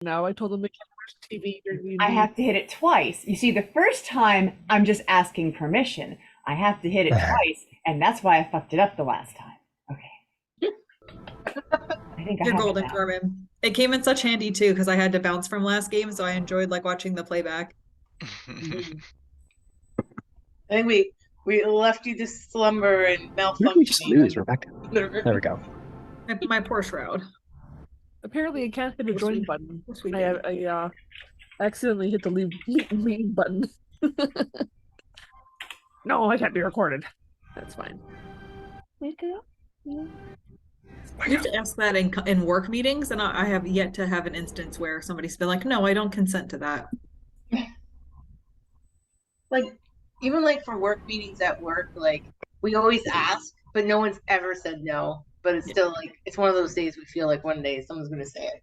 now. I told them they can't watch TV during the I evening. have to hit it twice. You see, the first time I'm just asking permission. I have to hit it twice, and that's why I fucked it up the last time. Okay. I think I You're have it golden, now. Carmen. It came in such handy too because I had to bounce from last game, so I enjoyed like watching the playback. I think we left you to slumber and Who did we just malfunctioning. lose, Rebecca? There we go. My poor shroud. Apparently, I can't hit a Yes, join we- button. yes, we I, did. I accidentally hit the leave meeting button. No, I can't be recorded. That's fine. Wake up. You have to ask that in work meetings, and I have yet to have an instance where somebody's been like, "No, I don't consent to that." Like, even like for work meetings at work, like we always ask, but no one's ever said no. But it's still like it's one of those days we feel like one day someone's gonna say it.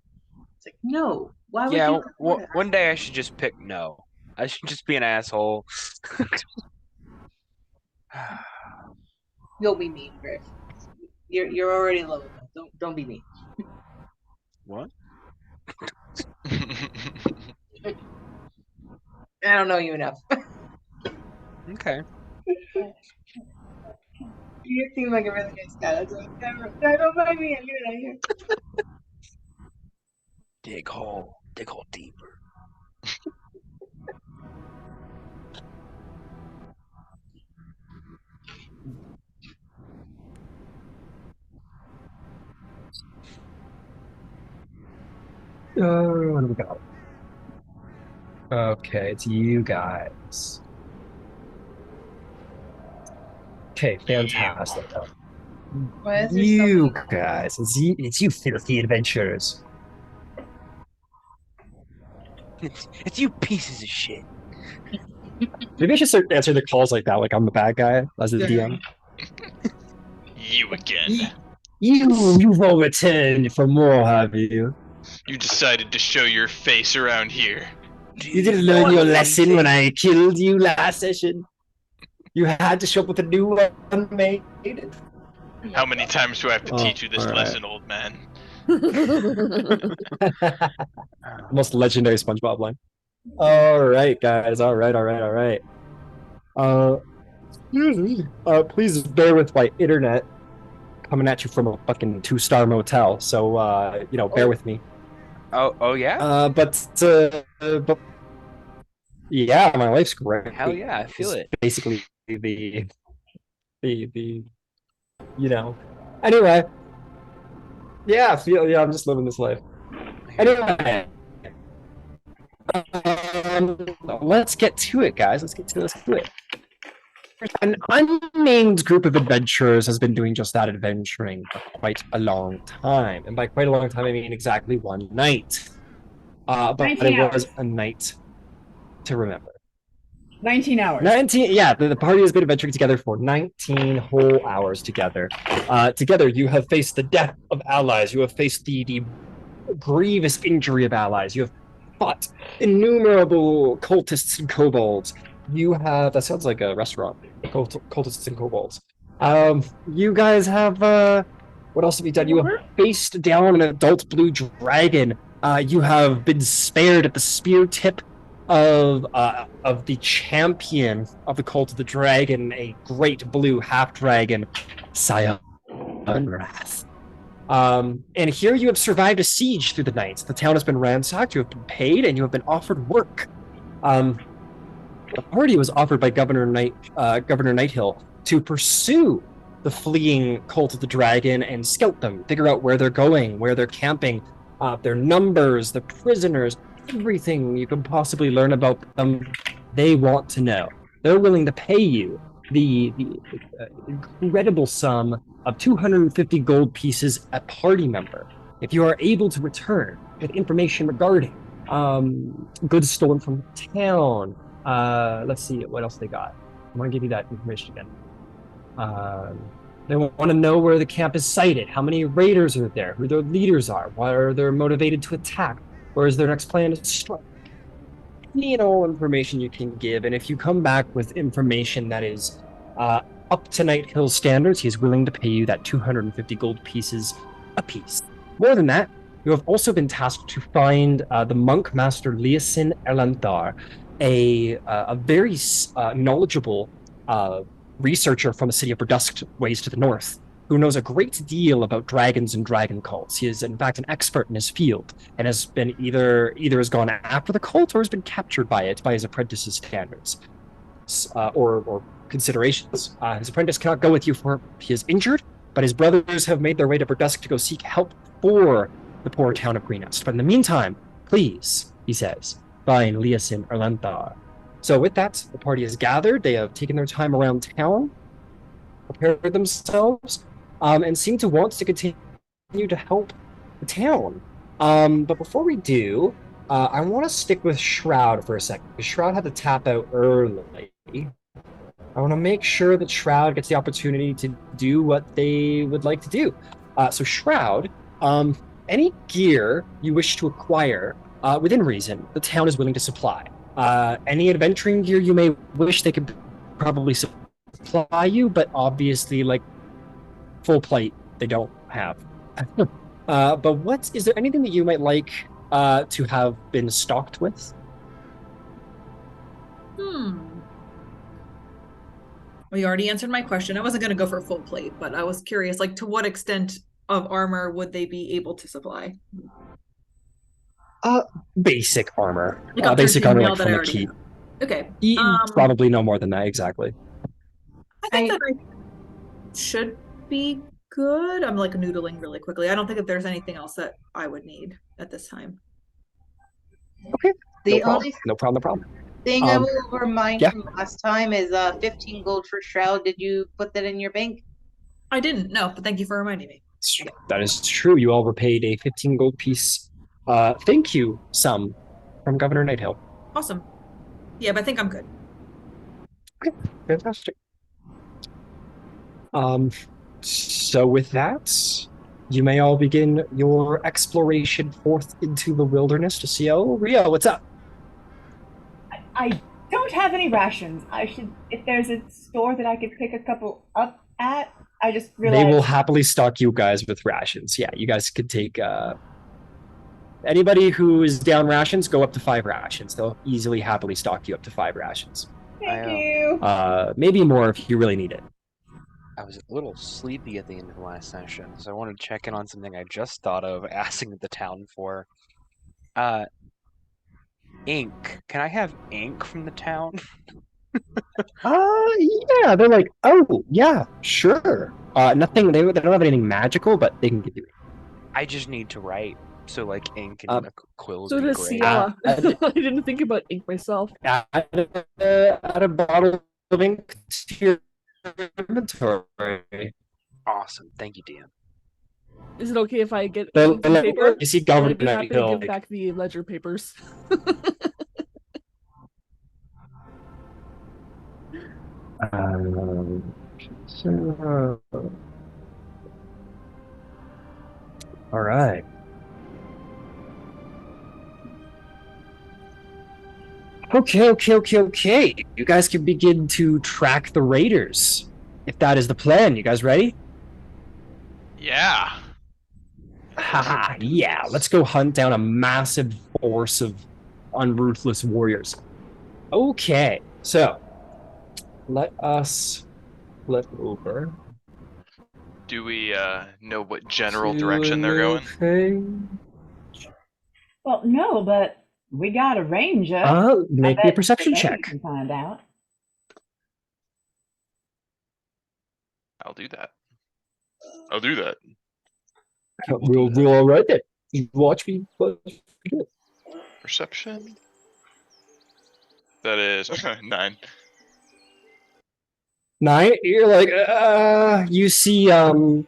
It's like, no, why would you record that? one day I should just pick no. I should just be an asshole. You'll be mean, Griff. You're already low enough. Don't be mean. What? I don't know you enough. Okay. You seem like a really nice guy. That's like, don't mind me. I'm good out here. Dig hole deeper. What do we got? Okay, it's you guys. Okay, fantastic. Why is there You so many- guys, it's you filthy adventurers. It's you pieces of shit. Maybe I should start answering the calls like that, like I'm the bad guy as the DM. You again. You've all returned for more, have you? You decided to show your face around here. You didn't learn your lesson when I killed you last session. You had to show up with a new one made. How many times do I have to Oh, teach you this alright. lesson, old man? Most legendary SpongeBob line. All right, guys. All right. Excuse me. Please bear with my internet coming at you from a fucking 2-star motel. So, bear with me. Oh yeah? But yeah, my life's great. Hell yeah, I feel it. Basically, Anyway, yeah, I'm just living this life. Anyway, let's get to it, guys. Let's get to it. An unnamed group of adventurers has been doing just that, adventuring for quite a long time. And by quite a long time, I mean exactly one night. But 19 it was hours. a night to remember. 19 hours. 19, yeah, the party has been adventuring together for 19 whole hours together. Together, you have faced the death of allies. You have faced the grievous injury of allies. You have fought innumerable cultists and kobolds. You have, that sounds like a restaurant, cultists and kobolds. You guys have, what else have you done? You have faced down an adult blue dragon. You have been spared at the spear tip of the champion of the cult of the dragon, a great blue half dragon, Sion Wrath. And here you have survived a siege through the night. The town has been ransacked, you have been paid, and you have been offered work. The party was offered by Governor Knighthill to pursue the fleeing cult of the dragon and scout them, figure out where they're going, where they're camping, their numbers, the prisoners, everything you can possibly learn about them. They want to know. They're willing to pay you the incredible sum of 250 gold pieces a party member if you are able to return with information regarding goods stolen from town. Let's see what else they got. I want to give you that information again. They want to know where the camp is sited, how many raiders are there, who their leaders are, why are they motivated to attack, where is their next plan to strike. Any and all information you can give, and if you come back with information that is up to Knighthill standards, he's willing to pay you that 250 gold pieces a piece. More than that, you have also been tasked to find the monk master Liasyn Erlanthar, a very knowledgeable researcher from the city of Verdusk ways to the north, who knows a great deal about dragons and dragon cults. He is, in fact, an expert in his field, and has been either has gone after the cult or has been captured by it by his apprentice's standards or considerations. His apprentice cannot go with you, for he is injured, but his brothers have made their way to Verdusk to go seek help for the poor town of Greenest. But in the meantime, please, he says, find Liasyn Erlanthar. So with that, the party is gathered. They have taken their time around town, prepared themselves, and seem to want to continue to help the town. But before we do, I want to stick with Shroud for a second, because Shroud had to tap out early. I want to make sure that Shroud gets the opportunity to do what they would like to do. So Shroud, any gear you wish to acquire, within reason, the town is willing to supply. Any adventuring gear you may wish, they could probably supply you, but obviously, like, full plate, they don't have. But is there anything that you might like to have been stocked with? Well, you already answered my question. I wasn't going to go for full plate, but I was curious, like, to what extent of armor would they be able to supply? Basic armor. Like basic armor, like that from I the already keep. have. Okay. Probably no more than that, exactly. I think that I should be good. I'm like noodling really quickly. I don't think that there's anything else that I would need at this time. Okay. The No problem. thing I will remind yeah. from last time is 15 gold for Shroud. Did you put that in your bank? I didn't, no, but thank you for reminding me. That is true. You all were paid a 15 gold piece thank you sum from Governor Knighthill. Awesome. Yeah, but I think I'm good. Okay, fantastic. So with that, you may all begin your exploration forth into the wilderness to see. Oh, Rio, what's up? I don't have any rations. I should, if there's a store that I could pick a couple up at. I just realized they will happily stock you guys with rations. Yeah, you guys could take anybody who is down rations, go up to 5 rations. They'll easily, happily stock you up to 5 rations. Thank you. Maybe more if you really need it. I was a little sleepy at the end of the last session, so I wanted to check in on something I just thought of asking the town for. Ink. Can I have ink from the town? Yeah, they're like, oh, yeah, sure. Nothing, they don't have anything magical, but they can give you ink. I just need to write, so like ink and quills So would be does great. Ciela. I didn't think about ink myself. Add a bottle of ink to your inventory. Awesome, thank you, Dan. Is it okay if I get The ink and paper? you see I'd Governor be happy to Knighthill, give back the ledger papers. All right. Okay. You guys can begin to track the raiders. If that is the plan, you guys ready? Yeah. Haha, yeah. Let's go hunt down a massive force of unruthless warriors. Okay, so let us flip over. Do we know what general direction they're going? Okay. Well, no, but we got a ranger. Make me a perception check. Can find out. I'll do that. I'll do that. We'll all right then. You watch me. Perception. That is 9. 9. You're like, you see, all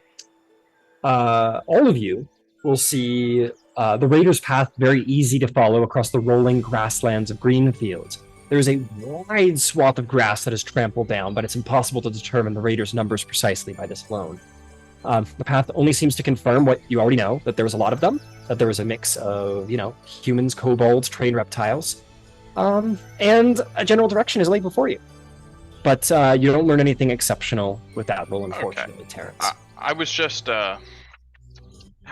of you will see the Raiders' path very easy to follow across the rolling grasslands of Greenfield. There's a wide swath of grass that is trampled down, but it's impossible to determine the Raiders' numbers precisely by this alone. The path only seems to confirm what you already know, that there was a lot of them, that there was a mix of, humans, kobolds, trained reptiles, and a general direction is laid before you. But you don't learn anything exceptional with that roll, unfortunately, Terrence. I was just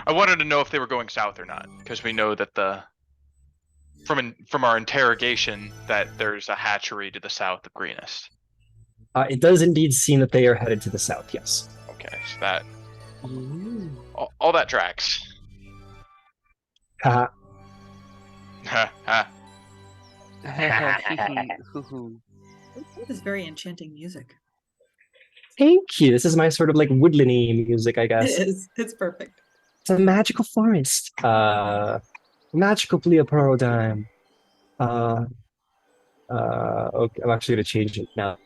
I wanted to know if they were going south or not, because we know that from our interrogation that there's a hatchery to the south of Greenest. It does indeed seem that they are headed to the south, yes. Okay, so that all that tracks. Haha. Ha ha. This is very enchanting music. Thank you. This is my sort of like woodlandy music, I guess. It is. It's perfect. It's a magical forest. Magical paradigm. Okay, I'm actually gonna change it now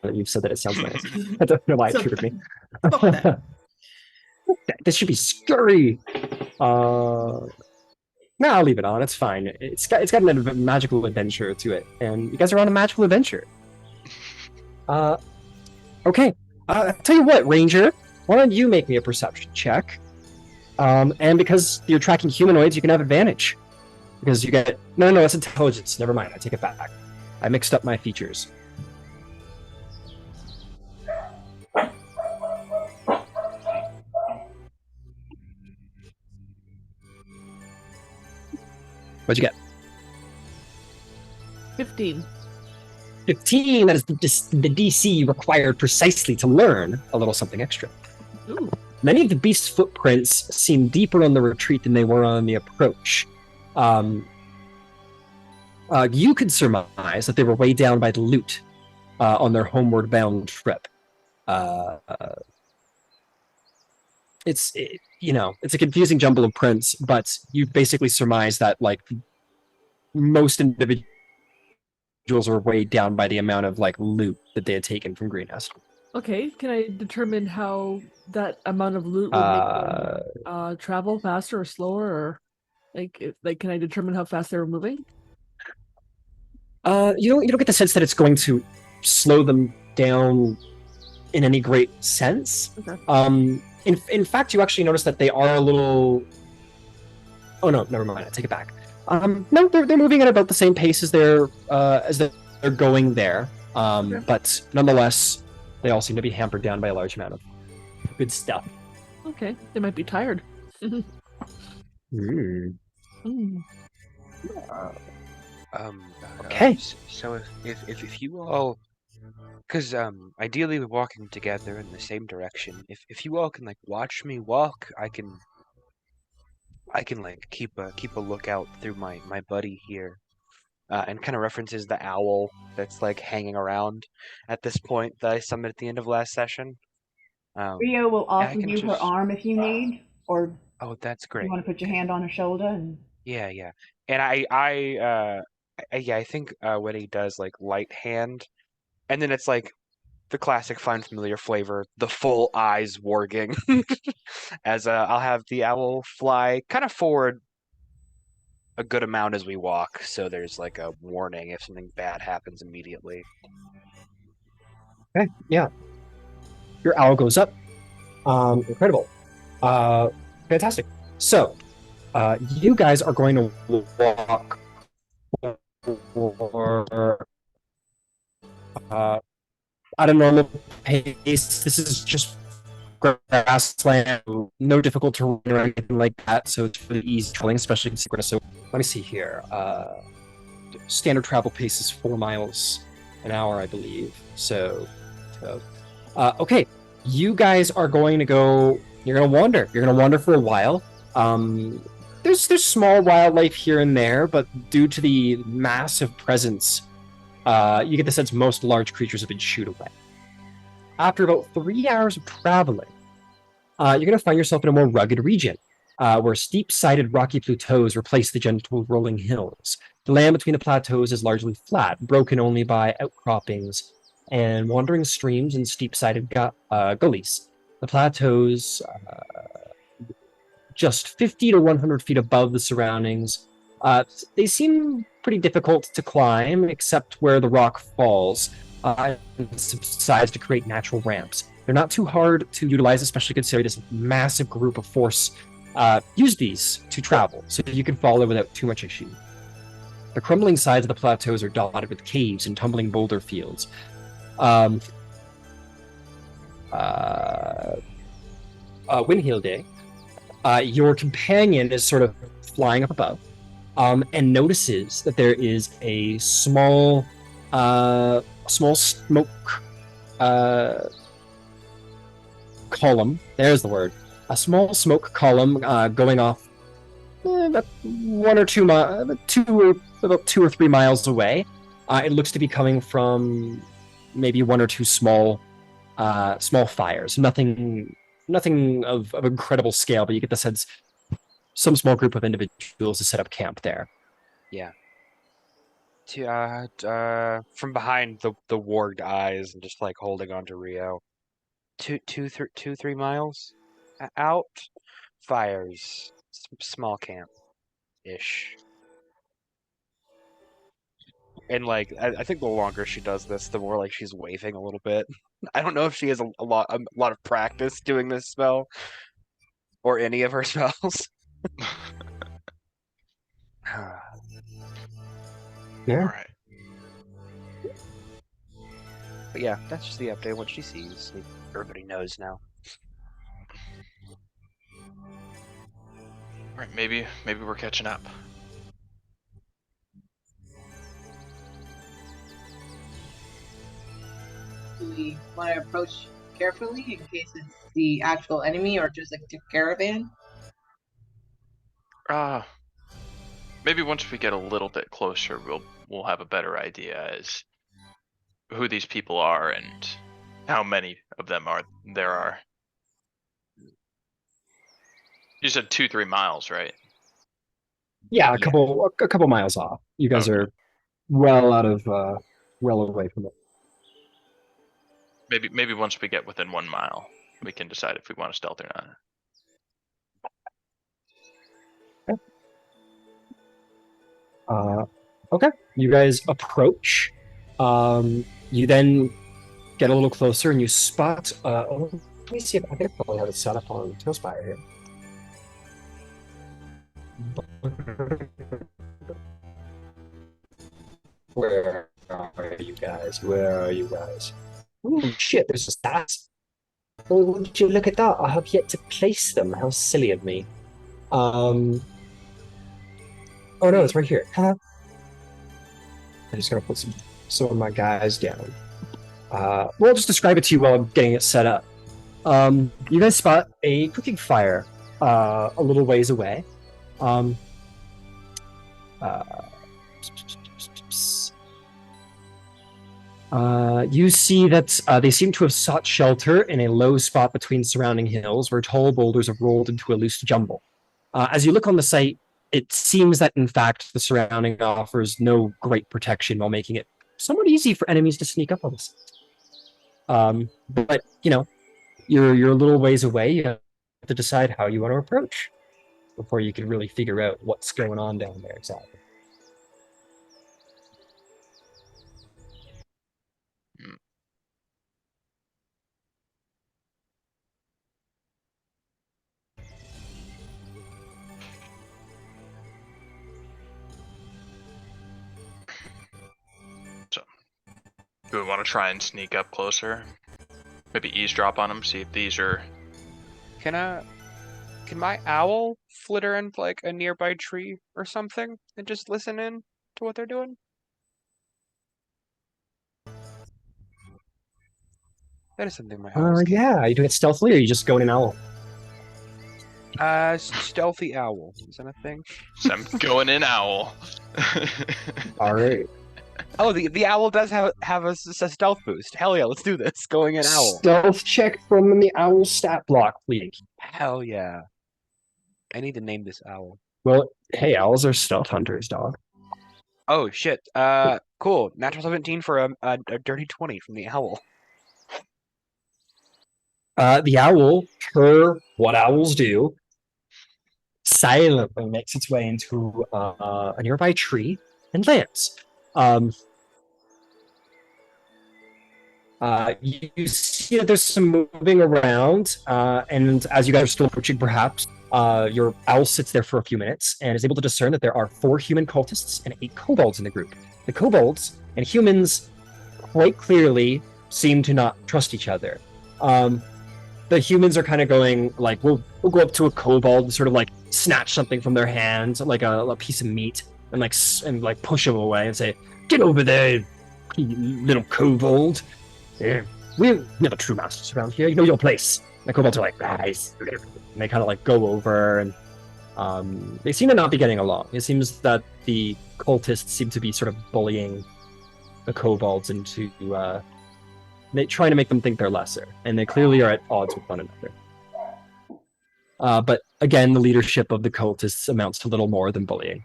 that you've said that it sounds nice. I don't know why it triggered me. Fuck that. This should be scurry. No, I'll leave it on. It's fine. It's got a magical adventure to it, and you guys are on a magical adventure. Okay. I'll tell you what, Ranger. Why don't you make me a perception check? And because you're tracking humanoids, you can have advantage. Because you get... No, it's intelligence. Never mind. I take it back. I mixed up my features. What'd you get? 15. 15, that is the DC required precisely to learn a little something extra. Ooh. Many of the beast's footprints seem deeper on the retreat than they were on the approach. You could surmise that they were way down by the loot on their homeward bound trip. It's a confusing jumble of prints, but you basically surmise that like most individuals are weighed down by the amount of like loot that they had taken from Greenest. Okay, can I determine how that amount of loot would make them travel faster or slower, or like can I determine how fast they were moving? You don't get the sense that it's going to slow them down in any great sense. Okay. In fact, you actually notice that they are a little. Oh no, never mind. I take it back. No, they're moving at about the same pace as they're going there. Okay. But nonetheless, they all seem to be hampered down by a large amount of good stuff. Okay, they might be tired. Mm. Mm. Okay. So if you all, because ideally we're walking together in the same direction. If you all can like watch me walk, I can like keep a lookout through my buddy here, and kind of references the owl that's like hanging around at this point that I summoned at the end of last session. Rio will I offer can you her just- arm if you need, or Oh, that's you great. want to put your hand on her shoulder and. Yeah. And I think when he does like light hand, and then it's like the classic find familiar flavor, the full eyes warging, as I'll have the owl fly kind of forward a good amount as we walk, so there's like a warning if something bad happens immediately. Okay, yeah. Your owl goes up. Incredible. Fantastic. So, you guys are going to walk for at a normal pace. This is just grassland, no difficult terrain or anything like that, so it's really easy traveling, especially in Secret. So let me see here. Standard travel pace is 4 miles an hour, I believe. So okay, you guys are going to go. You're going to wander. You're going to wander for a while. There's small wildlife here and there, but due to the massive presence, you get the sense most large creatures have been shooed away. After about 3 hours of traveling, you're going to find yourself in a more rugged region, where steep-sided rocky plateaus replace the gentle rolling hills. The land between the plateaus is largely flat, broken only by outcroppings and wandering streams and steep-sided gullies. The plateaus, just 50 to 100 feet above the surroundings, they seem pretty difficult to climb, except where the rock falls and subsides to create natural ramps. They're not too hard to utilize, especially considering this massive group of force use these to travel, so you can follow without too much issue. The crumbling sides of the plateaus are dotted with caves and tumbling boulder fields. Windhill Day, Your companion is sort of flying up above, and notices that there is a small smoke column. There's the word. A small smoke column going off about 1 or 2 about 2 or 3 miles away. It looks to be coming from maybe 1 or 2 small fires. Nothing of incredible scale, but you get the sense some small group of individuals to set up camp there. Yeah. From behind the warged eyes and just like holding on to Rio. 3 miles out. Fires. Small camp ish. And like I think the longer she does this, the more like she's waving a little bit. I don't know if she has a lot of practice doing this spell or any of her spells. Yeah. All right. But yeah, that's just the update. What she sees, everybody knows now. All right. Maybe we're catching up. Do we want to approach carefully in case it's the actual enemy or just like the caravan? Maybe once we get a little bit closer, we'll have a better idea as who these people are and how many of them there are. You said 2-3 miles, right? Yeah, a couple miles off. You guys are well away from it. Maybe once we get within 1 mile, we can decide if we want to stealth or not. Okay. You guys approach. You then get a little closer and you spot. Let me see if I think I probably have it set up on Tailspire here. Where are you guys? Oh shit! There's just stats. Oh, would you look at that? I have yet to place them. How silly of me. Oh no, it's right here. I'm just gonna put some of my guys down. Well, I'll just describe it to you while I'm getting it set up. You guys spot a cooking fire a little ways away. You see that they seem to have sought shelter in a low spot between surrounding hills where tall boulders have rolled into a loose jumble. As you look on the site, it seems that, in fact, the surrounding offers no great protection while making it somewhat easy for enemies to sneak up on us. But, you know, you're a little ways away. You have to decide how you want to approach before you can really figure out what's going on down there exactly. Do we want to try and sneak up closer? Maybe eavesdrop on them, see if these are... Can my owl flitter in like a nearby tree or something and just listen in to what they're doing? That is something my owl. Yeah, are you doing it stealthily or are you just going an owl? Stealthy owl. Is that a thing? So I'm going in owl. All right. Oh, the owl does have a stealth boost. Hell yeah, let's do this. Going in owl. Stealth check from the owl stat block, please. Hell yeah. I need to name this owl. Well, hey, owls are stealth hunters, dog. Oh shit. Cool. Natural 17 for a dirty 20 from the owl. The owl, per what owls do, silently makes its way into a nearby tree and lands. You see that there's some moving around, and as you guys are still approaching, perhaps, your owl sits there for a few minutes and is able to discern that there are 4 human cultists and 8 kobolds in the group. The kobolds and humans quite clearly seem to not trust each other. the humans are kind of going like, we'll go up to a kobold and sort of like snatch something from their hands, like a piece of meat, and like push them away and say, "Get over there, you little kobold. Yeah, we're the true masters around here. You know your place." And the kobolds are like, "Guys," and they kind of like go over, and they seem to not be getting along. It seems that the cultists seem to be sort of bullying the kobolds into trying to make them think they're lesser, and they clearly are at odds with one another. But again, the leadership of the cultists amounts to little more than bullying.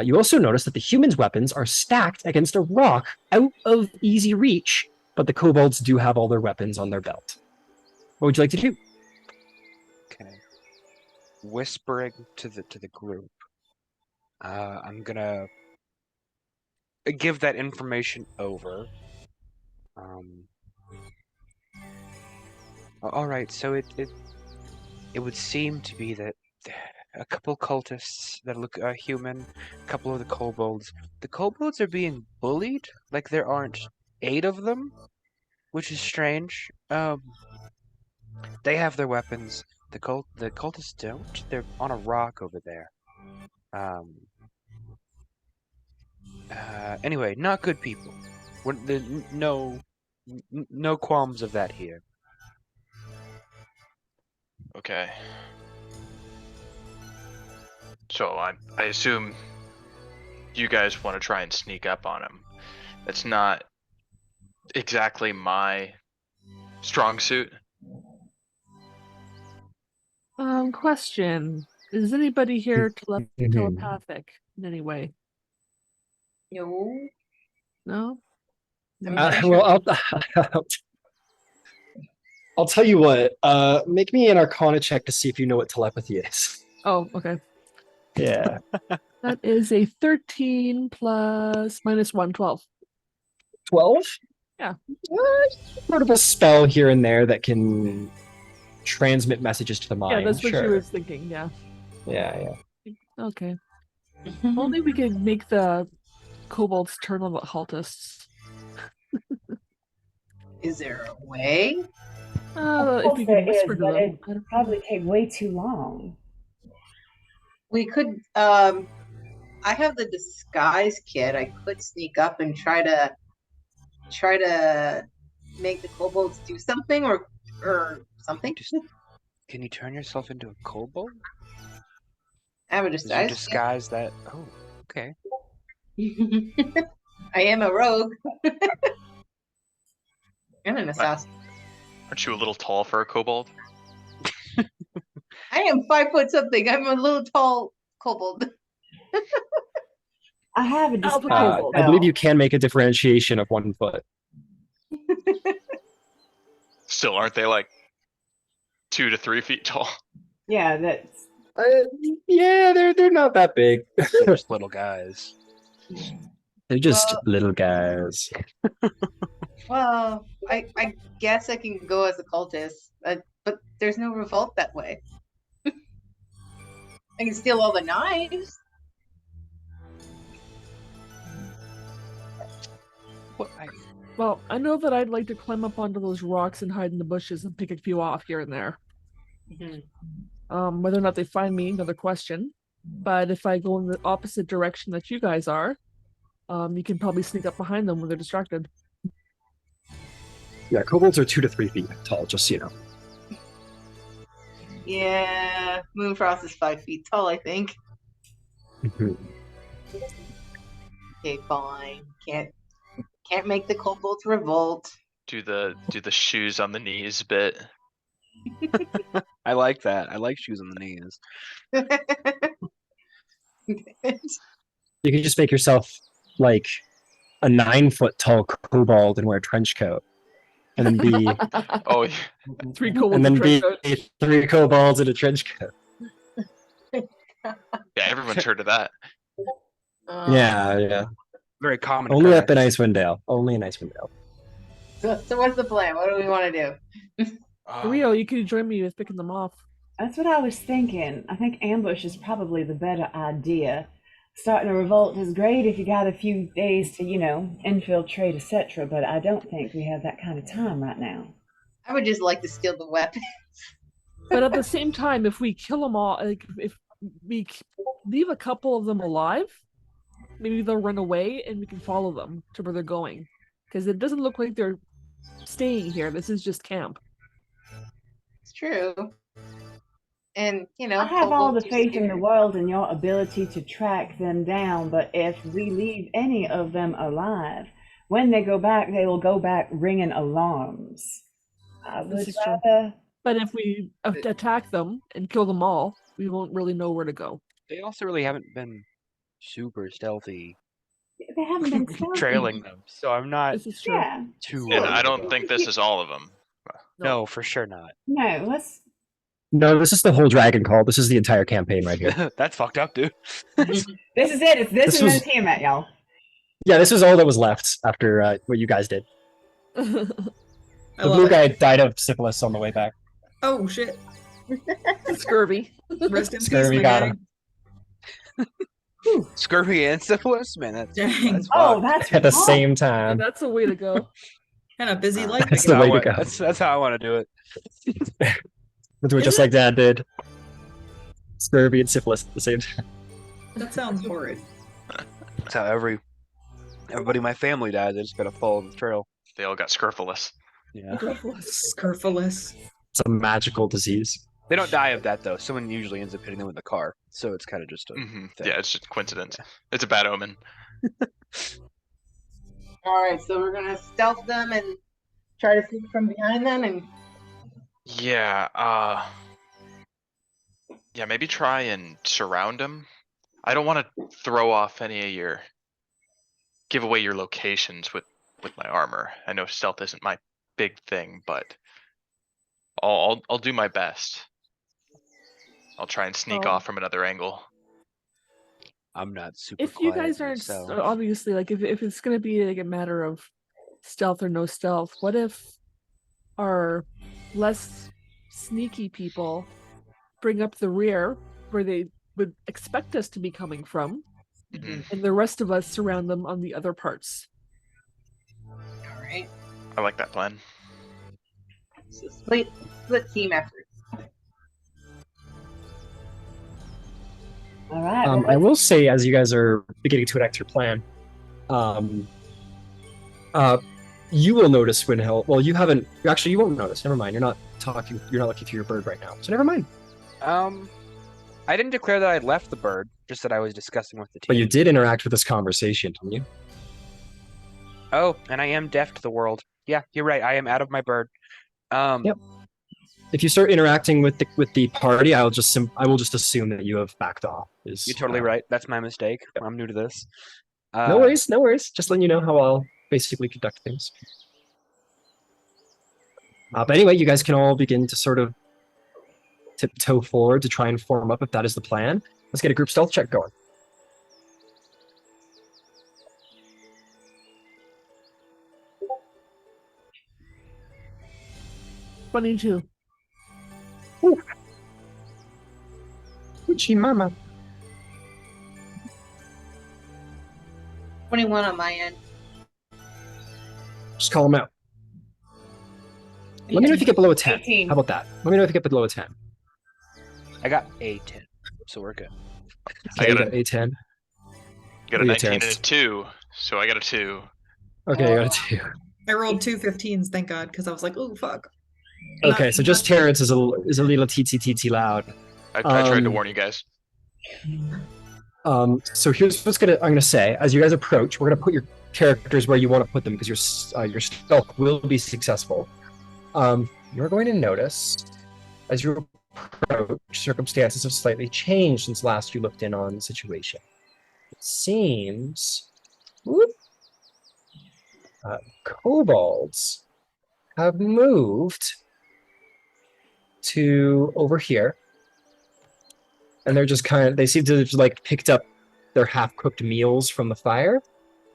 You also notice that the humans' weapons are stacked against a rock out of easy reach, but the kobolds do have all their weapons on their belt. What would you like to do? Okay. Whispering to the group. I'm gonna give that information over. All right. So it would seem to be that a couple cultists that look human, a couple of the kobolds. The kobolds are being bullied. Like there aren't 8 of them, which is strange. They have their weapons. The cultists don't. They're on a rock over there. Anyway, not good people. There's no qualms of that here. Okay. So I assume you guys want to try and sneak up on him. It's not exactly my strong suit. Question. Is anybody here telepathic in any way? No. No? Well, I'll tell you what. Make me an Arcana check to see if you know what telepathy is. Oh, okay. Yeah. That is a 13 plus -1, 12. 12? Yeah. Sort of a spell here and there that can transmit messages to the mind. Yeah, that's what sure. she was thinking, yeah. Yeah. Okay. Only we could make the kobolds turn on the cultists. Is there a way? If you can whisper to them. It'd probably take way too long. We could. I have the disguise kit. I could sneak up and try to make the kobolds do something or something. Can you turn yourself into a kobold? I have a Does disguise. you disguise that? Oh, okay. I am a rogue. And an assassin. Aren't you a little tall for a kobold? I am 5 foot something. I'm a little tall kobold. I have a Alpha disguise kobold. I believe you can make a differentiation of 1 foot. Still, aren't they like 2 to 3 feet tall? Yeah, that's. Yeah, they're not that big. They're just little guys. They're just little guys. Well, I guess I can go as a cultist, but there's no revolt that way. I can steal all the knives. Well, I know that I'd like to climb up onto those rocks and hide in the bushes and pick a few off here and there. Whether or not they find me, another question. But if I go in the opposite direction that you guys are, you can probably sneak up behind them when they're distracted. Yeah, kobolds are 2 to 3 feet tall, just so you know. Yeah, Moonfrost is 5 feet tall, I think. Okay, fine. Can't make the kobolds revolt. Do the shoes on the knees bit. I like that. I like shoes on the knees. You can just make yourself like a 9 foot tall kobold and wear a trench coat. And then be Oh, yeah. 3 kobolds and then in be trench coats. 3 kobolds in a trench coat. Yeah, everyone's heard of that. Yeah. Very common. Only up occurrence. in Icewind Dale. Only in Icewind Dale. So what's the plan? What do we want to do? Rio, you could join me with picking them off. That's what I was thinking. I think ambush is probably the better idea. Starting a revolt is great if you got a few days to, infiltrate, etc. But I don't think we have that kind of time right now. I would just like to steal the weapon. But at the same time, if we kill them all, like if we leave a couple of them alive, maybe they'll run away and we can follow them to where they're going. Because it doesn't look like they're staying here. This is just camp. It's true. And, you know, I have all the kobolds are faith in the scared. world in your ability to track them down, but if we leave any of them alive, when they go back, they will go back ringing alarms. I This would is true. rather. But if we attack them and kill them all, we won't really know where to go. They also really haven't been super stealthy They haven't been stealthy. trailing them, so I'm not This is true. Yeah. too And worried. I don't think this is all of them. No, for sure not. No, let's. No, this is the whole Dragon Call. This is the entire campaign right here. That's fucked up, dude. This is it. It's this This and was- then Tiamat, y'all. Yeah, this is all that was left after what you guys did. I The love blue it. guy died of syphilis on the way back. Oh shit. Scurvy. Rest in peace, Scurvy my got guy. him. Scurvy and syphilis, man. That's Dang. Oh, fucked. that's At the wrong. same And time. that's a way to go. Kind of busy life. I That's guess. the how way I to want- go. That's how I want to do it. Let's do it just like Dad did. Scurvy and syphilis at the same time. That sounds horrid. That's how everybody in my family dies. I just gotta follow the trail. They all got scurfulous. Yeah. Scurfulous. It's a magical disease. They don't die of that though. Someone usually ends up hitting them with a car, so it's kind of just a Hmm thing. Yeah, it's just coincidence. It's a bad omen. All right, so we're gonna stealth them and try to sneak from behind them, and Yeah, yeah, maybe try and surround them. I don't want to throw off any of your give away your locations with my armor. I know stealth isn't my big thing, but I'll do my best. I'll try and sneak Well, off from another angle. I'm not super. If you quiet guys aren't myself. obviously like if it's gonna be like a matter of stealth or no stealth, what if our less sneaky people bring up the rear where they would expect us to be coming from, Mhm. and the rest of us surround them on the other parts? all right, I like that plan. so split team effort. All right. I will say, as you guys are beginning to enact your plan, you will notice when hell. Well, you haven't. Actually, you won't notice. Never mind. You're not talking. You're not looking through your bird right now. So never mind. I didn't declare that I'd left the bird, just that I was discussing with the team. But you did interact with this conversation, didn't you? Oh, and I am deaf to the world. Yeah, you're right. I am out of my bird. Yep. If you start interacting with the party, I will just assume that you have backed off. You're totally right. That's my mistake. I'm new to this. No worries, no worries. Just letting you know how I'll basically conduct things. But anyway, you guys can all begin to sort of tiptoe forward to try and form up if that is the plan. Let's get a group stealth check going. "22. Gucci mama. 21 on my end. Just call them out. Let me know if you get below a 10. 18. How about that? Let me know if you get below a 10. I got a 10, so we're good. I Okay, you got got a 10. Got a What are your 19 and a terrorists? 2, so I got a 2. Okay, you got a 2. I rolled 2 15s, thank God, because I was like, oh fuck. Okay, so just Terrence is a little TT loud. I tried to Um, warn you guys. So here's what I'm gonna say. As you guys approach, we're gonna put your characters where you want to put them because your stealth will be successful. You're going to notice as you approach, circumstances have slightly changed since last you looked in on the situation. It seems kobolds have moved to over here. And they're just they seem to have just like picked up their half-cooked meals from the fire.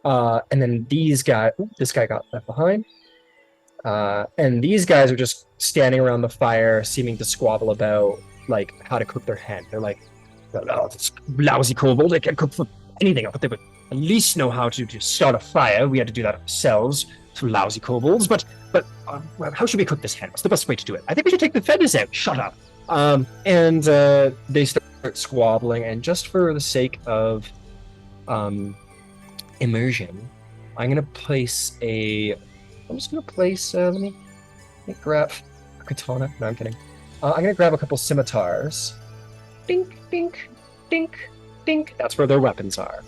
And then this guy got left behind. And these guys are just standing around the fire, seeming to squabble about like how to cook their hen. They're like, "Oh, this lousy kobold, they can't cook for anything, but they would at least know how to start a fire. We had to do that ourselves. Some lousy kobolds. But well, how should we cook this hen? What's the best way to do it? I think we should take the feathers out. Shut up. And they start squabbling, and just for the sake of immersion, I'm gonna place let me grab a katana. No, I'm kidding. I'm gonna grab a couple scimitars. Dink, dink, dink, dink. That's where their weapons are.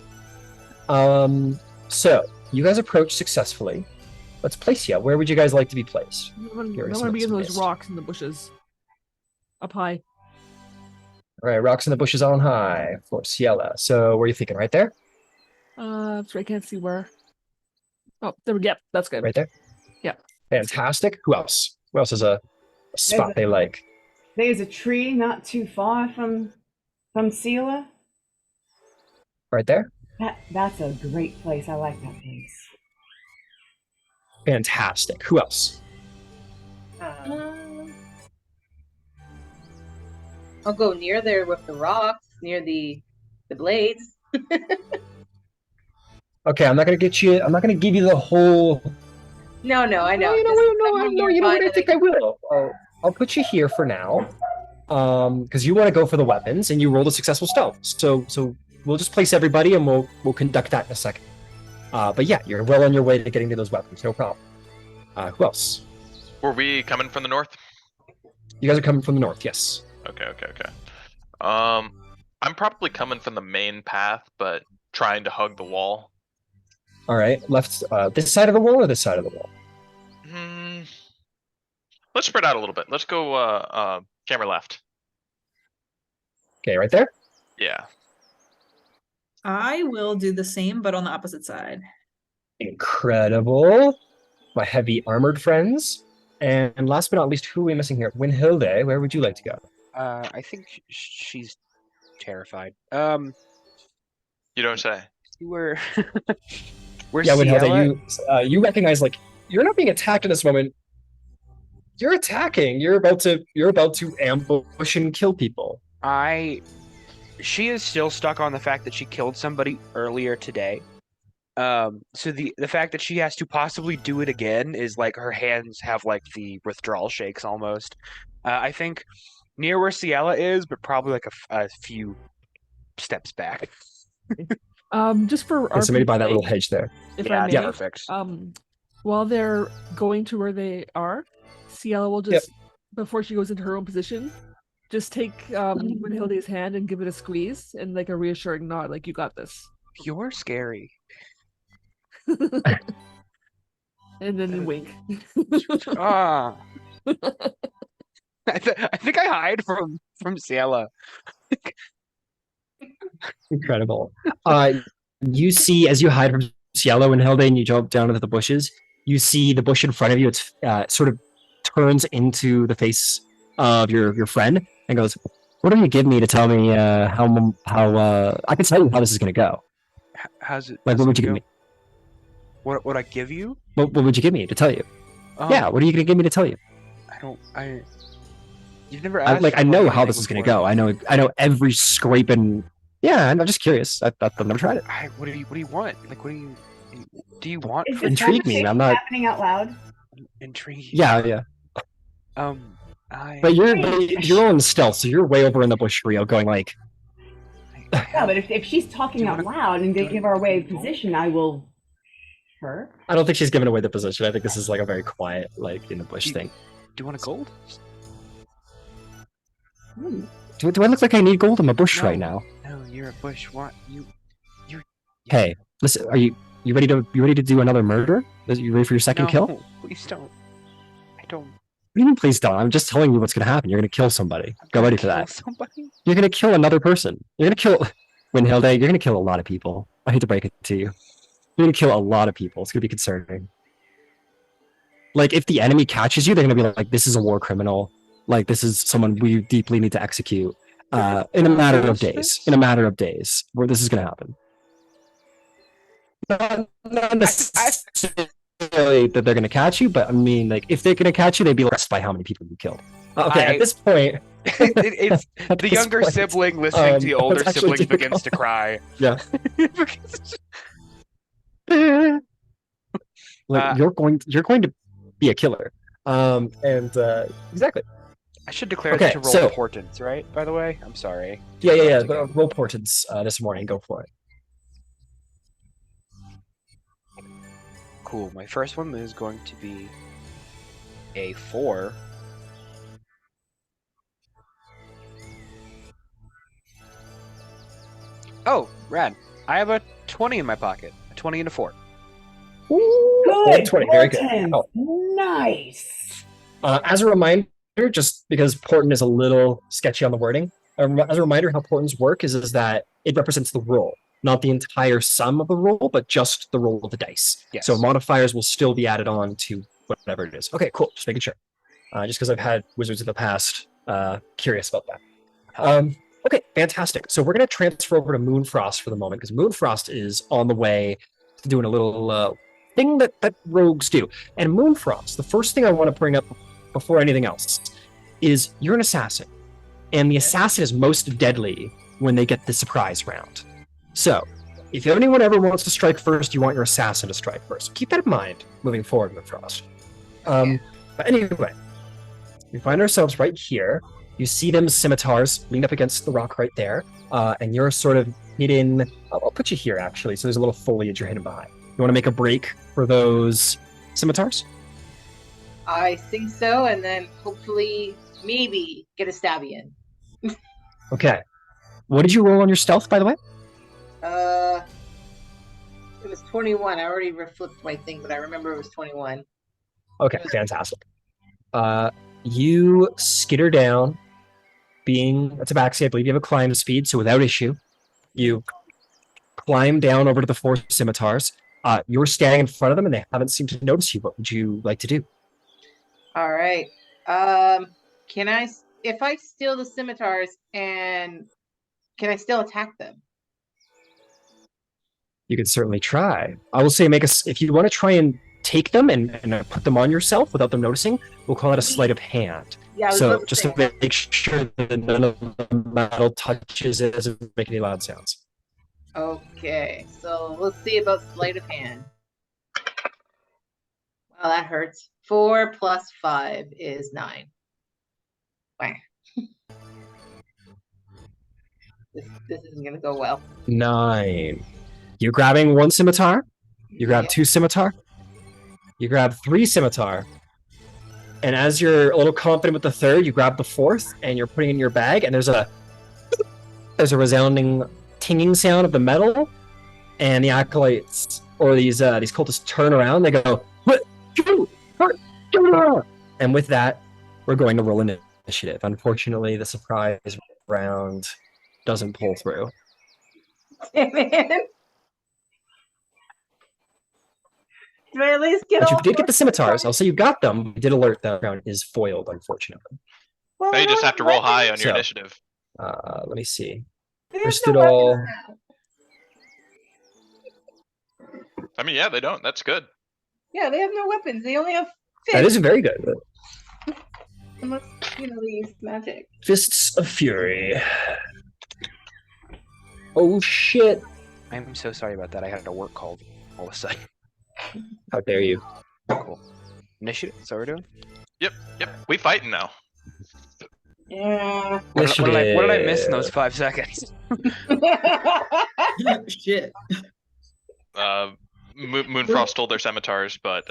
So you guys approach successfully. Let's place you. Where would you guys like to be placed? I want to be in those rocks in the bushes. Up high. All right, rocks in the bushes on high for Ciela. So where are you thinking? Right there? I can't see where. Oh, there we go. That's good. Right there? Yeah. Fantastic. Who else? Who else has a spot they like? There's a tree not too far from Ciela. Right there? That's a great place. I like that place. Fantastic. Who else? I'll go near there with the rocks, near the blades. Okay, I'm not gonna give you the whole. No, I know. No, you know what? I think I will. I'll put you here for now, because you want to go for the weapons and you rolled a successful stealth. So we'll just place everybody and we'll conduct that in a second. But yeah, you're well on your way to getting to those weapons. No problem. Who else? Were we coming from the north? You guys are coming from the north. Yes. Okay. I'm probably coming from the main path, but trying to hug the wall. All right, left. This side of the wall or this side of the wall? Let's spread out a little bit. Let's go camera left. Okay, right there. Yeah. I will do the same, but on the opposite side. Incredible. My heavy armored friends. And last but not least, who are we missing here? Winhilde, where would you like to go? I think she's terrified. You don't say. We're yeah, Ciela? Winhilde, you recognize, like, you're not being attacked in this moment. You're attacking. You're about to ambush and kill people. She is still stuck on the fact that she killed somebody earlier today. So the fact that she has to possibly do it again is like her hands have like the withdrawal shakes almost. I think near where Ciela is, but probably like a few steps back. Just for Can somebody buy that little hedge there? If I may, perfect. While they're going to where they are, Ciela will just, before she goes into her own position, just take Winhilde's hand and give it a squeeze and like a reassuring nod, like, you got this. You're scary. And then wink. I think I hide from Ciela. Incredible. You see, as you hide from Ciela and Hilde and you jump down into the bushes, you see the bush in front of you. It's sort of turns into the face of your friend and goes, "What do you give me to tell me how I can tell you how this is going to go?" How's it? Like, what would you give me? What would I give you? What would you give me to tell you? Yeah, what are you going to give me to tell you? You've never asked. I know how this is going to go. I know every scrape and yeah. I'm just curious. I've never tried it. What do you want? Like, what do you want? Is this Intrigue me. I'm not happening out loud. Intrigue. Yeah. But you're on stealth, so you're way over in the bush, Rio, going like. Yeah, but if she's talking out loud and they give our away position, I will. Her. I don't think she's giving away the position. I think this is like a very quiet, like in the bush thing. Do you want a gold? Do I look like I need gold? I'm a bush right now. No, you're a bush. What you? Hey, listen. Are you ready to do another murder? Are you ready for your second kill? Please don't. I don't. What do you mean, please don't? I'm just telling you what's going to happen. You're going to kill somebody. Go ready for that. Somebody? You're going to kill another person. You're going to kill Winhilde. You're going to kill a lot of people. I hate to break it to you. You're going to kill a lot of people. It's going to be concerning. Like, if the enemy catches you, they're going to be like, this is a war criminal. Like, this is someone we deeply need to execute in a matter of days. In a matter of days, where this is going to happen. Not necessarily that they're going to catch you, but I mean, like, if they're going to catch you, they'd be less by how many people you killed. Okay, at this point, It's At the this younger point. sibling listening to the older That's actually sibling begins to difficult. cry. Yeah. Like you're going to be a killer. Exactly. I should declare Okay, this to roll so- portents, right? By the way, I'm sorry. Yeah. Again. Roll portents this morning. Go for it. Cool. My first one is going to be a 4. Oh, rad. I have a 20 in my pocket. A 20 and a 4. Good. 20. Very good. Portents. Oh. Nice. As a reminder, just because portent is a little sketchy on the wording, as a reminder, how portents work is that it represents the roll, not the entire sum of the roll, but just the roll of the dice. Yes. So modifiers will still be added on to whatever it is. Okay, cool. Just making sure. Just because I've had wizards in the past curious about that. Okay, fantastic. So we're going to transfer over to Moonfrost for the moment, because Moonfrost is on the way to doing a little thing that rogues do. And Moonfrost, the first thing I want to bring up before anything else is you're an assassin. And the assassin is most deadly when they get the surprise round. So, if anyone ever wants to strike first, you want your assassin to strike first. Keep that in mind moving forward, Moonfrost. But anyway, we find ourselves right here. You see them scimitars leaned up against the rock right there, and you're sort of hidden. I'll put you here, actually, so there's a little foliage you're hidden behind. You want to make a break for those scimitars? I think so, and then hopefully, maybe get a stabby in. Okay. What did you roll on your stealth, by the way? It was 21. I already reflipped my thing, but I remember it was 21. Okay, fantastic. You skitter down, being a tabaxi, I believe you have a climb speed, so without issue, you climb down over to the 4 scimitars. You're standing in front of them, and they haven't seemed to notice you. What would you like to do? All right. Can I, if I steal the scimitars, and can I still attack them? You can certainly try. I will say, if you want to try and take them and put them on yourself without them noticing, we'll call it a sleight of hand. Yeah, I was So about to just say, to make sure that none of the metal touches it, doesn't make any loud sounds. okay, so let's see about sleight of hand. Wow, that hurts. 4 plus 5 is 9. Wow. This isn't gonna go well. 9. You're grabbing 1 scimitar. You grab Yeah. 2 scimitar. You grab 3 scimitar. And as you're a little confident with the 3rd, you grab the 4th, and you're putting it in your bag, and there's a resounding tinging sound of the metal, and the acolytes, or these cultists turn around, they go, "What? And with that, we're going to roll an initiative. Unfortunately, the surprise round doesn't pull through. Damn it. Do I at least get But you all did get the 4 scimitars. I'll say you got them. You did alert that round is foiled, unfortunately. Well, Now you I just don't have to roll high on weapons. your So- initiative. Let me see. They have First no it all- weapons now. I mean, yeah, they don't. That's good. Yeah, they have no weapons. They only have fists. That is very good. Unless, they use magic. Fists of Fury. Oh shit. I'm so sorry about that. I had a work call all of a sudden. How dare you. Cool. Initiative? That's what we're doing? Yep. We fighting now. Yeah. What did I miss in those 5 seconds? Shit. Moonfrost stole their scimitars, but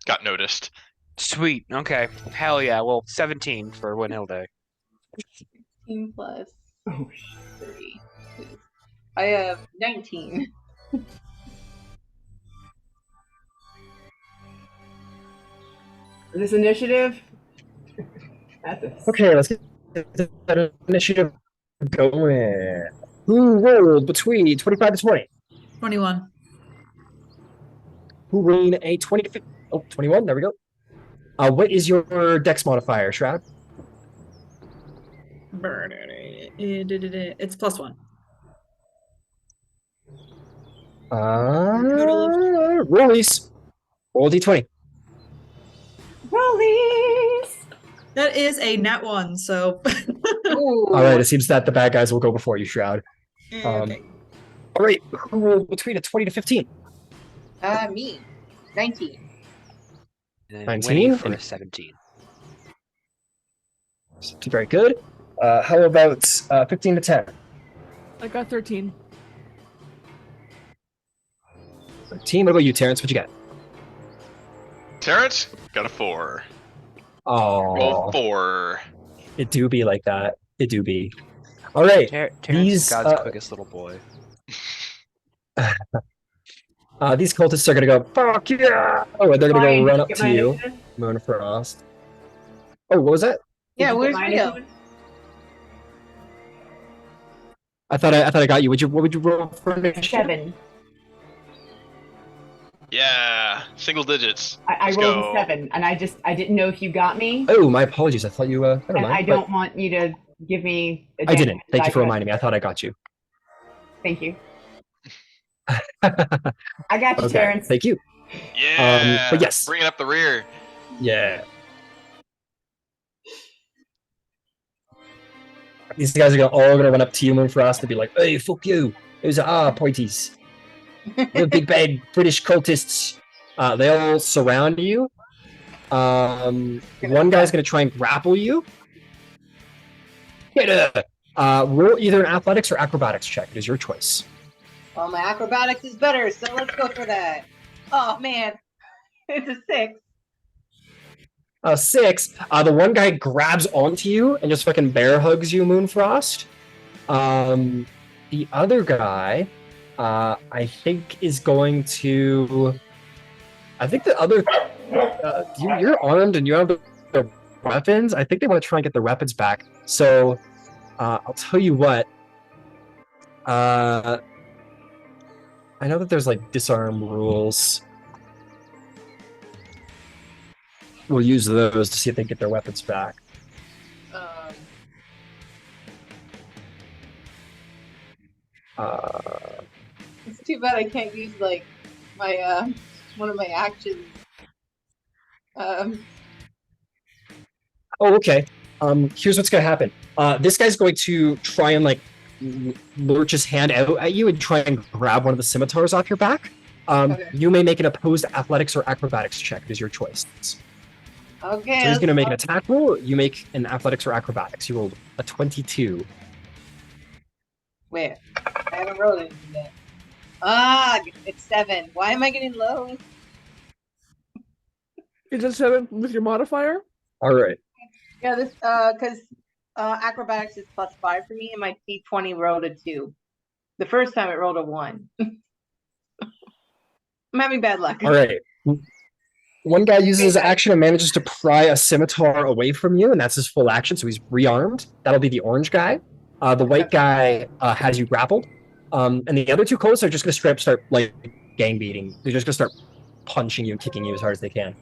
got noticed. Sweet. Okay. Hell yeah. Well, 17 for Windhill Day. 16 plus 3. I have 19. This initiative? Okay, let's get that initiative going. Who rolled between 25 to 20? 21. Who rolled a 20 to 50? Oh, 21. There we go. What is your dex modifier, Shroud? It's +1. Rollies. Roll d20. Rollies! That is a nat 1, so. Ooh. All right, it seems that the bad guys will go before you, Shroud. Okay. All right, who rolled between a 20 to 15? Me. 19. And 19? for a 17. Very good. How about 15 to 10? I got 13. 13. What about you, Terrence? What you got? Terrence got a 4. Oh, Roll 4. it do be like that. It do be. All right. Terrence These, is God's quickest little boy. These cultists are gonna go, fuck yeah! Oh, and they're gonna Ryan, go did run you up get to my you, initiative? Moonfrost. Oh, what was that? Yeah, Did you get where's my Rio? initiative? I thought I got you. What would you roll for initiative? 7. Yeah, single digits. I Let's rolled go. a 7, and I didn't know if you got me, Oh, my apologies. I thought you. Never and mind. I don't want you to give me. I didn't. advantage Thank you I for got- reminding me. I thought I got you. Thank you. I got you, Okay. Terrence. Thank you. Yeah. but yes. Bringing up the rear. Yeah. These guys are all gonna run up to you, Moonfrost, and be like, "Hey, fuck you! Those are pointies. The big bad British cultists." They all surround you. One guy's gonna try and grapple you. Get it. Roll either an athletics or acrobatics check. It is your choice. Well, my acrobatics is better, so let's go for that. Oh man, it's a 6. 6. The one guy grabs onto you and just fucking bear hugs you, Moonfrost. The other guy, I think, is going to. I think the other. You're armed and you have the weapons. I think they want to try and get their weapons back. So, I'll tell you what. I know that there's like disarm rules. We'll use those to see if they get their weapons back. It's too bad I can't use like my one of my actions. Oh, okay. Here's what's gonna happen. This guy's going to try and like lurch his hand out at you and try and grab one of the scimitars off your back. Okay. You may make an opposed athletics or acrobatics check. It is your choice. Okay. So he's gonna make an attack roll. You make an athletics or acrobatics. You rolled a 22. Where? I haven't rolled anything yet. It's 7. Why am I getting low? Is it 7 with your modifier? All right. Yeah, this because acrobatics is +5 for me, and my D20 rolled a 2. The first time it rolled a 1. I'm having bad luck. All right. One guy uses his action and manages to pry a scimitar away from you, and that's his full action, so he's rearmed. That'll be the orange guy. The white guy has you grappled. And the other two cultists are just going to straight up start, like, gang beating. They're just going to start punching you and kicking you as hard as they can.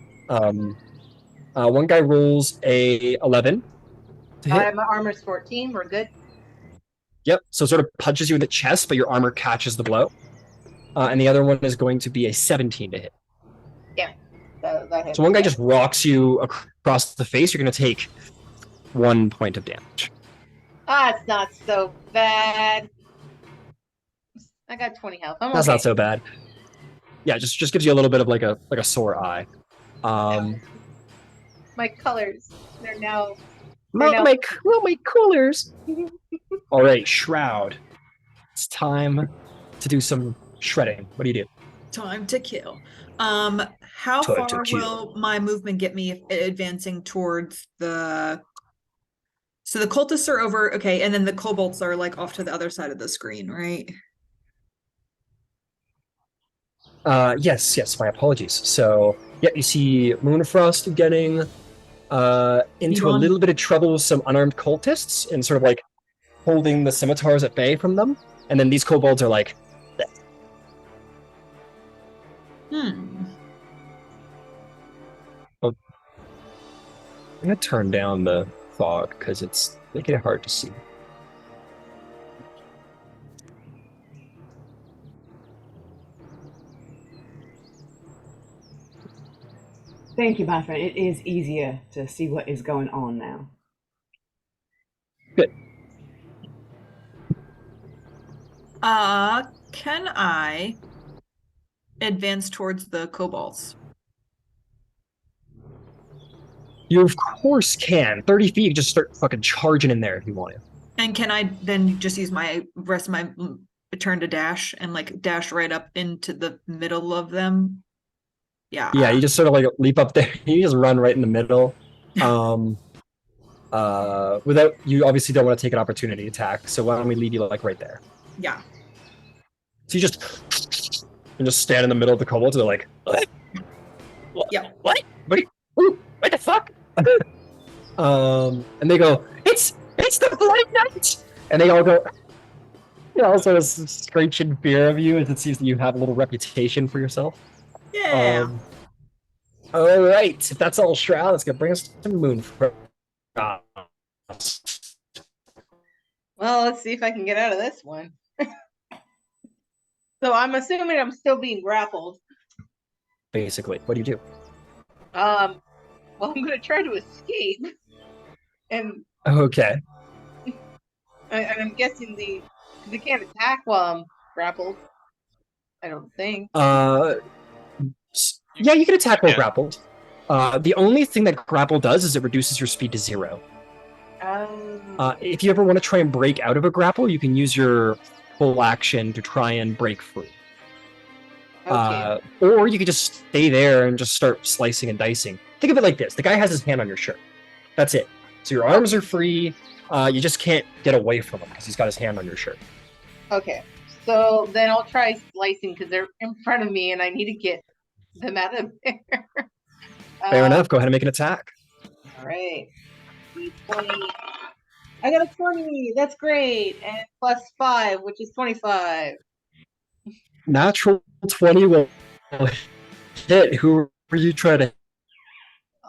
One guy rolls a 11 to hit. My armor's 14. We're good. Yep, so it sort of punches you in the chest, but your armor catches the blow. And the other one is going to be a 17 to hit. Yeah, that hits. So one guy just rocks you across the face. You're going to take 1 point of damage. It's not so bad. I got 20 health. I'm That's okay. not so bad. Yeah, just gives you a little bit of like a sore eye. My colors, they're now. My coolers. All right, Shroud. It's time to do some shredding. What do you do? Time to kill. How Time to far kill. will my movement get me if advancing towards the? So the cultists are over, okay, and then the kobolds are like off to the other side of the screen, right? Yes, my apologies. So, yeah, you see Moonfrost getting into a little bit of trouble with some unarmed cultists and sort of like holding the scimitars at bay from them. And then these kobolds are like, I'm gonna turn down the fog because it's making it hard to see. Thank you, my friend. It is easier to see what is going on now. Good. Can I advance towards the kobolds? You of course can. 30 feet, you just start fucking charging in there if you want to. And can I then just use my rest of my turn to dash and like dash right up into the middle of them? Yeah. Yeah, you just sort of like leap up there. You just run right in the middle. Without, you obviously don't want to take an opportunity attack. So why don't we leave you like right there? Yeah. So you just stand in the middle of the kobolds. And they're like, what? Yeah. What? What the fuck? And they go, it's the Bloody Knight! And they all go, also screech in fear of you, as it seems that you have a little reputation for yourself. Yeah. All right, if that's all Shroud, it's gonna bring us to Moon. Well, let's see if I can get out of this one. So I'm assuming I'm still being grappled. Basically, what do you do? Well, I'm gonna try to escape, and Okay. I'm guessing they can't attack while I'm grappled. I don't think. Yeah, you can attack while Yeah. grappled. The only thing that grapple does is it reduces your speed to 0. If you ever want to try and break out of a grapple, you can use your full action to try and break free. Okay. Or you could just stay there and just start slicing and dicing. Think of it like this. The guy has his hand on your shirt. That's it. So your arms are free. You just can't get away from him because he's got his hand on your shirt. Okay. So then I'll try slicing because they're in front of me and I need to get them out of there. Fair enough. Go ahead and make an attack. All right. 20. I got a 20. That's great. And plus 5, which is 25. Natural 20 will hit. Who are you trying to?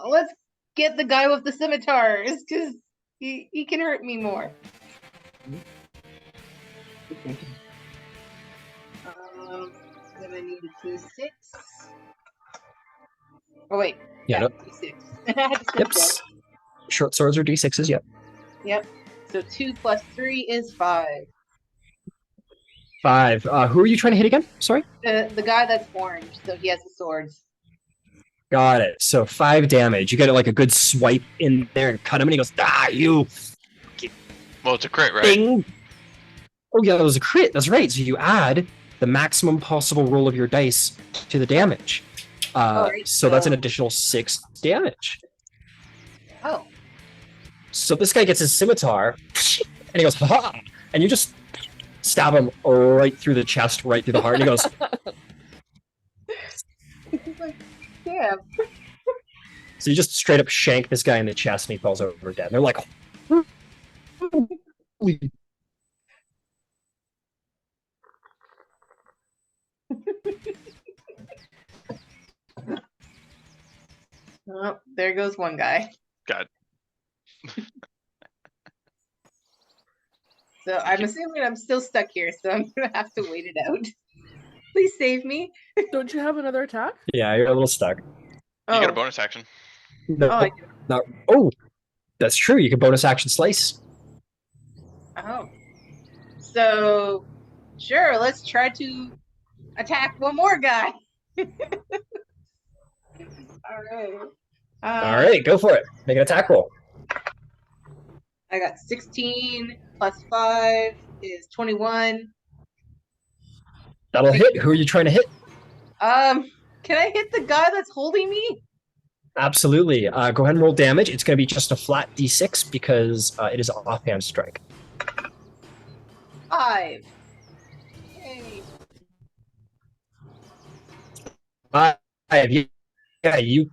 Let's get the guy with the scimitars because he can hurt me more. Then I need a 2-6. Oh wait. Yeah. No. 2-6. I had to switch Yep. that. Short swords are d6s. Yep. Yep. So 2 plus 3 is 5. 5. Who are you trying to hit again? Sorry. The guy that's orange, so he has the swords. Got it. So 5 damage. You get like a good swipe in there and cut him, and he goes, you Well, it's a crit, right? thing. Oh yeah, that was a crit. That's right. So you add the maximum possible roll of your dice to the damage. Right, so that's an additional 6 damage. Oh. So this guy gets his scimitar, and he goes, ha! And you just stab him right through the chest, right through the heart, and he goes, He's like, damn. so you just straight up shank this guy in the chest, and he falls over dead. And they're like, holy. Oh, there goes one guy. God. So I'm assuming I'm still stuck here, so I'm gonna have to wait it out. Please save me. Don't you have another attack? Yeah, you're a little stuck. You get a bonus action. No, Oh, I do. not, oh, that's true. You can bonus action slice. Oh. So, sure, let's try to attack one more guy. All right. All right, go for it. Make an attack roll. I got 16 plus 5 is 21. That'll hit. Who are you trying to hit? Can I hit the guy that's holding me? Absolutely. Go ahead and roll damage. It's going to be just a flat d6 because it is an offhand strike. 5. Yay. 5. Yeah, you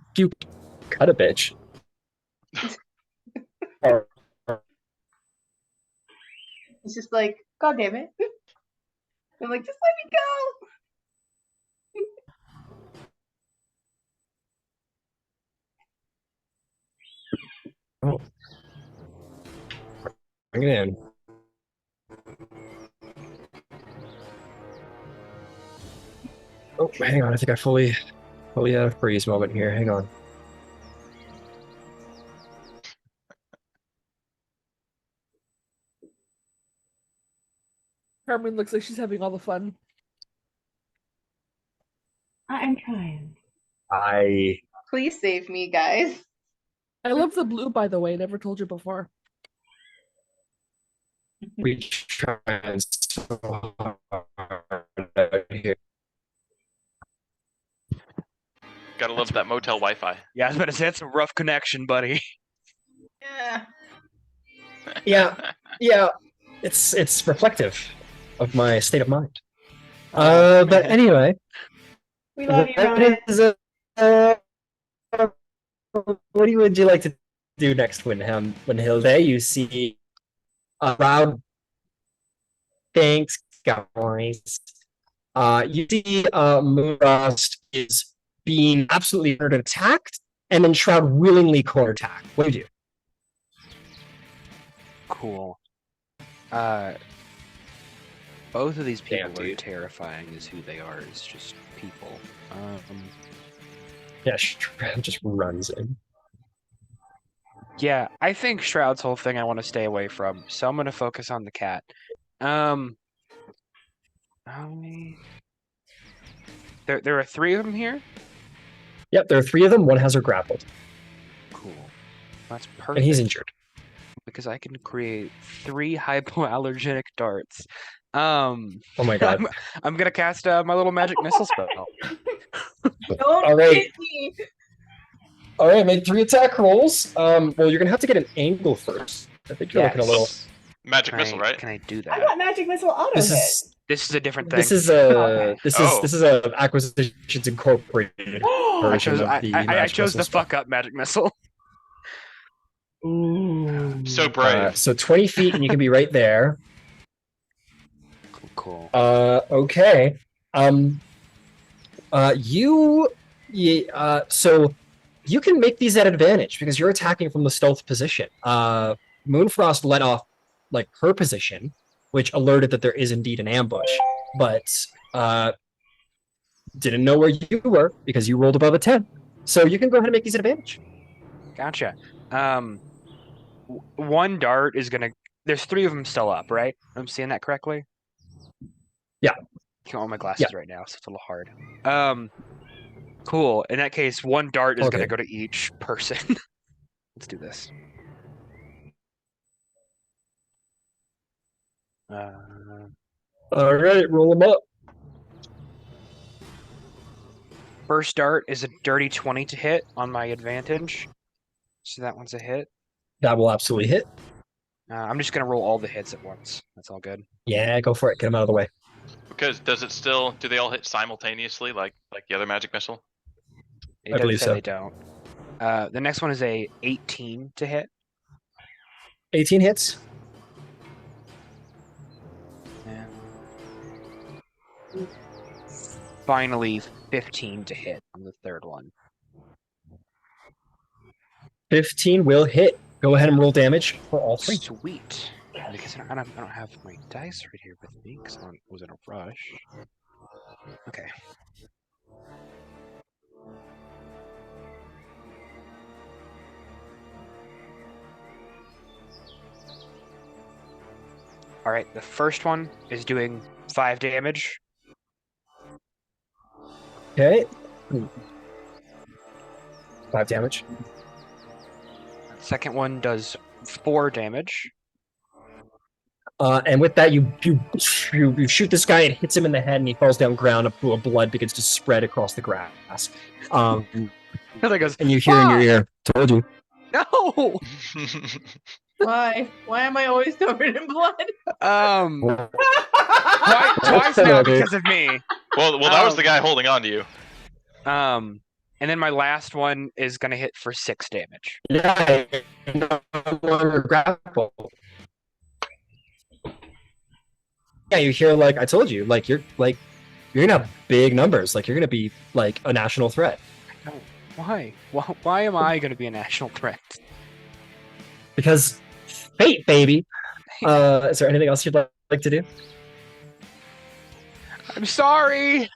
cut a bitch. It's just like, God damn it. I'm like, just let me go. Oh. Bring it in. Oh, hang on. I think I fully had a freeze moment here. Hang on. Carmen looks like she's having all the fun. I'm trying. Please save me, guys. I love the blue, by the way. Never told you before. We trying so hard out here. Gotta love that motel Wi-Fi. Yeah, I was about to say that's a rough connection, buddy. Yeah. Yeah, it's reflective of my state of mind. But anyway, We love you, that Ryan. is, what would you like to do next, Hilde? You see a crowd. Thanks, guys. You see Moonfrost is being absolutely attacked, and then Shroud willingly core attack. What do you do? Cool. Both of these people Damn, are dude. terrifying as who they are as just people. Yeah, Shroud just runs in. Yeah, I think Shroud's whole thing I want to stay away from, so I'm gonna focus on the cat. There are 3 of them here? Yep, there are 3 of them. One has her grappled, Cool. That's perfect. and he's injured. Because I can create 3 hypoallergenic darts. Oh my god. I'm gonna cast my little magic missile spell. Don't All right. hit me. All right, make 3 attack rolls. Well, you're gonna have to get an angle first. I think you're looking a little. Magic Can missile, I, right? Can I do I that? got magic missile auto This hit. This is a different thing. this is a Oh. this is a Acquisitions Incorporated I version chose, of the I magic chose missile the spell. fuck up magic missile. Ooh. So brave. So 20 feet, and you can be right there. Cool. Okay. So you can make these at advantage because you're attacking from the stealth position. Moonfrost let off like her position, which alerted that there is indeed an ambush, but didn't know where you were because you rolled above a 10. So you can go ahead and make these at advantage. Gotcha. One dart is gonna. There's 3 of them still up, right? I'm seeing that correctly. Yeah. Can't on my glasses right now, so it's a little hard. Cool. In that case, 1 dart is Okay. gonna go to each person. Let's do this. All right, roll them up. First dart is a dirty 20 to hit on my advantage. So that one's a hit. That will absolutely hit. I'm just gonna roll all the hits at once. That's all good. Yeah, go for it. Get them out of the way. Because do they all hit simultaneously like the other magic missile? It I doesn't believe say so. they don't. The next one is a 18 to hit. 18 hits. And finally, 15 to hit on the third one. 15 will hit. Go ahead and roll damage for all 3. Sweet. Because I don't have my dice right here with me because I was in a rush. Okay. All right, the first one is doing 5 damage. Okay. 5 damage. Second one does 4 damage. And with that, you shoot this guy. It hits him in the head, and he falls down ground. A pool of blood begins to spread across the grass. And it goes, And you hear in your ear, "Told you." no. Why? Why am I always covered in blood? Twice now because of me. Well, that was the guy holding on to you. And then my last one is gonna hit for 6 damage. Yeah, you're no longer grappled. Yeah, you hear like I told you, like you're gonna have big numbers. Like you're gonna be like a national threat. No, why? Why am I gonna be a national threat? Because fate, baby. Is there anything else you'd like to do? I'm sorry.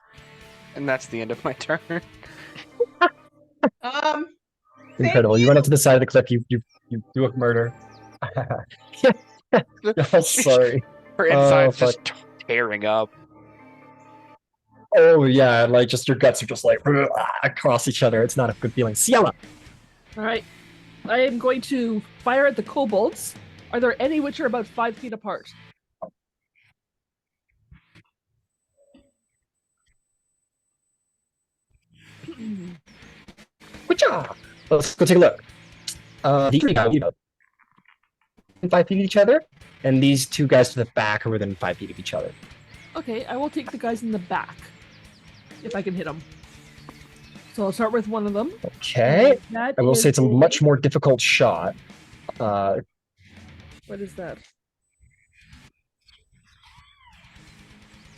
And that's the end of my turn. Incredible. You run up to the side of the cliff. You do a murder. I'm sorry. Her insides fuck. just tearing up. Oh yeah, like just your guts are just like across each other. It's not a good feeling. Sienna. All right. I am going to fire at the kobolds. Are there any which are about 5 feet apart? Witcha! Let's go take a look. These are about 5 feet of each other, and these two guys to the back are within 5 feet of each other. Okay, I will take the guys in the back if I can hit them. So I'll start with one of them. Okay. That I will is say it's a much more difficult shot. What is that?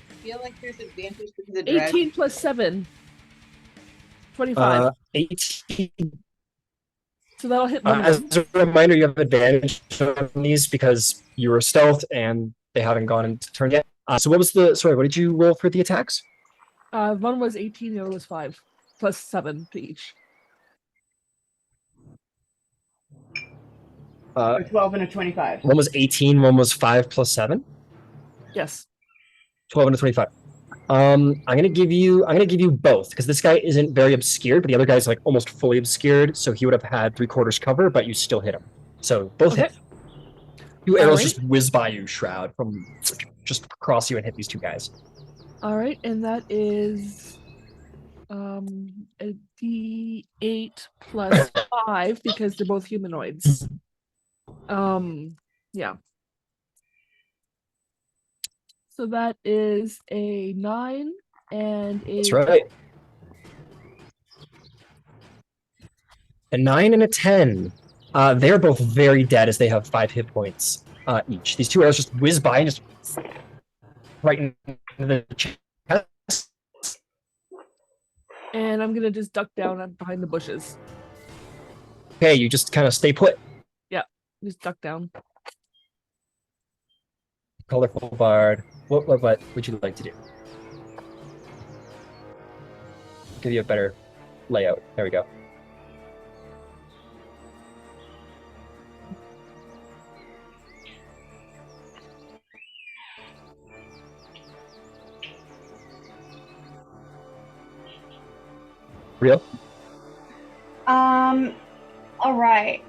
I feel like there's advantage because the dragon. 18 plus 7. 25. 18. So that'll hit one of As them. a reminder, you have advantage on these because you were stealth and they haven't gone into turn yet. So what was the, sorry, what did you roll for the attacks? One was 18, the other was 5. Plus 7 to each. A 12 and a 25. One was 18, one was 5 plus 7. Yes. 12 and a 25. I'm gonna give you both because this guy isn't very obscured, but the other guy's like almost fully obscured, so he would have had 3/4 cover, but you still hit him. So both Okay. hit. Two arrows Alright. just whiz by you, Shroud, from just cross you and hit these two guys. All right, and that is a D8 plus 5 because they're both humanoids. Yeah. So that is a 9 and a That's right. A 9 and a 10. They're both very dead as they have 5 hit points each. These two arrows just whiz by and just right in the chest. And I'm gonna just duck down behind the bushes. Okay, you just kind of stay put. Just duck down. Colorful bard. What would you like to do? Give you a better layout. There we go. Real? All right.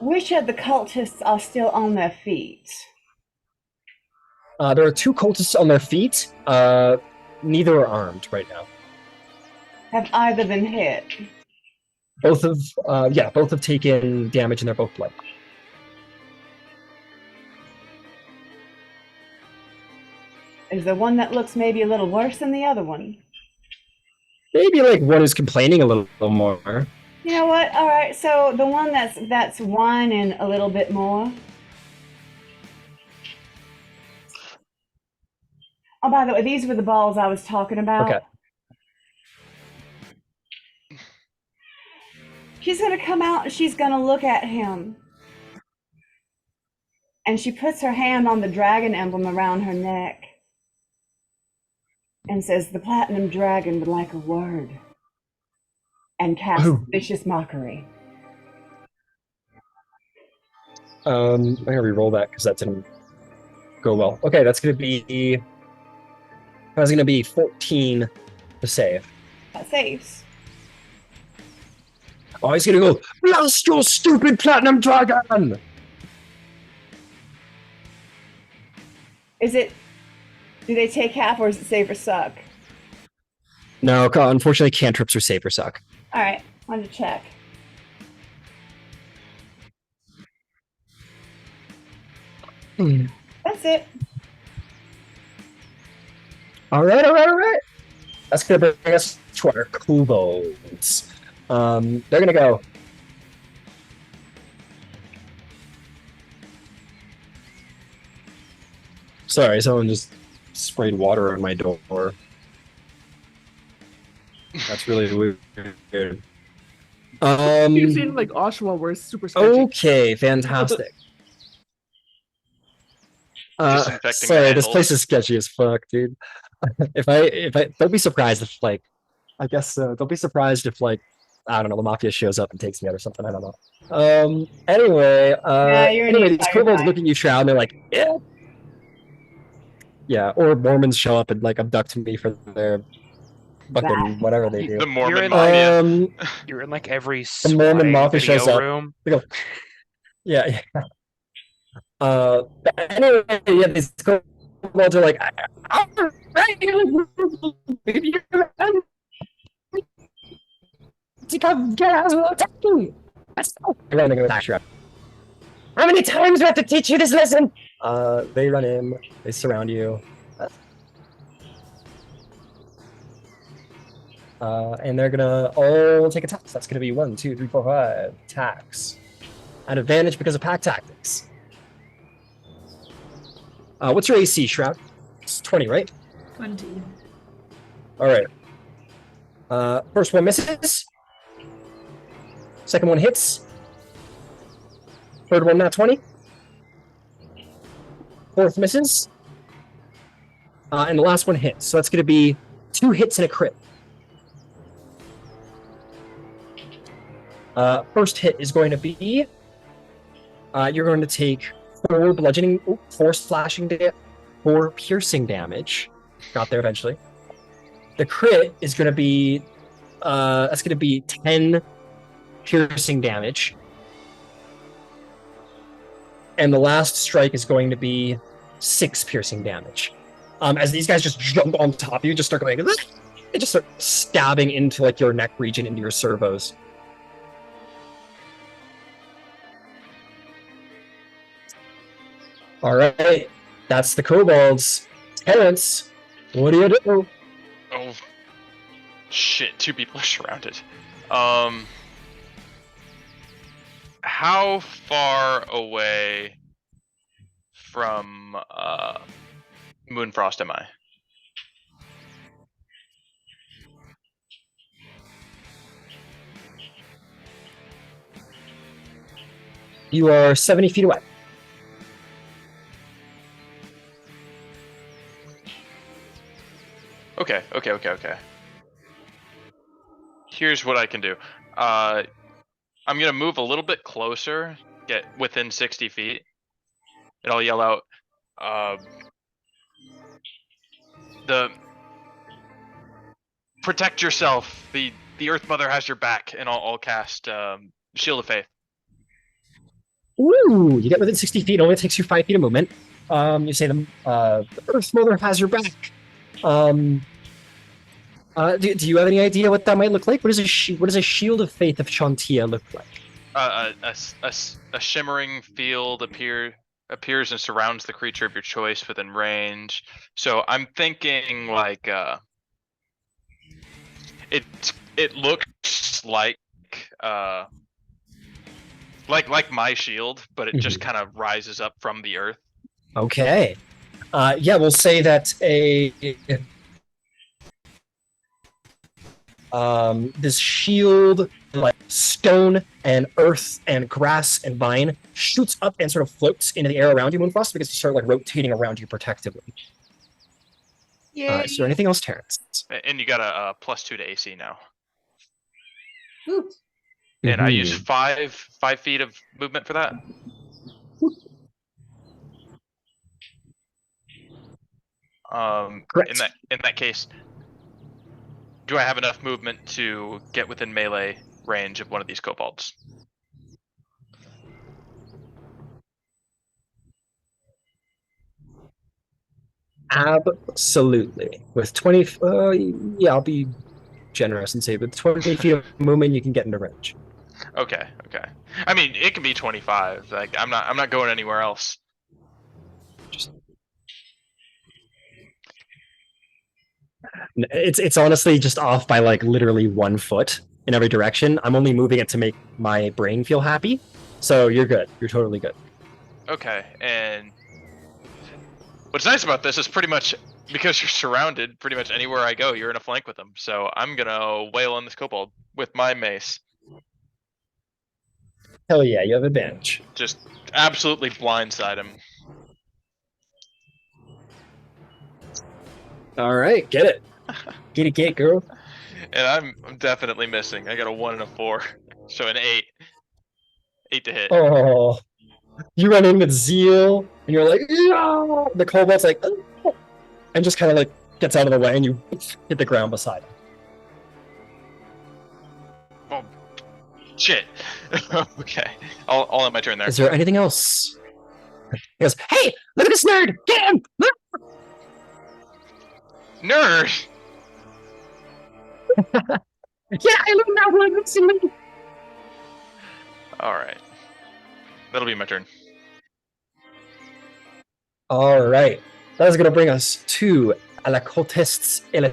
Which of the cultists are still on their feet? There are 2 cultists on their feet. Neither are armed right now. Have either been hit? Both have taken damage and they're both blood. Is there one that looks maybe a little worse than the other one? Maybe like one is complaining a little more. You know what? All right, so the one that's whining a little bit more. Oh, by the way, these were the balls I was talking about. Okay. She's gonna come out and she's gonna look at him. And she puts her hand on the dragon emblem around her neck and says, "The platinum dragon would like a word." And casts vicious mockery. I'm gonna re-roll that because that didn't go well. Okay, that's gonna be 14 to save. That saves. Oh, he's gonna go, blast your stupid platinum dragon! Do they take half or is it save or suck? No, unfortunately cantrips are save or suck. All right, wanted to check. That's it. All right. That's gonna bring us to our kobolds. They're gonna go. Sorry, someone just sprayed water on my door. That's really weird. You've seen like Oshawa where it's super sketchy. Okay, fantastic. Disinfecting Sorry, the this place handles. is sketchy as fuck, dude. if I don't be surprised if like, I guess don't be surprised if like, I don't know, the mafia shows up and takes me out or something. I don't know. Anyway, Yeah, you're anyway, an these entire kobolds guy. look at you, Shroud, and they're like, yeah. Yeah, or Mormons show up and like abduct me for their fucking whatever they do. The Mormon in- Mafia. You're in like every The Mormon swatting Mafia video shows up. room. They go, yeah. But anyway, yeah, these kobolds are like, all right, to come get us, we'll attack you. Let's go. They're running with Asher. How many times do I have to teach you this lesson? They run in, they surround you. And they're gonna all take attacks. That's gonna be 1, 2, 3, 4, 5 attacks. At advantage because of pack tactics. What's your AC, Shroud? It's 20, right? 20. Alright. First one misses. Second one hits. Third one, not 20. Fourth misses. And the last one hits. So that's going to be 2 hits and a crit. First hit is going to be... you're going to take 4 bludgeoning... 4 slashing damage. 4 piercing damage. Got there eventually. The crit is going to be... that's going to be 10 piercing damage. And the last strike is going to be 6 piercing damage. As these guys just jump on top of you, just start going, they just start stabbing into like your neck region, into your servos. All right, that's the kobolds. Terrence, what do you do? Oh, shit! 2 people are surrounded. How far away from Moonfrost am I? You are 70 feet away. Okay. Here's what I can do. I'm gonna move a little bit closer, get within 60 feet, and I'll yell out, the protect yourself. The Earth Mother has your back, and I'll cast Shield of Faith. Ooh, you get within 60 feet. It only takes you 5 feet of movement. You say the Earth Mother has your back. Do you have any idea what that might look like? What does a Shield of Faith of Chantia look like? A shimmering field appears and surrounds the creature of your choice within range. So I'm thinking like it looks like my shield, but it just kind of rises up from the earth. Okay. Yeah, we'll say that this shield, like stone and earth and grass and vine, shoots up and sort of floats into the air around you, Moonfrost, because you start like rotating around you protectively. Is there anything else, Terrence? And you got a +2 to AC now. Ooh. And I use 5 feet of movement for that. Correct. In that case, do I have enough movement to get within melee range of one of these kobolds? Absolutely. With 20, yeah, I'll be generous and say with 20 feet of movement, you can get into range. Okay. I mean, it can be 25. Like I'm not going anywhere else. It's honestly just off by like literally 1 foot in every direction. I'm only moving it to make my brain feel happy. So you're good. You're totally good. Okay, and what's nice about this is pretty much because you're surrounded, pretty much anywhere I go, you're in a flank with them. So I'm gonna wail on this kobold with my mace. Hell yeah, you have advantage. Just absolutely blindside him. All right, get it. Get it, girl. And I'm definitely missing. I got a 1 and a 4. So an 8. 8 to hit. Oh, you run in with zeal, and you're like, yeah! The kobold's like, oh. and just kind of like gets out of the way, and you hit the ground beside him. Oh, shit. Okay, I'll end my turn there. Is there anything else? He goes, "Hey, look at this nerd! Get him! Look!" Nerd. Yeah, I love that one. It's me. All right, that'll be my turn. All right, that is going to bring us to la cultists el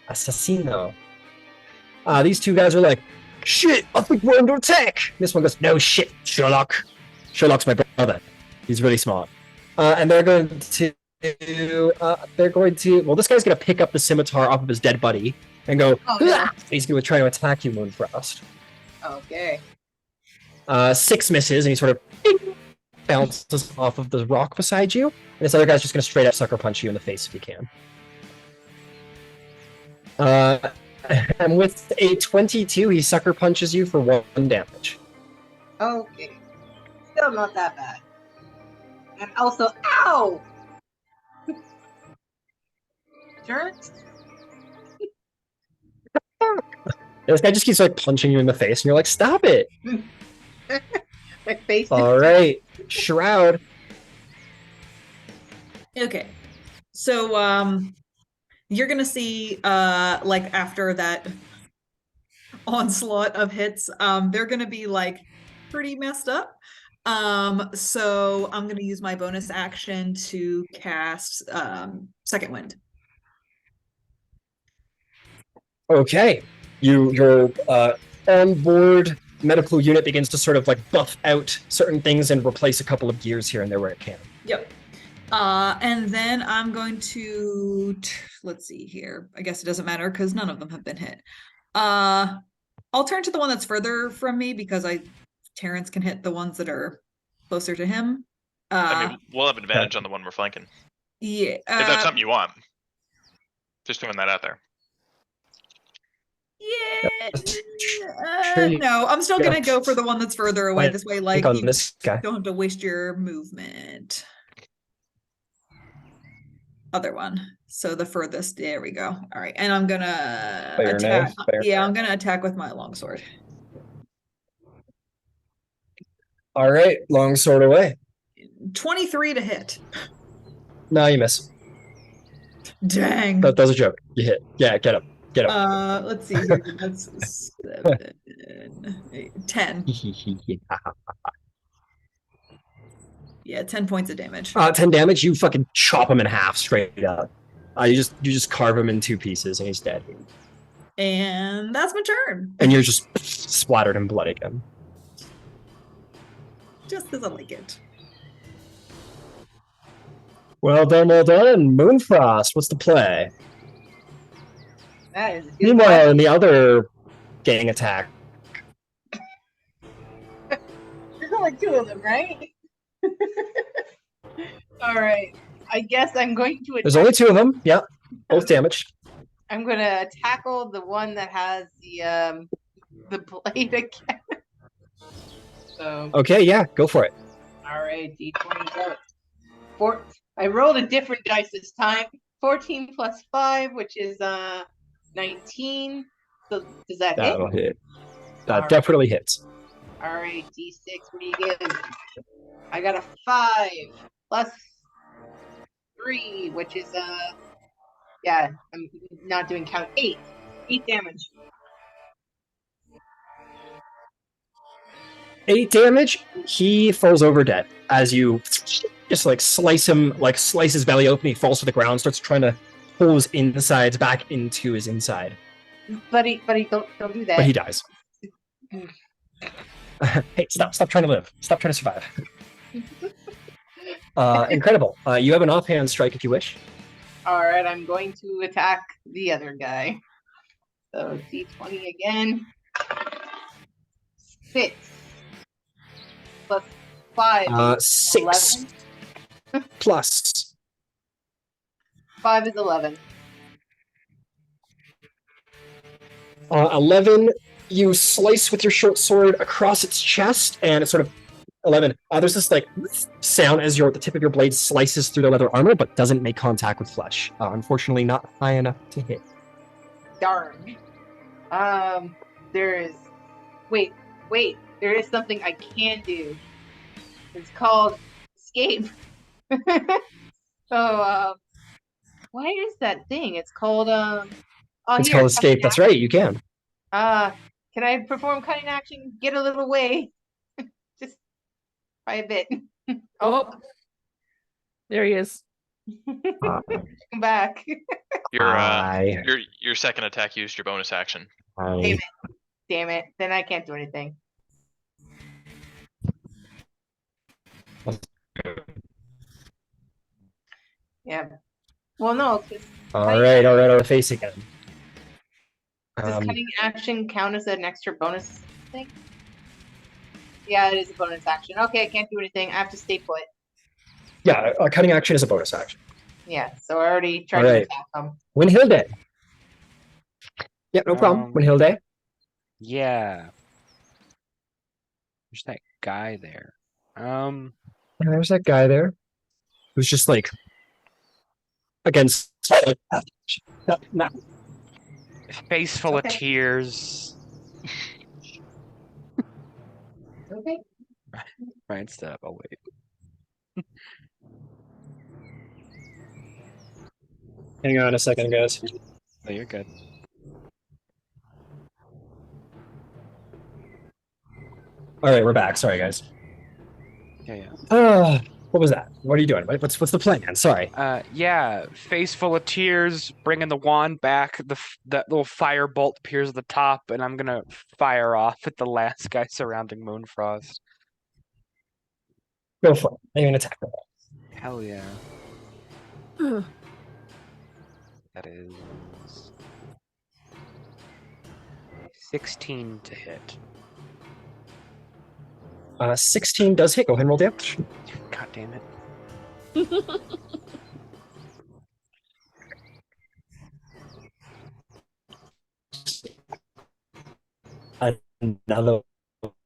assassino. These two guys are like, "Shit, I think we're under attack." This one goes, "No shit, Sherlock. Sherlock's my brother. He's really smart." And they're going to, well, this guy's going to pick up the scimitar off of his dead buddy and go, Oh, no. He's going to try to attack you, Moonfrost. Okay. 6 misses, and he sort of bounces off of the rock beside you. And this other guy's just going to straight up sucker punch you in the face if he can. And with a 22, he sucker punches you for 1 damage. Okay. Still not that bad. And also, ow! Jerks. This guy just keeps like punching you in the face, and you're like, "Stop it!" My face. All right, Shroud. Okay. So you're gonna see like after that onslaught of hits, they're gonna be like pretty messed up. So I'm gonna use my bonus action to cast Second Wind. Okay, your onboard medical unit begins to sort of like buff out certain things and replace a couple of gears here and there where it can. Yep. And then I'm going to let's see here. I guess it doesn't matter because none of them have been hit. I'll turn to the one that's further from me because Terrence can hit the ones that are closer to him. I mean, we'll have an advantage on the one we're flanking. Yeah. If that's something you want. Just throwing that out there. Yeah. No, I'm still gonna go for the one that's further away. This way, like, on you this guy. don't have to waste your movement. Other one. So the furthest. There we go. All right, and I'm gonna Fair attack. enough, fair Yeah, enough. I'm gonna attack with my longsword. All right, long sword away. 23 to hit. No, you miss. Dang. That was a joke. You hit. Yeah, get up. Get up. Let's see here. That's 7, 8, 10. Yeah, 10 points of damage. 10 damage. You fucking chop him in half straight up. You just carve him in 2 pieces, and he's dead. And that's my turn. And you're just splattered in blood again. Just because I like it. Well done, well done. Moonfrost, what's the play? That is a good Meanwhile, in the other gang attack, There's only 2 of them, right? All right. I guess I'm going to there's only 2 of them. Yeah, both damaged. I'm gonna tackle the one that has the blade again. So Okay, yeah, go for it. all right, D20 out. I rolled a different dice this time. 14 plus 5, which is 19. So does that hit? That'll hit. That Alright. definitely hits. All right, D6. What do you get? I got a 5 plus 3, which is yeah. I'm not doing count. 8 damage. 8 damage. He falls over dead as you just like slice his belly open. He falls to the ground, starts trying to pull his insides back into his inside, Buddy, don't do that. but he dies. Hey, stop trying to live. Stop trying to survive. Incredible. You have an offhand strike if you wish. All right, I'm going to attack the other guy. So D20 again. 6 plus 5. 6 11. plus. 5 is 11. 11. You slice with your short sword across its chest, and it sort of 11. There's this like sound as the tip of your blade slices through the leather armor, but doesn't make contact with flesh. Unfortunately, not high enough to hit. Darn. There is. Wait. There is something I can do. It's called escape. So, why is that thing? It's called Oh, It's here. called escape. That's right. You can. Can I perform cutting action? Get a little away, just by a bit. Oh, there he is. Come back. Your second attack used your bonus action. Damn it. Then I can't do anything. Yeah. Well, no. All right. Face again. Does cutting action count as an extra bonus thing? Yeah, it is a bonus action. Okay, I can't do anything. I have to stay put. Yeah, cutting action is a bonus action. Yeah, so I already tried to attack him. Winhilde. Yeah, no problem. Winhilde. Yeah. There's that guy there. There's that guy there who's just like against no. Face full of tears. Okay. Ryan, stop. I'll wait. Hang on a second, guys. Oh, you're good. All right, we're back. Sorry, guys. Yeah. What was that? What are you doing? What's the plan? Sorry. Yeah. Face full of tears, bringing the wand back. That little fire bolt appears at the top, and I'm gonna fire off at the last guy surrounding Moonfrost. Go for it. Make an attack. Hell yeah. That is 16 to hit. 16 does hit. Go ahead and roll damage. God damn it. Another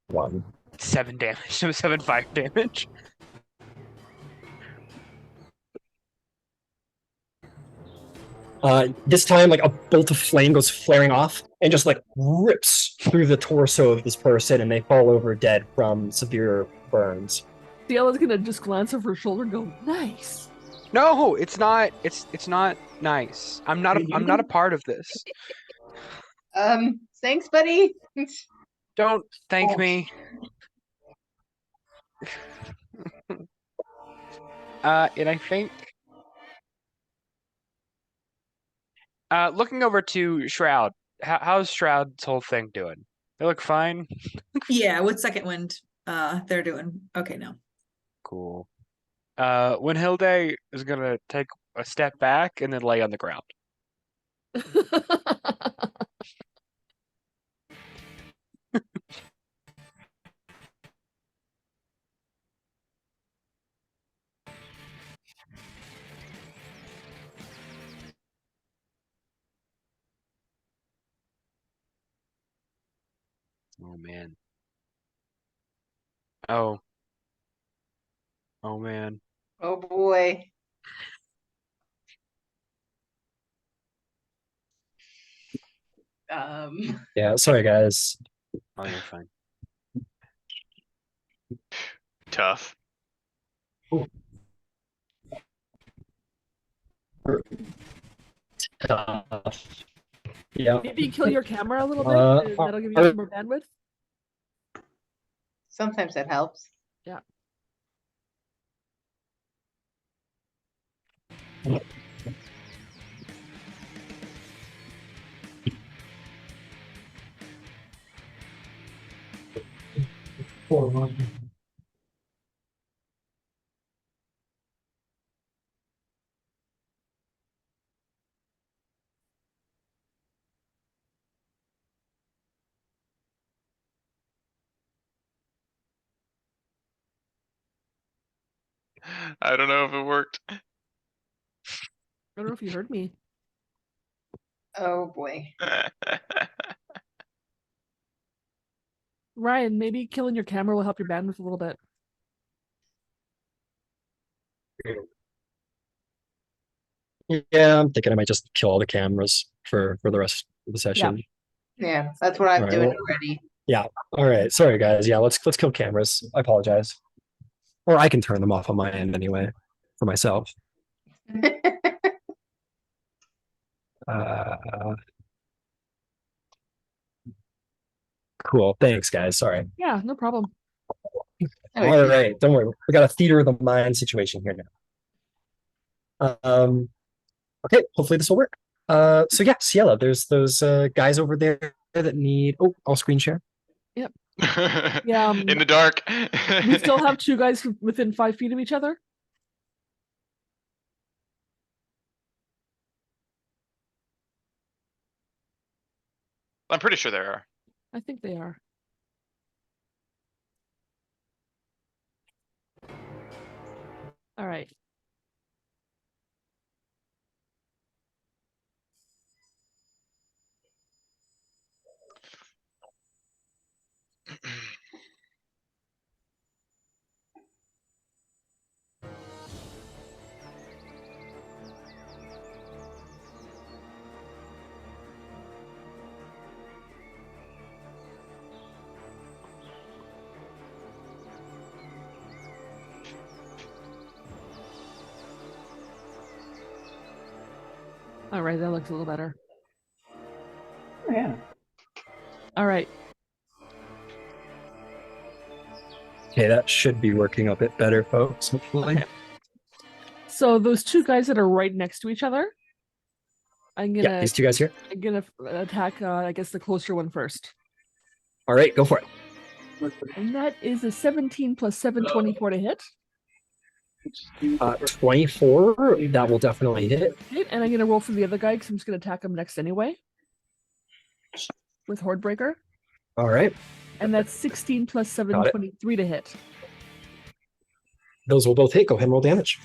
one. 7 damage. So 7 fire damage. This time, like a bolt of flame goes flaring off and just like rips through the torso of this person, and they fall over dead from severe burns. Ciela's gonna just glance over her shoulder and go, "Nice." No, it's not. It's not nice. I'm not a part of this. Thanks, buddy. Don't thank me. And I think looking over to Shroud, how's Shroud's whole thing doing? They look fine. Yeah, with second wind, they're doing okay now. Cool. When Hilde is gonna take a step back and then lay on the ground. Oh man. Oh. Oh man. Oh boy. Yeah, sorry guys. Oh, you're fine. Tough. Yeah. Maybe kill your camera a little bit, and that'll give you some more bandwidth. Sometimes that helps. Yeah. I don't know if it worked. I don't know if you heard me. Oh boy. Ryan, maybe killing your camera will help your bandwidth a little bit. Yeah, I'm thinking I might just kill all the cameras for the rest of the session. Yeah, that's what I'm Alright, doing well- already. All right, sorry guys. Yeah, let's kill cameras. I apologize. Or I can turn them off on my end anyway, for myself. Uh, cool. Thanks, guys. Sorry. Yeah, no problem. All right, don't worry. We got a theater of the mind situation here now. Okay, hopefully this will work. So yeah, Ciela, there's those guys over there that need. Oh, I'll screen share. Yeah, In the dark. We still have 2 guys within 5 feet of each other. I'm pretty sure there are. I think they are. All right. All right, that looks a little better. Oh, yeah. All right. Okay, that should be working a bit better, folks. Hopefully. Okay. So those 2 guys that are right next to each other, I'm Yeah, gonna these 2 guys here. attack. I guess the closer one first, All right, go for it. and that is a 17 plus 7, 24 to hit. 24. That will definitely hit. Okay, and I'm gonna roll for the other guy because I'm just gonna attack him next anyway. With Hordebreaker, All right, and that's 16 plus 7, Got it. 23 to hit. those will both hit. Go ahead and roll damage.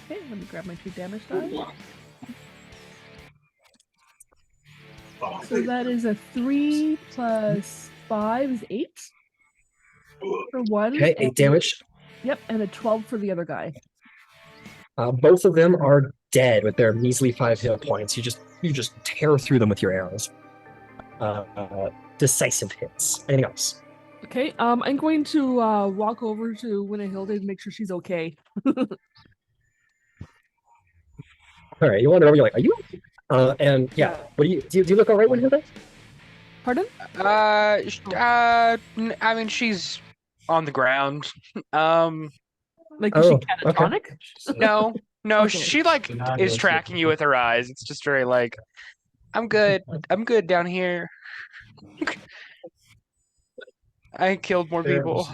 Okay, let me grab my 2 damage die. So that is a 3 plus 5 is 8 for one. Okay, 8 damage. Yep, and a 12 for the other guy. Both of them are dead with their measly 5 hit points. You just tear through them with your arrows. Decisive hits. Anything else? Okay, I'm going to walk over to Winnahilde and make sure she's okay. All right, you wander over. You're like, are you? And yeah, what do you look all right, Winnahilde? Pardon? I mean, she's on the ground. Like, is she Oh, okay. catatonic? No, Okay. she like is tracking you with her eyes. It's just very like, I'm good down here. I killed more people.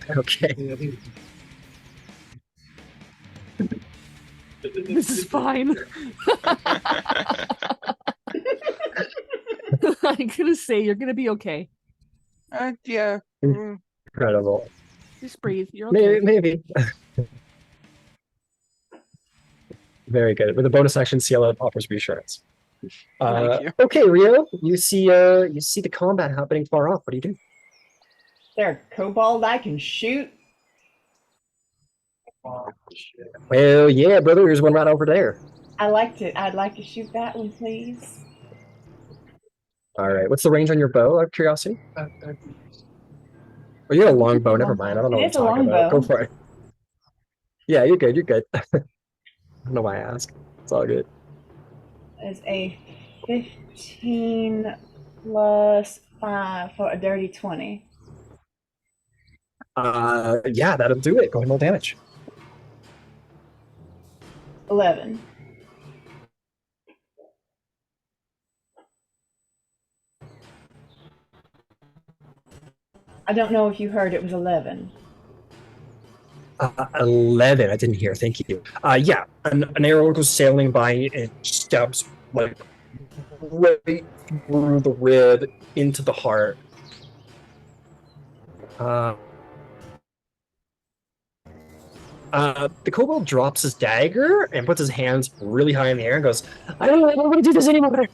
Okay. This is fine. I'm gonna say you're gonna be okay. Yeah. Incredible. Just breathe. You're okay. Maybe. Very good. With a bonus action, Ciela offers reassurance. Thank you. Okay, Rio, you see the combat happening far off. What do you do? There, kobold I can shoot. Well, yeah, brother. There's one right over there. I'd like to shoot that one, please. All right. What's the range on your bow? Out of curiosity. Oh, you got a long bow. Never mind. I don't know It what is I'm a talking long about. bow. Go for it. Yeah, you're good. You're good. I don't know why I ask. It's all good. Is a 15 plus 5 for a dirty 20. Yeah, that'll do it. Go ahead and roll damage. 11. I don't know if you heard it was 11. 11. I didn't hear. Thank you. Yeah, an arrow goes sailing by and stabs like right through the rib into the heart. The kobold drops his dagger and puts his hands really high in the air and goes, I don't want to do this anymore.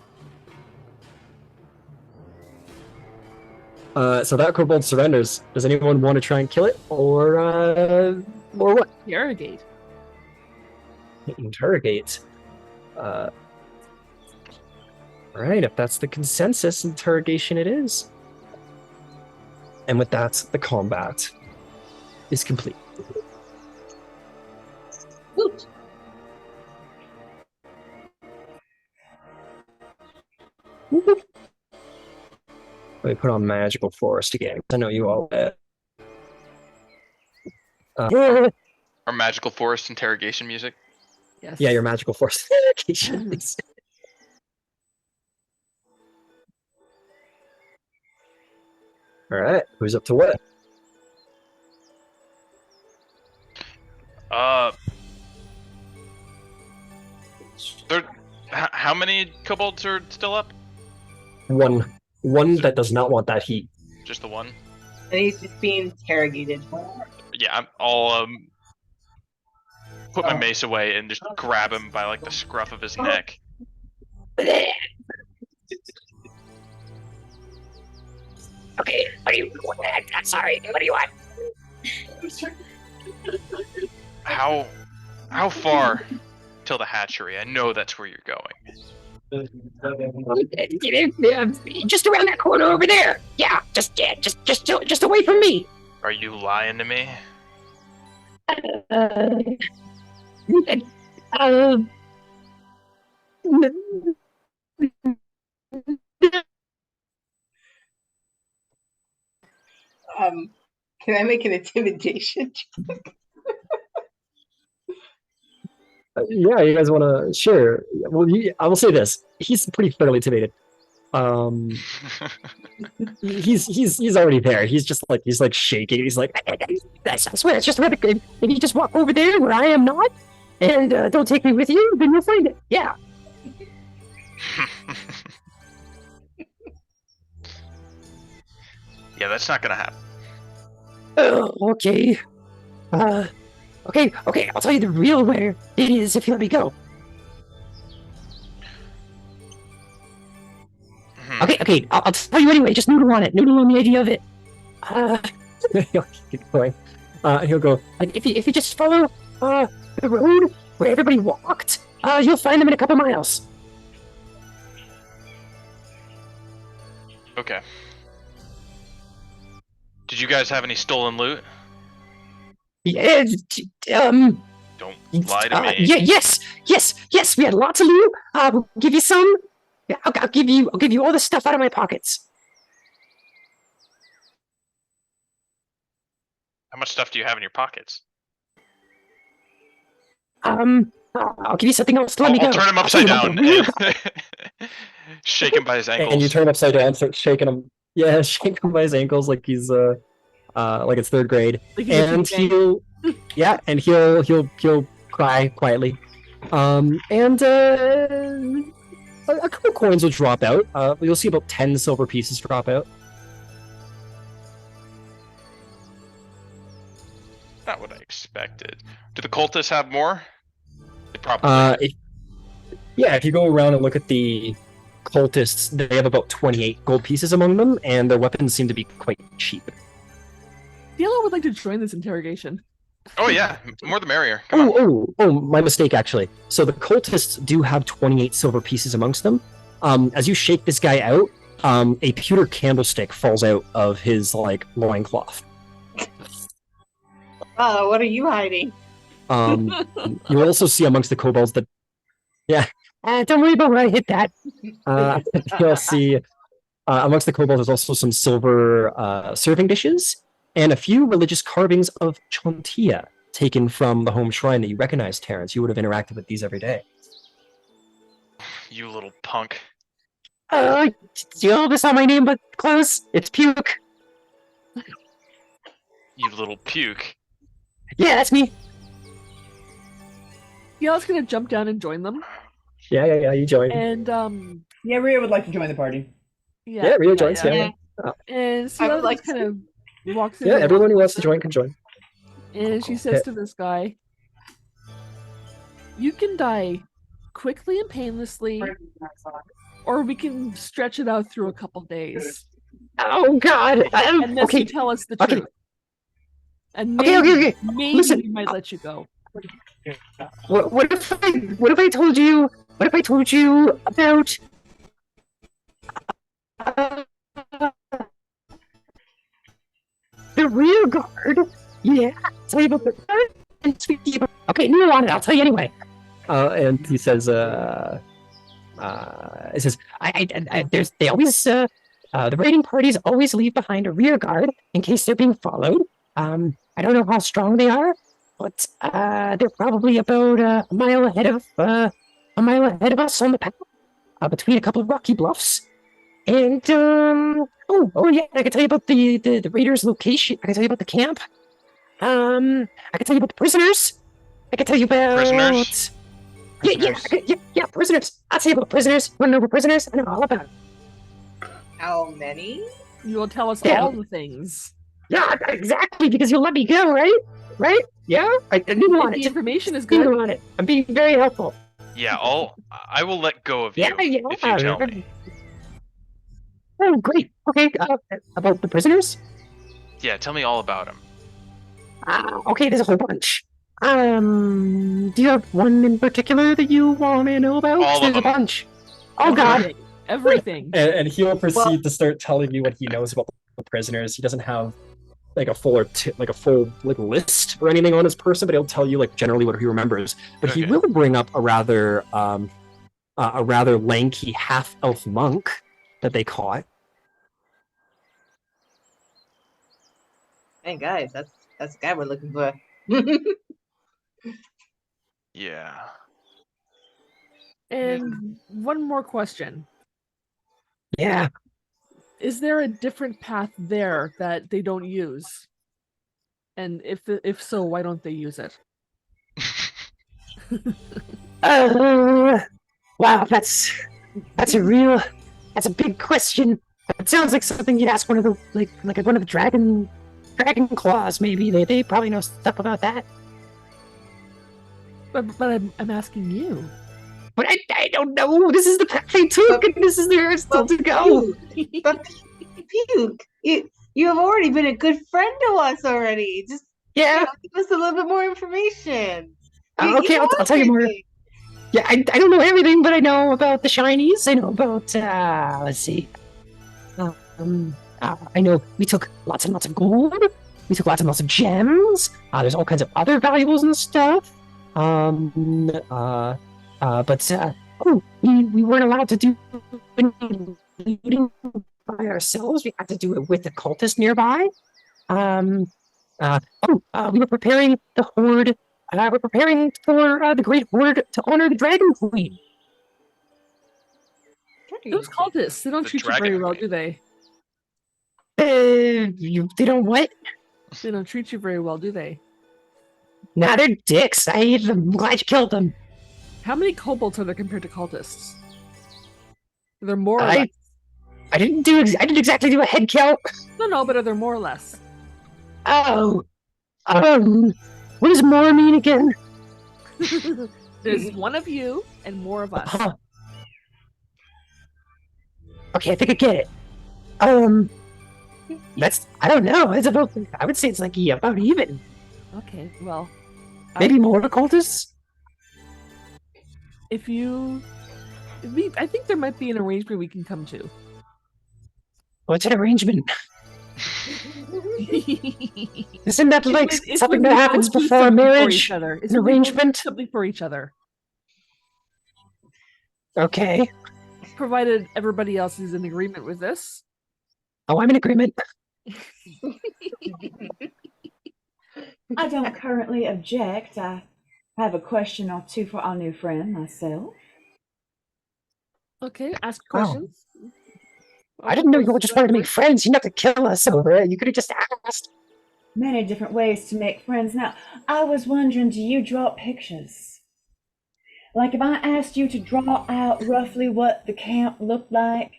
So that kobold surrenders. Does anyone want to try and kill it, or what? Interrogate. Interrogate. All right, if that's the consensus, interrogation it is. And with that, the combat is complete. Woot. Let me put on Magical Forest again. I know you all. Our magical forest interrogation music. Yes. Yeah, your Magical Forest interrogation. All right, who's up to what? How many kobolds are still up? One that does not want that heat. Just the one? And he's just being interrogated. Yeah, I'll put my mace away and just grab him by like the scruff of his neck. Okay, what do you want? I'm sorry, what do you want? How far till the hatchery? I know that's where you're going. Just around that corner over there. Yeah, just away from me. Are you lying to me? Can I make an intimidation? Yeah, you guys want to? Sure. Well, I will say this: he's pretty fairly intimidated. He's already there. He's like shaking. He's like, I swear, it's just around the grave. If you just walk over there where I am not, and don't take me with you, then you'll find it. Yeah. Yeah, that's not gonna happen. Okay. Okay. I'll tell you the real where it is if you let me go. Okay. I'll tell you anyway. Just noodle on it. Noodle on the idea of it. he'll keep going. He'll go. If you just follow the road where everybody walked, you'll find them in a couple miles. Okay. Did you guys have any stolen loot? Yeah. Don't lie to me. Yes. We had lots of loot. We'll give you some. Yeah, I'll give you all the stuff out of my pockets. How much stuff do you have in your pockets? I'll give you something else to let me go. I'll turn him upside down. Shake him by his ankles. And you turn him upside down, start shaking him. Yeah, shake him by his ankles like he's like it's third grade. And he'll cry quietly. And a couple coins will drop out. You'll see about 10 silver pieces drop out. Not what I expected. Do the cultists have more? They probably. If you go around and look at the cultists, they have about 28 gold pieces among them, and their weapons seem to be quite cheap. Diallo would like to join this interrogation. Oh yeah, more the merrier. Come on. Oh, my mistake actually. So the cultists do have 28 silver pieces amongst them. As you shake this guy out, a pewter candlestick falls out of his loincloth. Oh, what are you hiding? You also see amongst the kobolds that, don't worry about where I hit that. you'll see amongst the kobolds there's also some silver serving dishes and a few religious carvings of Chontia taken from the home shrine that you recognize, Terrence. You would have interacted with these every day. You little punk. Do you know this on my name but close? It's Puke. You little puke. Yeah, that's me. Diallo's gonna jump down and join them. Yeah, you join. And Yeah, Rhea would like to join the party. Rio joins. Yeah. And I would Ciela like just kind of walks in. Yeah, everyone who wants to join can join. And she says to this guy, "You can die quickly and painlessly, or we can stretch it out through a couple days." Oh God. Unless Okay. you tell us the Okay. truth. And Okay, maybe, okay. maybe Listen. we might let you go. What if I told you? What if I told you about? Uh, the rear guard. Yeah. Tell you about the. And speak to you about. Okay, no, on it. I'll tell you anyway. And he says, it says, they always, the raiding parties always leave behind a rear guard in case they're being followed. I don't know how strong they are, but they're probably about a mile ahead of us on the path, between a couple of rocky bluffs. And oh yeah, I can tell you about the raiders' location. I can tell you about the camp. I can tell you about the prisoners. I can tell you about Prisoners? Yeah, prisoners. I'll tell you about prisoners. Want to know about prisoners? I know all about them. How many? You will tell us Yeah. all the things. Yeah, exactly, because you'll let me go, right? Right? Yeah? I didn't want If the it. information is Didn't good. want it. I'm being very helpful. Yeah, I will let go of you Yeah, yeah. if you tell me. Oh, great. Okay, about the prisoners? Yeah, tell me all about them. Okay, there's a whole bunch. Do you have one in particular that you want to know about? All of There's them. a bunch. Oh, God. Everything. And he'll proceed to start telling you what he knows about the prisoners. He doesn't have like a full list or anything on his person, but he'll tell you like generally what he remembers. But he Okay. will bring up a rather lanky half-elf monk that they caught. Hey guys, that's the guy we're looking for. Yeah. And one more question. Yeah. Is there a different path there that they don't use? And if so, why don't they use it? Wow, that's a big question. It sounds like something you'd ask one of the like one of the dragon claws. Maybe they probably know stuff about that. But I'm asking you. But I don't know. This is the path they took, and this is their still to go. But Puke, you have already been a good friend to us already. Just Yeah. give us a little bit more information. Okay, I'll tell you more. everything. Yeah, I don't know everything, but I know about the shinies. I know about let's see. I know we took lots and lots of gold. We took lots and lots of gems. There's all kinds of other valuables and stuff. We weren't allowed to do any looting by ourselves. We had to do it with the cultists nearby. We were preparing the horde. We're preparing for the great horde to honor the Dragon Queen. Those cultists, they don't The treat you very Dragon well, Queen. do they? They don't what? They don't treat you very well, do they? Nah, they're dicks. I hate them. I'm glad you killed them. How many kobolds are there compared to cultists? Are there more or I less? I didn't exactly do a head count. No, but are there more or less? Oh, what does more mean again? There's one of you and more of us. Huh. Okay, I think I get it. I don't know. It's about. I would say it's like about even. Okay, well, Maybe more cultists. I think there might be an arrangement we can come to. What's an arrangement? Isn't that like It's something when that we happens both do before something for marriage? each other. It's An when we both do arrangement? something for each other, Okay. provided everybody else is in agreement with this. Oh, I'm in agreement. I don't currently object. I have a question or two for our new friend myself. Okay, ask Wow. questions. I didn't know you all just wanted to make friends. You didn't have to kill us over it. You could have just asked. Many different ways to make friends. Now, I was wondering, do you draw pictures? Like if I asked you to draw out roughly what the camp looked like,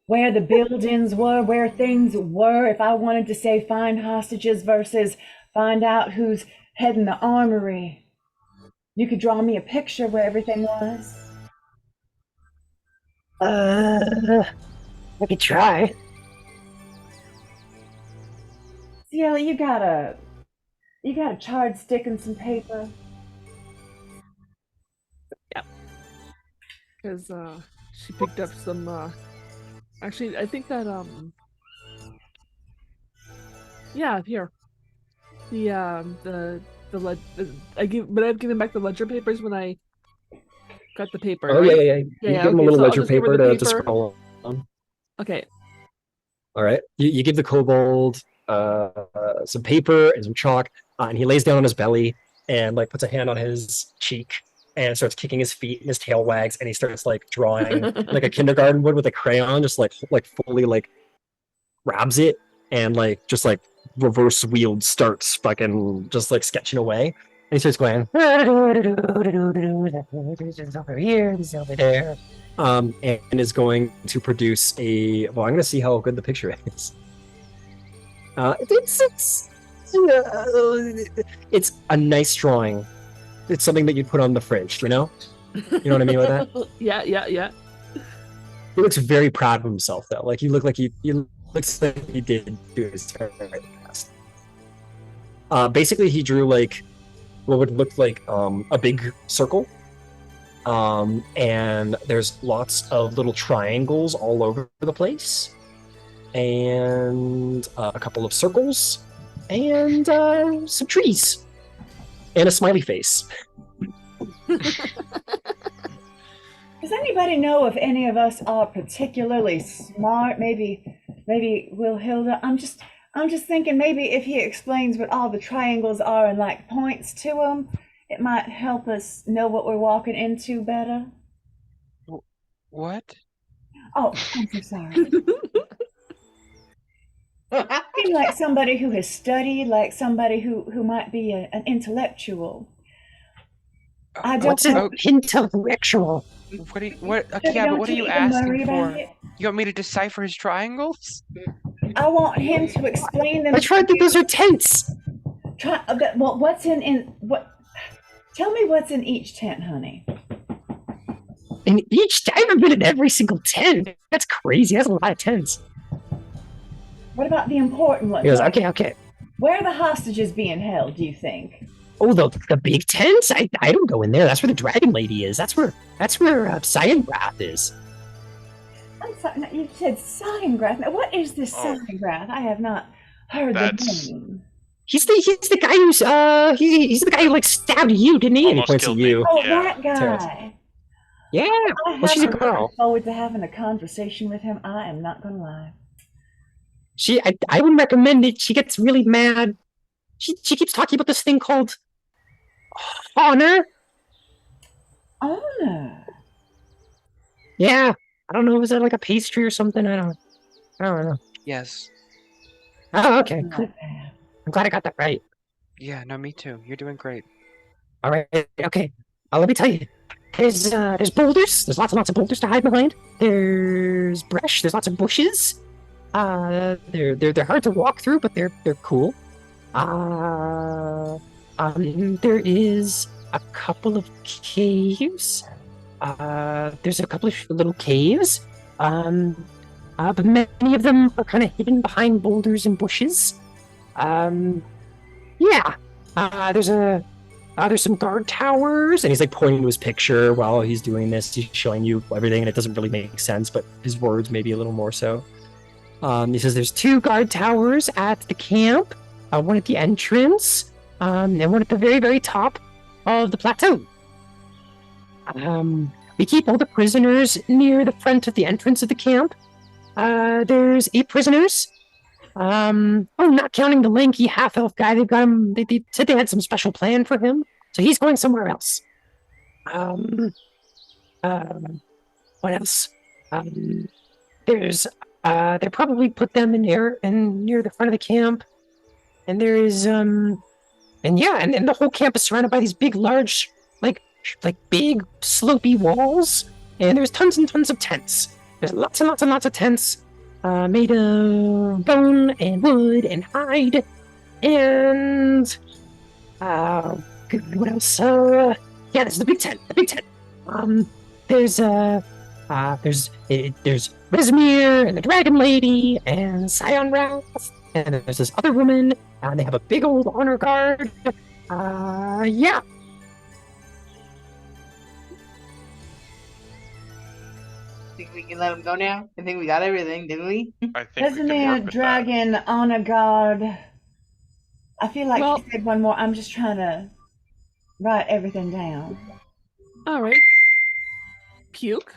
where the buildings were, where things were, if I wanted to say find hostages versus find out who's heading the armory, you could draw me a picture where everything was? I could try. Ciela, you got a charred stick and some paper? Because she picked up some. Actually, I think that yeah, here. I've given back the ledger papers when I got the paper. Oh, right? yeah. You give him a little so I'll ledger just give her paper the to scroll on. Okay. All right. You give the kobold some paper and some chalk, and he lays down on his belly and like puts a hand on his cheek and starts kicking his feet, and his tail wags, and he starts like drawing like a kindergarten would with a crayon, just like fully like grabs it and like just like reverse wheeled starts fucking just like sketching away. And he starts going, this is over here, this is over there. And is going to produce a. Well, I'm going to see how good the picture is. It's a nice drawing. It's something that you'd put on the fridge, you know? You know what I mean by that? Yeah. He looks very proud of himself, though. Like, you look like he looks like he did do his very best. Basically, he drew, like, what would look like a big circle. And there's lots of little triangles all over the place. And a couple of circles. And some trees. And a smiley face. Does anybody know if any of us are particularly smart? Maybe Wilhilda. I'm just thinking maybe if he explains what all the triangles are and like points to them, it might help us know what we're walking into better. What? Oh, I'm so sorry. Seem like somebody who has studied, like somebody who might be an intellectual. I don't What's an intellectual? What are you, what? So Yeah, but don't what are you you even worry asking about for? it? You want me to decipher his triangles? I want him to explain them. I tried that those are tents. Well, what's in what? Tell me what's in each tent, honey. In each, I haven't been in every single tent. That's crazy. That's a lot of tents. What about the important ones? He goes, okay. Where are the hostages being held, do you think? Oh, the big tents? I don't go in there. That's where the dragon lady is. That's where Cyangrath is. I'm sorry, no, you said Cyangrath. Now, what is this Cyangrath? I have not heard the name. He's the guy who's he's the guy who like stabbed you, didn't he? And he Almost points at killed me. you. Oh, Yeah. that guy. Yeah. I Well, she's a haven't girl. looked forward to having a conversation with him. I am not gonna lie. I wouldn't recommend it. She gets really mad. She keeps talking about this thing called honor. Honor. Yeah. I don't know. Is that like a pastry or something? I don't know. Yes. Oh, okay. Not Cool. bad. I'm glad I got that right. Yeah, no, me too. You're doing great. All right. Okay. Let me tell you. There's boulders. There's lots and lots of boulders to hide behind. There's brush. There's lots of bushes. They're hard to walk through, but they're cool. There is a couple of caves. There's a couple of little caves. But many of them are kind of hidden behind boulders and bushes. Yeah. There's some guard towers, and he's like pointing to his picture while he's doing this. He's showing you everything, and it doesn't really make sense, but his words maybe a little more so. He says there's 2 guard towers at the camp, one at the entrance, and one at the very, very top of the plateau. We keep all the prisoners near the front of the entrance of the camp. There's 8 prisoners. Not counting the lanky half-elf guy. They've got him. They said they had some special plan for him, so he's going somewhere else. What else? They probably put them in near the front of the camp, and there's and the whole camp is surrounded by these big, large, like big slopey walls, and there's tons and tons of tents. There's lots and lots and lots of tents. Made of bone and wood and hide, and what else? There's the big tent. There's Rezmir and the dragon lady and Cyangrath, and there's this other woman and they have a big old honor guard. Yeah. Think we can let him go now? I think we got everything, didn't we? I think we can Rezmir, work with that. dragon, honor guard. I feel like Well- you said one more. I'm just trying to write everything down. All right. Puke.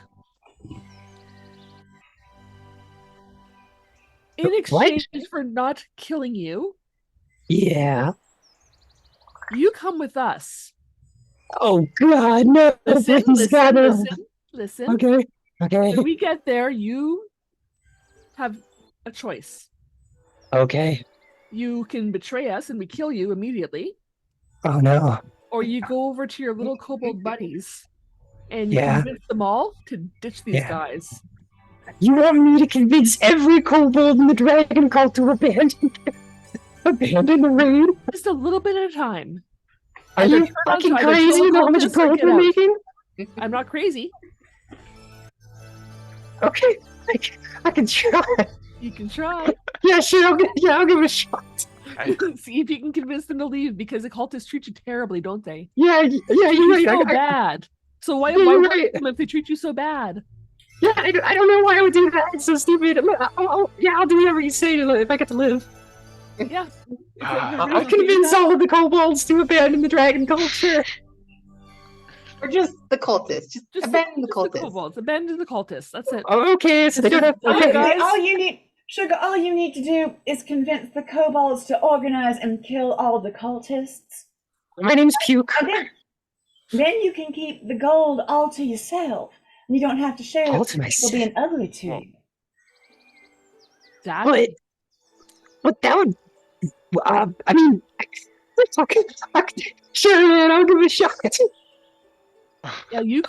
In What? exchange for not killing you, Yeah. you come with us. Oh God, no! Listen, He's gotta- listen. Okay. Okay. When we get there, you have a choice. Okay. You can betray us and we kill you immediately, Oh no. or you go over to your little kobold buddies and you Yeah. convince them all to ditch these Yeah. guys. You want me to convince every kobold in the dragon cult to abandon the raid? Just a little bit at a time. Are Either you turn on fucking to either crazy? kill You know how much cultists or gold get we're out. making? I'm not crazy. Okay, I can try. You can try. Yeah, sure. I'll give it a shot. See if you can convince them to leave because the cultists treat you terribly, don't they? Yeah, you're right. So bad. So why you're work right. with them if they treat you so bad? Yeah, I don't know why I would do that. It's so stupid. I'll do whatever you say if I get to live. Yeah. I'll convince all of the kobolds to abandon the dragon culture. Or just the cultists. Just abandon the cultists. kobolds. Abandon the cultists. That's it. Oh, okay, so they don't have. Okay, guys. All you need, Sugar, all you need to do is convince the kobolds to organize and kill all the cultists. My name's Puke. And then you can keep the gold all to yourself. And you don't have to share All it to with people being ugly to you. That But that would. I mean, okay, sure, man. I'll give it a shot. yeah, you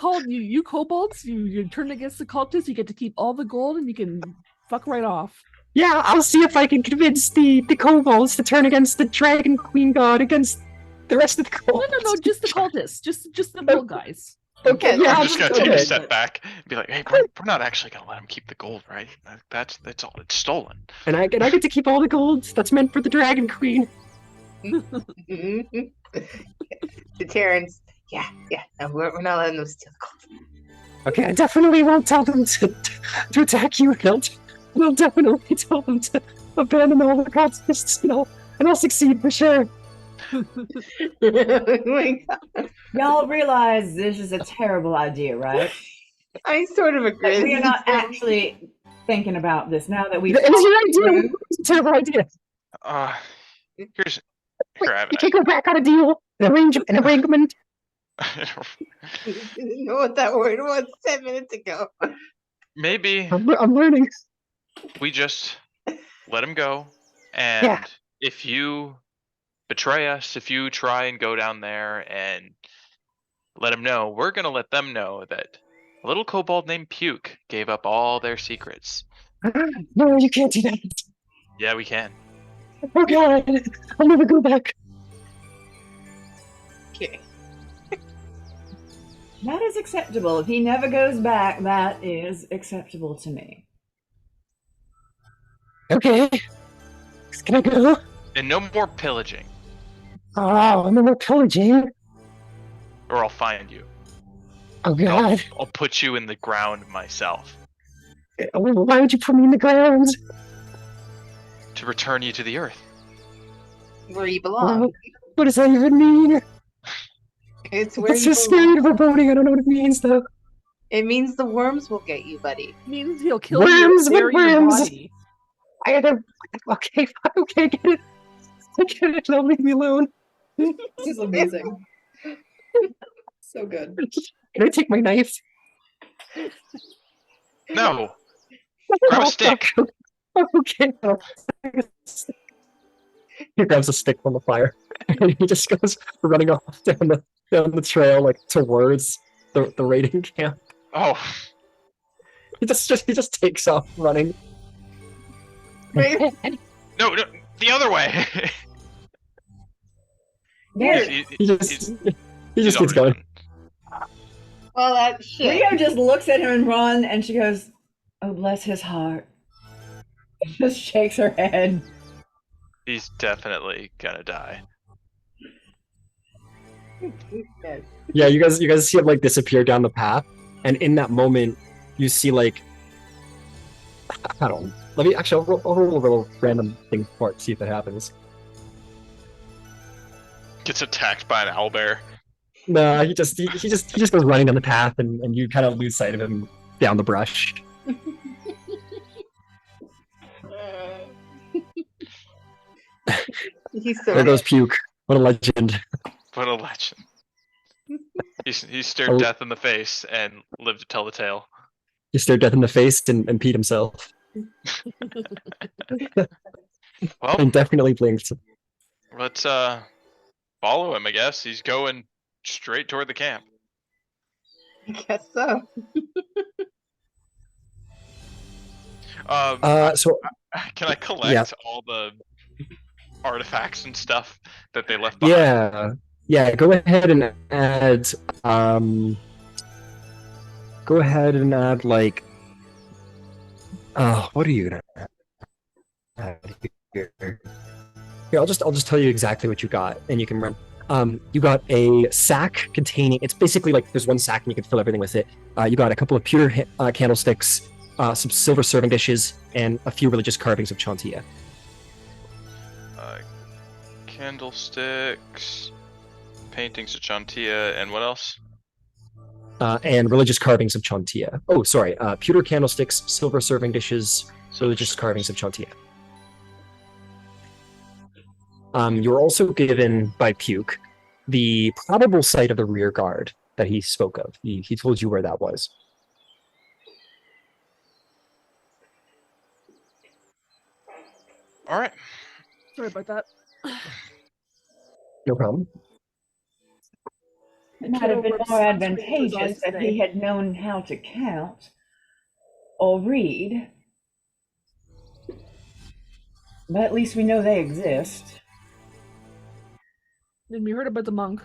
kobolds, you turn against the cultists, you get to keep all the gold and you can fuck right off. Yeah, I'll see if I can convince the kobolds to turn against the dragon queen god against the rest of the kobolds. No, just the cultists. Just the little guys. Okay, yeah, I'm just gonna take a okay. step back and be like, "Hey, we're not actually gonna let him keep the gold, right? That's all. It's stolen." And I get to keep all the gold that's meant for the dragon queen. To Terrence, yeah. No, we're not letting them steal the gold. Okay, I definitely won't tell them to attack you. I'll definitely tell them to abandon all the cultists, and I'll succeed for sure. Oh my God. Y'all realize this is a terrible idea, right? I sort of agree. Like, we are not actually thinking about this now that we've. It was your idea. It's a terrible idea. Here, I have You can't go back on a deal, an arrangement. I didn't know what that word was 10 minutes ago. Maybe I'm learning. we just let him go, and Yeah. if you betray us, if you try and go down there and let him know, we're gonna let them know that a little kobold named Puke gave up all their secrets. No, you can't do that. Yeah, we can. Oh God, I'll never go back. Okay. That is acceptable. If he never goes back, that is acceptable to me. Okay, can I go? And no more pillaging, Oh, I'm more pillaging. or I'll find you. Oh God, I'll put you in the ground myself why would you put me in the ground? to return you to the earth. Where you belong. What does that even mean? It's where It's you so belong. scary and foreboding. I don't know what it means though. It means the worms will get you, buddy. Means he'll kill Worms, you and what bury your worms? body. I had to. Okay, get it. I get it. Don't leave me alone. This is amazing. So good. Can I take my knife? No, grab a stick. Okay. He grabs a stick from the fire and he just goes running off down the trail like towards the raiding camp. Oh, He just takes off running. Right? no, the other way. There, He just he's keeps going. already Well, that shit. Rio just looks at him and runs, and she goes, "Oh, bless his heart." Just shakes her head. He's definitely gonna die. Yes. Yeah, you guys see him like disappear down the path, and in that moment, you see like I don't know. Let me actually I'll roll a little random thing for it, see if it happens. Gets attacked by an owlbear. No, he just goes running down the path, and you kind of lose sight of him down the brush. He's so There goes Puke. What a legend. What a legend. He stared death in the face and lived to tell the tale. He stared death in the face and peed himself. Well, And definitely blinked. let's follow him, I guess. He's going straight toward the camp. I guess so. So Can I collect all the artifacts and stuff that they left behind? yeah. Go ahead and add. Go ahead and add like. What are you gonna add here? Here, I'll just tell you exactly what you got, and you can run. You got a sack containing. It's basically like there's one sack, and you can fill everything with it. You got a couple of pewter candlesticks, some silver serving dishes, and a few religious carvings of Chantia. Candlesticks, paintings of Chantia, and what else? And religious carvings of Chantia. Oh, sorry. Pewter candlesticks, silver serving dishes, religious carvings of Chantia. You were also given by Puke the probable site of the rear guard that he spoke of. He told you where that was. All right. Sorry about that. No problem. It might have been more advantageous if he had known how to count or read. But at least we know they exist. And we heard about the monk.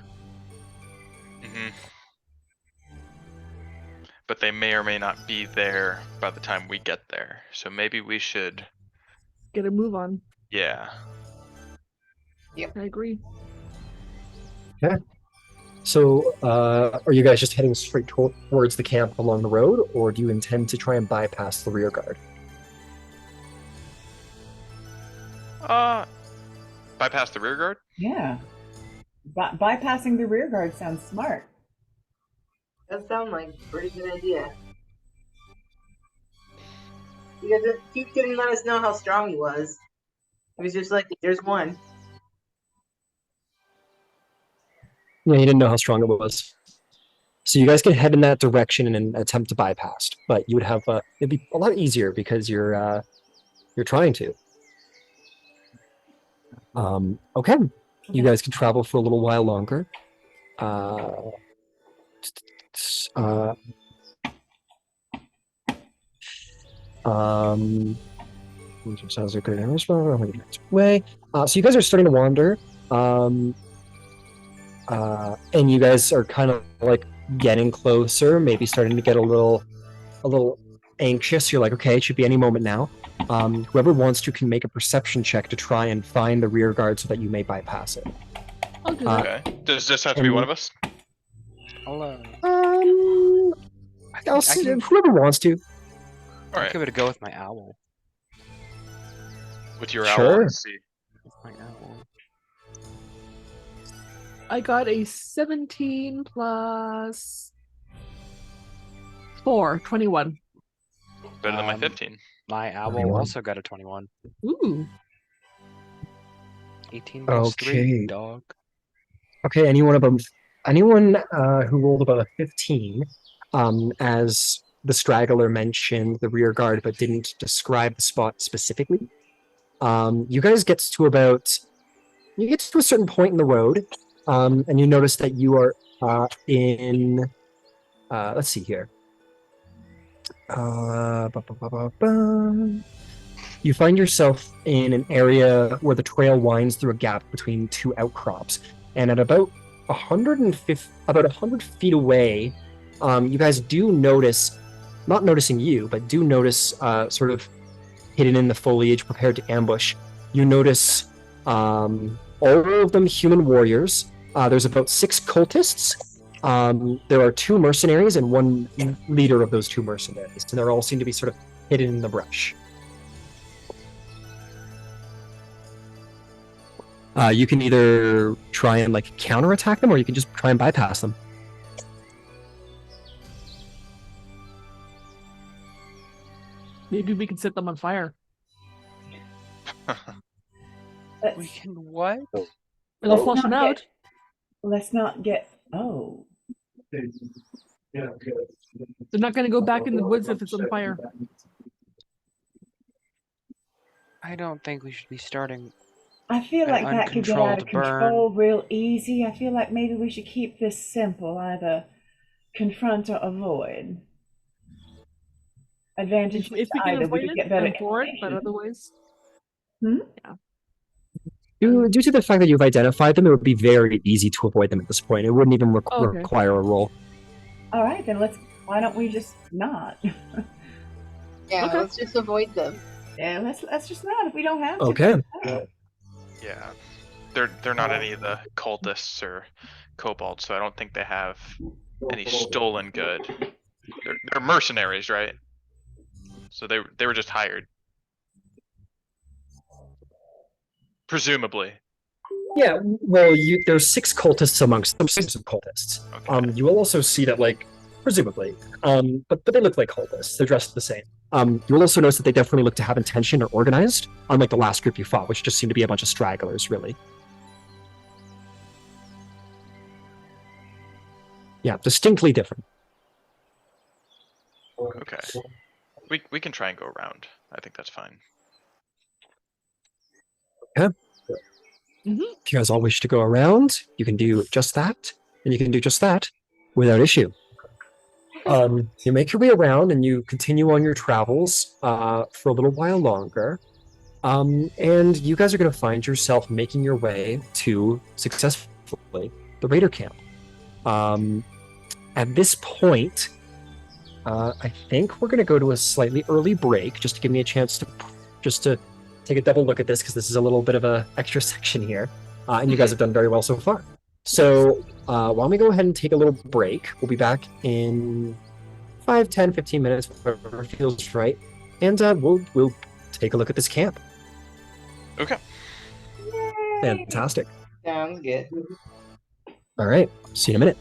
Mm-hmm. But they may or may not be there by the time we get there. So maybe we should... Get a move on. Yeah. I agree. Okay. So, are you guys just heading straight towards the camp along the road, or do you intend to try and bypass the rear guard? Bypass the rear guard? Yeah. Bypassing the rear guard sounds smart. That sounds like a pretty good idea. Because he didn't let us know how strong he was. He was just like, there's one. Yeah, you didn't know how strong it was. So you guys can head in that direction and attempt to bypass, but you would have it'd be a lot easier because you're trying to. Okay, you guys can travel for a little while longer. Sounds like a good way. So you guys are starting to wander. And you guys are kind of like getting closer, maybe starting to get a little anxious. You're like, okay, it should be any moment now. Whoever wants to can make a perception check to try and find the rear guard so that you may bypass it. I'll do that. Okay. Does this have to be one of us? I'll see, whoever wants to. All right. I'll give it a go with my owl. With your Sure. owl, let's see. With my owl. I got a 17 plus 4, 21. Better than my 15. My owl 21. also got a 21. Ooh. 18 plus 3, Okay. dog. Okay, anyone who rolled above a 15, as the straggler mentioned the rear guard but didn't describe the spot specifically. You guys get to a certain point in the road, and you notice that you are in. Let's see here. You find yourself in an area where the trail winds through a gap between two outcrops, and at about 100 feet away, you guys do notice, not noticing you, but do notice, sort of hidden in the foliage, prepared to ambush. You notice All of them human warriors. There's about 6 cultists. There are 2 mercenaries and 1 leader of those 2 mercenaries, and they all seem to be sort of hidden in the brush. You can either try and like counterattack them, or you can just try and bypass them. Maybe we can set them on fire. We can what? It'll flush them not out. Let's not get. Oh. They're not going to go back in the woods if it's on fire. I don't think we should be starting. I feel An like that could get out of uncontrolled burn. control real easy. I feel like maybe we should keep this simple, either confront or avoid. Advantage If we can either, we avoid could it, get better I'm for it, but information. otherwise, Due to the fact that you've identified them, it would be very easy to avoid them at this point. It wouldn't even Okay. require a roll. All right, then why don't we just not? Yeah, Okay. let's just avoid them. Yeah, let's just not if we don't have to. Okay. Yeah. They're not any of the cultists or kobolds, so I don't think they have any stolen good. They're mercenaries, right? So they were just hired. Presumably. Yeah, well, there's 6 cultists amongst them, 6 cultists. Okay. You will also see that, like, presumably, but they look like cultists. They're dressed the same. You will also notice that they definitely look to have intention or organized, unlike the last group you fought, which just seemed to be a bunch of stragglers, really. Yeah, distinctly different. Okay. We can try and go around. I think that's fine. If you guys all wish to go around, you can do just that, and you can do just that without issue. You make your way around and you continue on your travels for a little while longer. And you guys are going to find yourself making your way to, successfully, the raider camp. At this point, I think we're going to go to a slightly early break, just to give me a chance to take a double look at this, because this is a little bit of a extra section here. And you guys have done very well so far. So why don't we go ahead and take a little break. We'll be back in 5, 10, 15 minutes, whatever feels right. And we'll take a look at this camp. Okay. Fantastic. Sounds good. All right. See you in a minute.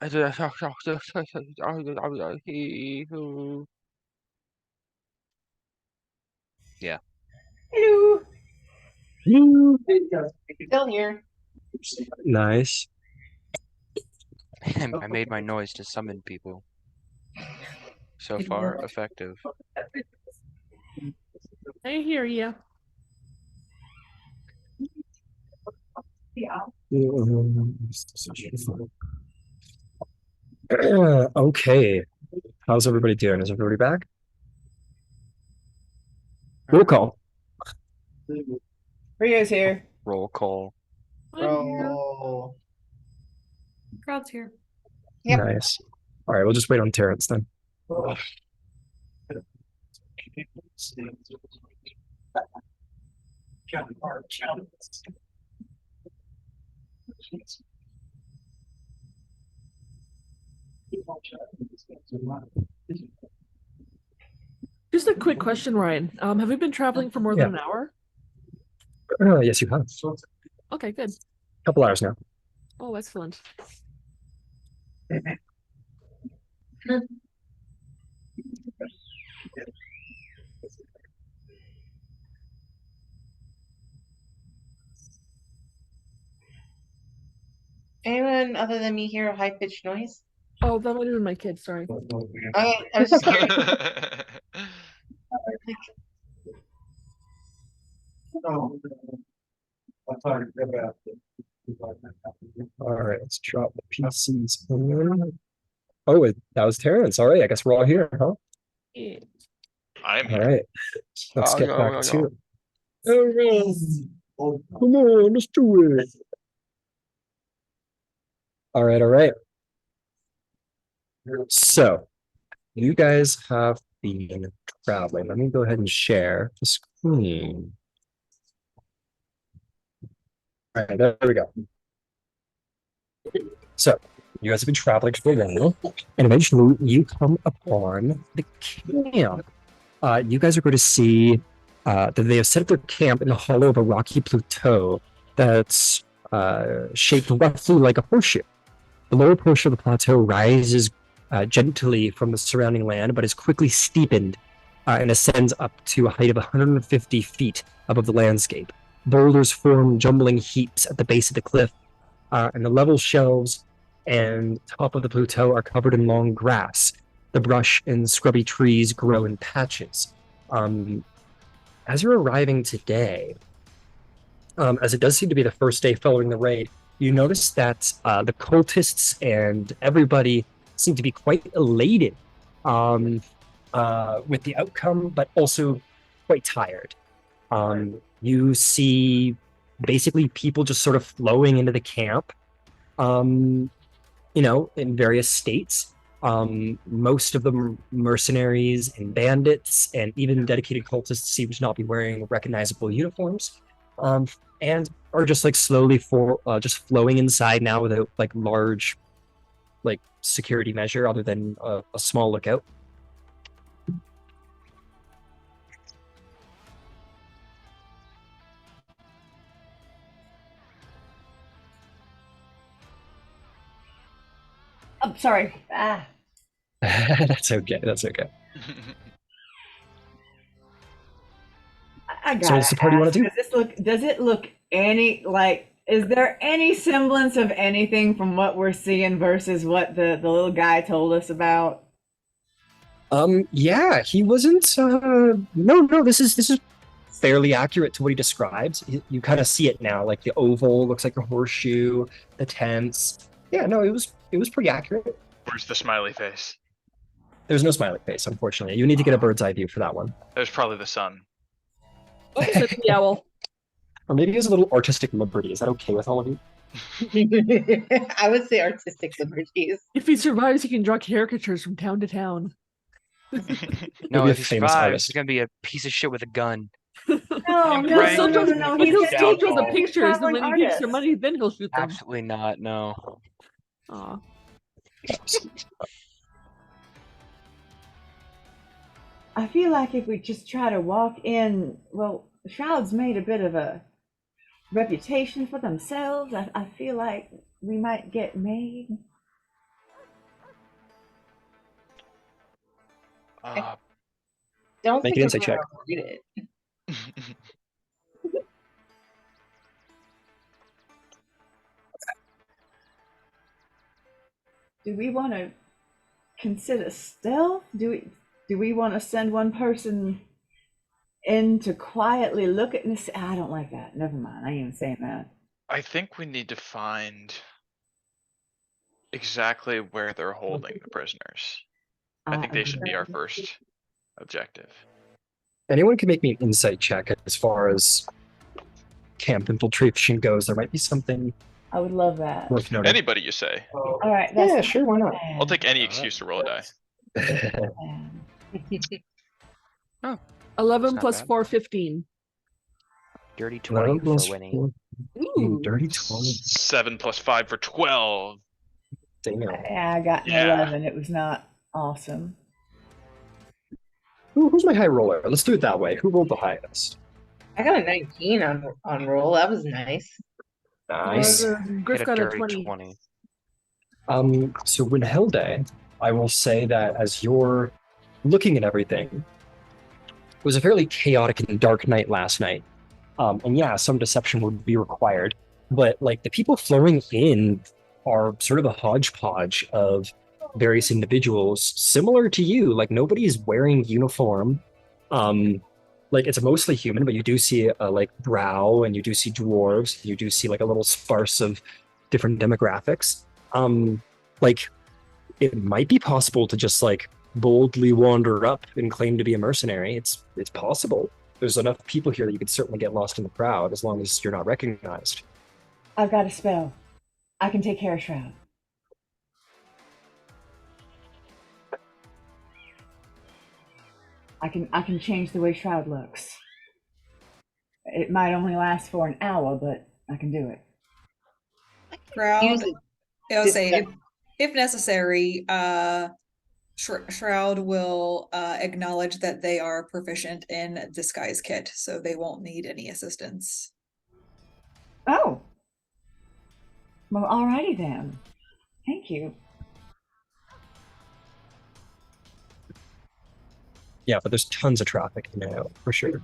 Yeah. Hello. Still here. Nice. I made my noise to summon people. So far, effective. I hear you. Okay. How's everybody doing? Is everybody back? Roll call. Rio's here. Roll call. I'm here. Bro. Crowd's here. Yep. Nice. All right, we'll just wait on Terrence then. Just a quick question, Ryan. Have we been traveling for more than an hour? Yes, you have. Okay, good. Couple hours now. Oh, excellent. Anyone other than me hear a high pitched noise? Oh, that might have been my kid. Sorry. Okay, I was just curious. All right, let's drop the PCs in. Oh, that was Terrence. All right, I guess we're all here, huh? Yeah. I'm All here. right, let's get back no. to it. All right. Come on, let's do it. All right, all right. So, you guys have been traveling. Let me go ahead and share the screen. All right, there we go. So, you guys have been traveling for a while, and eventually you come upon the camp. You guys are going to see that they have set up their camp in the hollow of a rocky plateau that's shaped roughly like a horseshoe. The lower portion of the plateau rises gently from the surrounding land, but is quickly steepened and ascends up to a height of 150 feet above the landscape. Boulders form jumbling heaps at the base of the cliff, and the level shelves and top of the plateau are covered in long grass. The brush and scrubby trees grow in patches. As you're arriving today, as it does seem to be the first day following the raid, you notice that the cultists and everybody seem to be quite elated with the outcome, but also quite tired. You see basically people just sort of flowing into the camp, in various states. Most of the mercenaries and bandits and even dedicated cultists seem to not be wearing recognizable uniforms, and are just like slowly just flowing inside now without like large security measure other than a small lookout. Oh, sorry. That's okay. That's okay. I gotta So what's the party you want to do? Does it look any like? Is there any semblance of anything from what we're seeing versus what the little guy told us about? Yeah, he wasn't. No. This is fairly accurate to what he describes. You kind of see it now, like the oval looks like a horseshoe, the tents. Yeah, no, it was pretty accurate. Where's the smiley face? There's no smiley face, unfortunately. You need to get a bird's eye view for that one. There's probably the sun. Oh, it's the owl. Or maybe it's a little artistic liberty. Is that okay with all of you? I would say artistic liberties. If he survives, he can draw caricatures from town to town. No, Maybe a if he famous survives, artist. he's gonna be a piece of shit with a gun. No. But he'll still draw the He's a pictures, and when he traveling gets their money, then he'll shoot them. Absolutely not. No. Aw. I feel like if we just try to walk in, well, Shroud's made a bit of a reputation for themselves. I feel like we might get made. Don't Make think an I'm insight check. gonna read it. Do we want to consider stealth? Do we want to send one person in to quietly look at this? I don't like that. Never mind. I ain't even saying that. I think we need to find exactly where they're holding the prisoners. I think they should be our first objective. Anyone can make me an insight check as far as camp infiltration goes. There might be something I would love that. worth noting. Anybody you say. All right. That's Yeah, sure, why not? I'll take any excuse to roll a die. 11 not plus bad. 4, 15. Dirty 20 for winning. Ooh. Dirty 20. 7 plus 5 for 12. Damn. Yeah, I got an Yeah. 11. It was not awesome. Who's my high roller? Let's do it that way. Who rolled the highest? I got a 19 on roll. That was nice. Nice. Griff Hit a got a dirty 20. 20. So Winhilde, I will say that as you're looking at everything, it was a fairly chaotic and dark night last night. And yeah, some deception would be required. But like the people flowing in are sort of a hodgepodge of various individuals similar to you. Like nobody's wearing uniform. Like it's mostly human, but you do see like drow, and you do see dwarves, you do see like a little sparse of different demographics. Like it might be possible to just like boldly wander up and claim to be a mercenary. It's possible. There's enough people here that you could certainly get lost in the crowd as long as you're not recognized. I've got a spell. I can take care of Shroud. I can change the way Shroud looks. It might only last for an hour, but I can do it. Shroud, Use it. I would say, Disguise. if necessary, Shroud will acknowledge that they are proficient in disguise kit, so they won't need any assistance. Oh. Well, alrighty then. Thank you. Yeah, but there's tons of traffic now, for sure.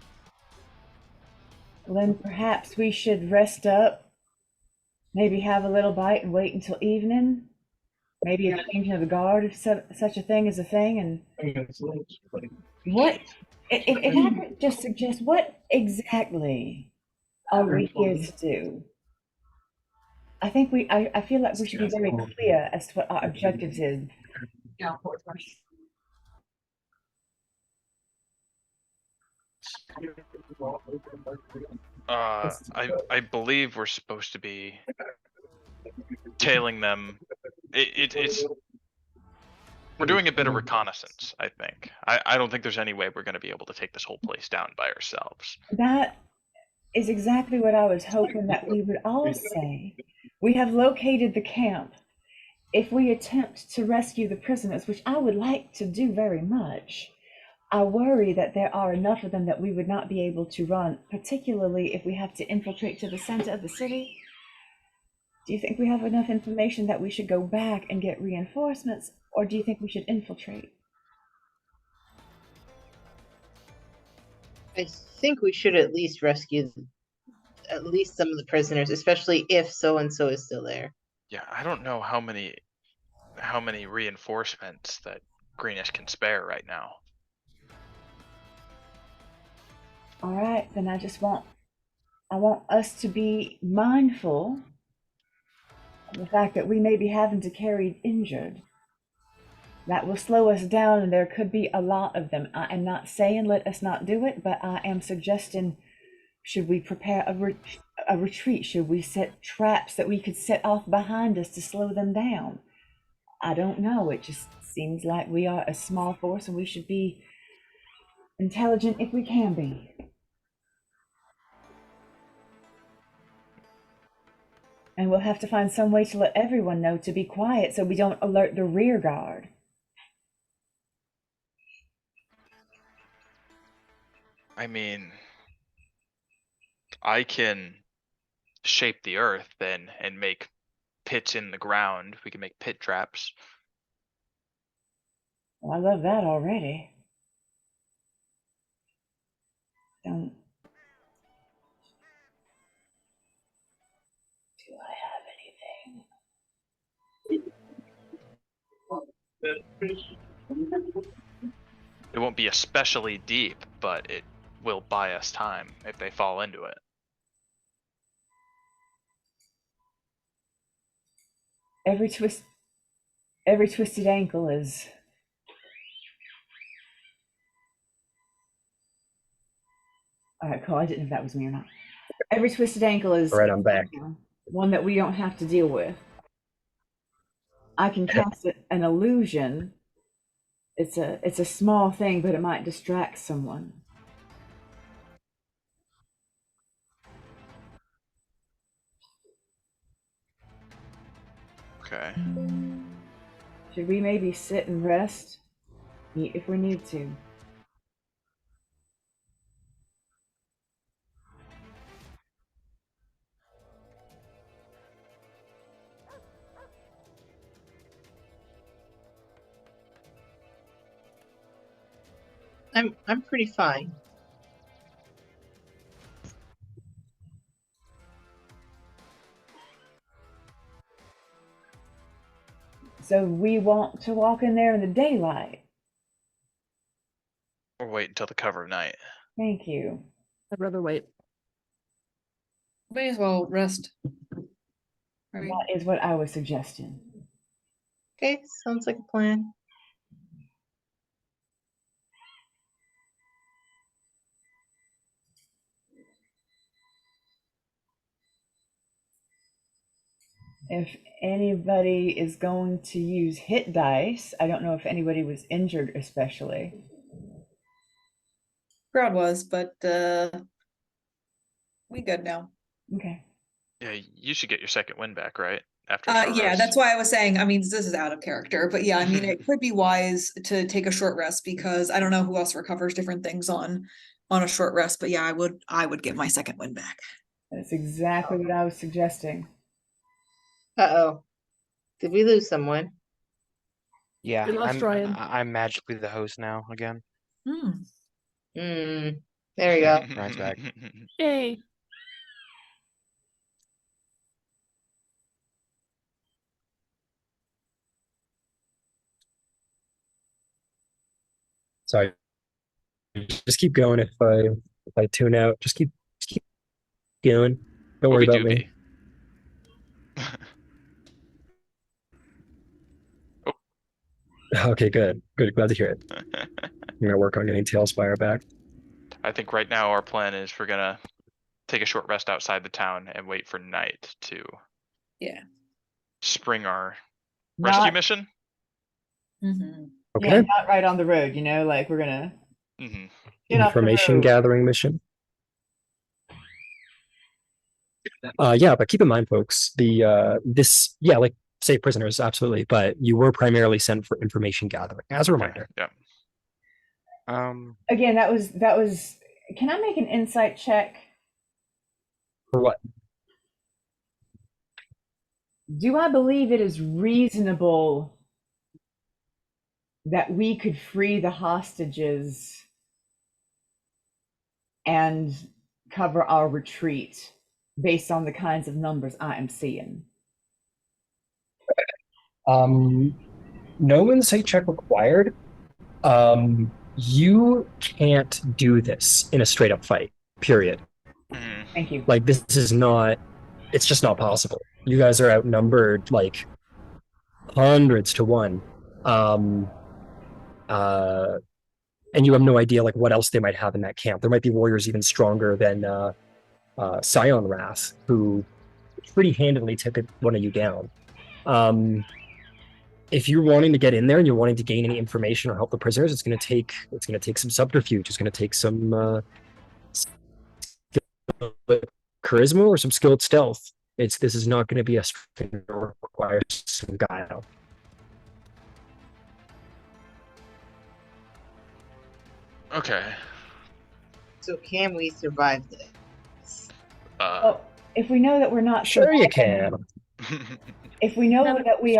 Well, then perhaps we should rest up, maybe have a little bite and wait until evening. Maybe a changing of the guard if such a thing is a thing. And what, if I could just suggest, what exactly are we here to do? I think I feel like we should be very clear as to what our objectives is. I believe we're supposed to be tailing them. It's we're doing a bit of reconnaissance, I think. I don't think there's any way we're going to be able to take this whole place down by ourselves. That is exactly what I was hoping that we would all say. We have located the camp. If we attempt to rescue the prisoners, which I would like to do very much, I worry that there are enough of them that we would not be able to run, particularly if we have to infiltrate to the center of the city. Do you think we have enough information that we should go back and get reinforcements, or do you think we should infiltrate? I think we should at least rescue at least some of the prisoners, especially if so and so is still there. Yeah, I don't know how many reinforcements that Greenish can spare right now. All right, then I want us to be mindful of the fact that we may be having to carry injured. That will slow us down, and there could be a lot of them. I am not saying let us not do it, but I am suggesting, should we prepare a retreat? Should we set traps that we could set off behind us to slow them down? I don't know. It just seems like we are a small force, and we should be intelligent if we can be. And we'll have to find some way to let everyone know to be quiet so we don't alert the rear guard. I mean, I can shape the earth then and make pits in the ground. We can make pit traps. Well, I love that already. don't. Do I have anything? It won't be especially deep, but it will buy us time if they fall into it. Every twisted ankle is. All right, cool. I didn't know if that was me or not. Every twisted ankle is All right, I'm back. one that we don't have to deal with. I can cast an illusion. It's a small thing, but it might distract someone. Okay. Should we maybe sit and rest? Eat if we need to. I'm pretty fine. So we want to walk in there in the daylight. Or wait until the cover of night. Thank you. I'd rather wait. May as well rest. Right. That is what I was suggesting. Okay, sounds like a plan. If anybody is going to use hit dice, I don't know if anybody was injured especially. Crowd was, but we good now. Okay. Yeah, you should get your second win back, right? After a short Yeah, rest. that's why I was saying, I mean, this is out of character, but yeah, I mean, it could be wise to take a short rest because I don't know who else recovers different things on a short rest, but yeah, I would get my second win back. That's exactly what I was suggesting. Uh-oh. Did we lose someone? Yeah, We lost Ryan. I'm magically the host now again. Hmm. There you go. Ryan's back. Yay. Sorry. Just keep going if I tune out. Just keep going. Don't worry about me. Okay, good. Good. Glad to hear it. I'm gonna work on getting Tailspire back. I think right now our plan is we're gonna take a short rest outside the town and wait for night to spring our rescue mission. Mm-hmm. Okay. Yeah, not right on the road, like we're gonna Mm-hmm. get off the Information road. gathering mission. Yeah, but keep in mind, folks, like save prisoners, absolutely, but you were primarily sent for information gathering, as a reminder. Yeah. Again, that was. Can I make an insight check? For what? Do I believe it is reasonable that we could free the hostages and cover our retreat based on the kinds of numbers I am seeing? No insight check required. You can't do this in a straight up fight, period. Thank you. Like, this is not, it's just not possible. You guys are outnumbered like hundreds to one. And you have no idea like what else they might have in that camp. There might be warriors even stronger than Scion Wrath, who pretty handily took one of you down. If you're wanting to get in there and you're wanting to gain any information or help the prisoners, it's going to take some subterfuge. It's going to take some charisma or some skilled stealth. This is not going to be a straight or requires some guile. Okay. So can we survive this? Well, if we know that we're not Sure you surviving- can. If we know that we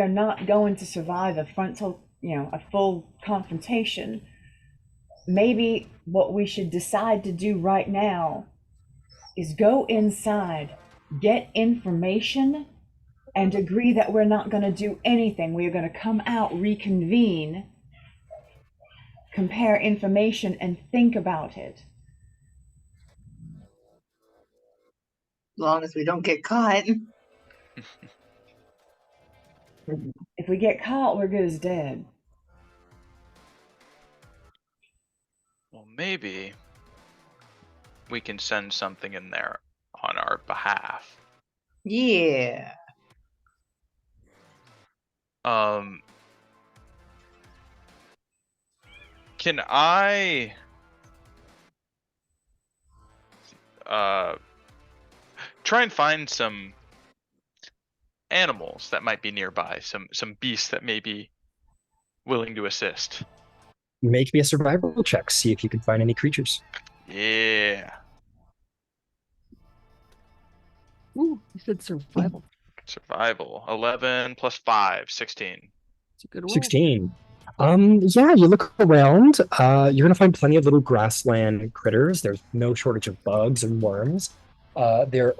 are not going to survive a full confrontation, maybe what we should decide to do right now is go inside, get information, and agree that we're not going to do anything. We're going to come out, reconvene, compare information, and think about it. As long as we don't get caught. If we get caught, we're good as dead. Well, maybe we can send something in there on our behalf. Yeah. Can I try and find some animals that might be nearby, some beasts that may be willing to assist? Make me a survival check. See if you can find any creatures. Yeah. Ooh, you said survival. Survival. 11 plus 5, 16. It's a good roll. 16. Yeah, you look around. You're gonna find plenty of little grassland critters. There's no shortage of bugs and worms. There's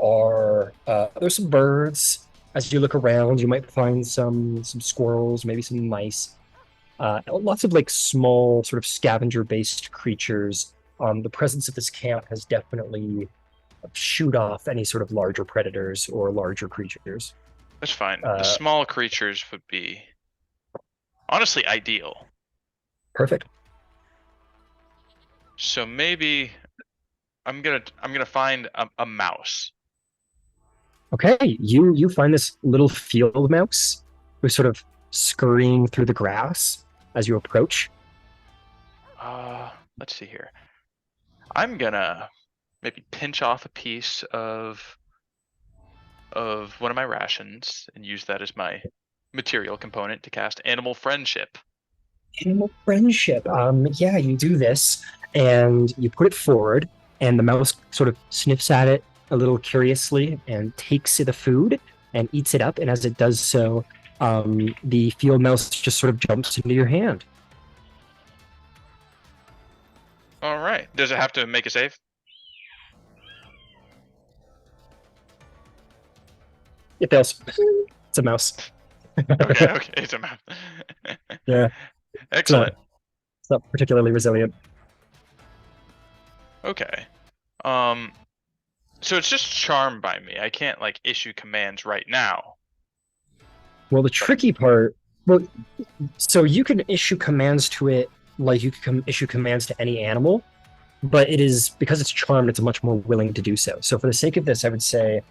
some birds. As you look around, you might find some squirrels, maybe some mice. Lots of like small sort of scavenger-based creatures. The presence of this camp has definitely shoot off any sort of larger predators or larger creatures. That's fine. The small creatures would be honestly ideal. Perfect. So maybe I'm gonna find a mouse. Okay, you find this little field mouse who's sort of scurrying through the grass as you approach. Let's see here. I'm gonna maybe pinch off a piece of one of my rations and use that as my material component to cast Animal Friendship. Animal friendship. Yeah, you do this and you put it forward, and the mouse sort of sniffs at it a little curiously and takes the food and eats it up. And as it does so, the field mouse just sort of jumps into your hand. All right. Does it have to make a save? It fails. It's a mouse. Okay, it's a mouse. Yeah. Excellent. It's not particularly resilient. Okay. So it's just charmed by me. I can't like issue commands right now. Well, the tricky part, so you can issue commands to it like you can issue commands to any animal, but it is, because it's charmed, it's much more willing to do so. So for the sake of this, I would say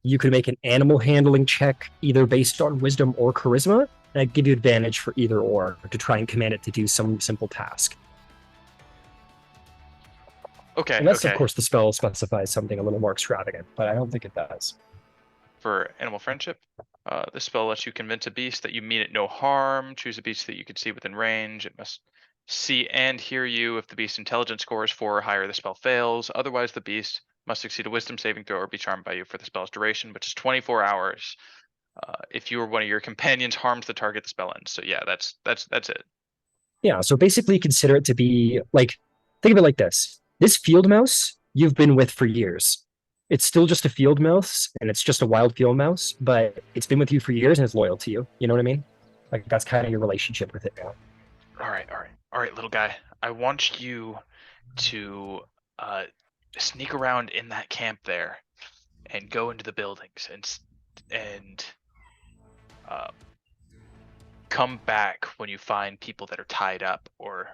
you could make an animal handling check either based on wisdom or charisma, and I'd give you advantage for either or to try and command it to do some simple task. Okay. Unless, okay. of course, the spell specifies something a little more extravagant, but I don't think it does. For Animal Friendship, the spell lets you convince a beast that you mean it no harm. Choose a beast that you can see within range. It must see and hear you. If the beast's intelligence score is 4 or higher, the spell fails. Otherwise, the beast must succeed a wisdom saving throw or be charmed by you for the spell's duration, which is 24 hours. If you or one of your companions harms the target, the spell ends. So yeah, that's it. Yeah, so basically consider it to be like, think of it like this. This field mouse you've been with for years. It's still just a field mouse, and it's just a wild field mouse, but it's been with you for years and it's loyal to you. You know what I mean? Like, that's kind of your relationship with it now. All right, little guy. I want you to sneak around in that camp there and go into the buildings and come back when you find people that are tied up or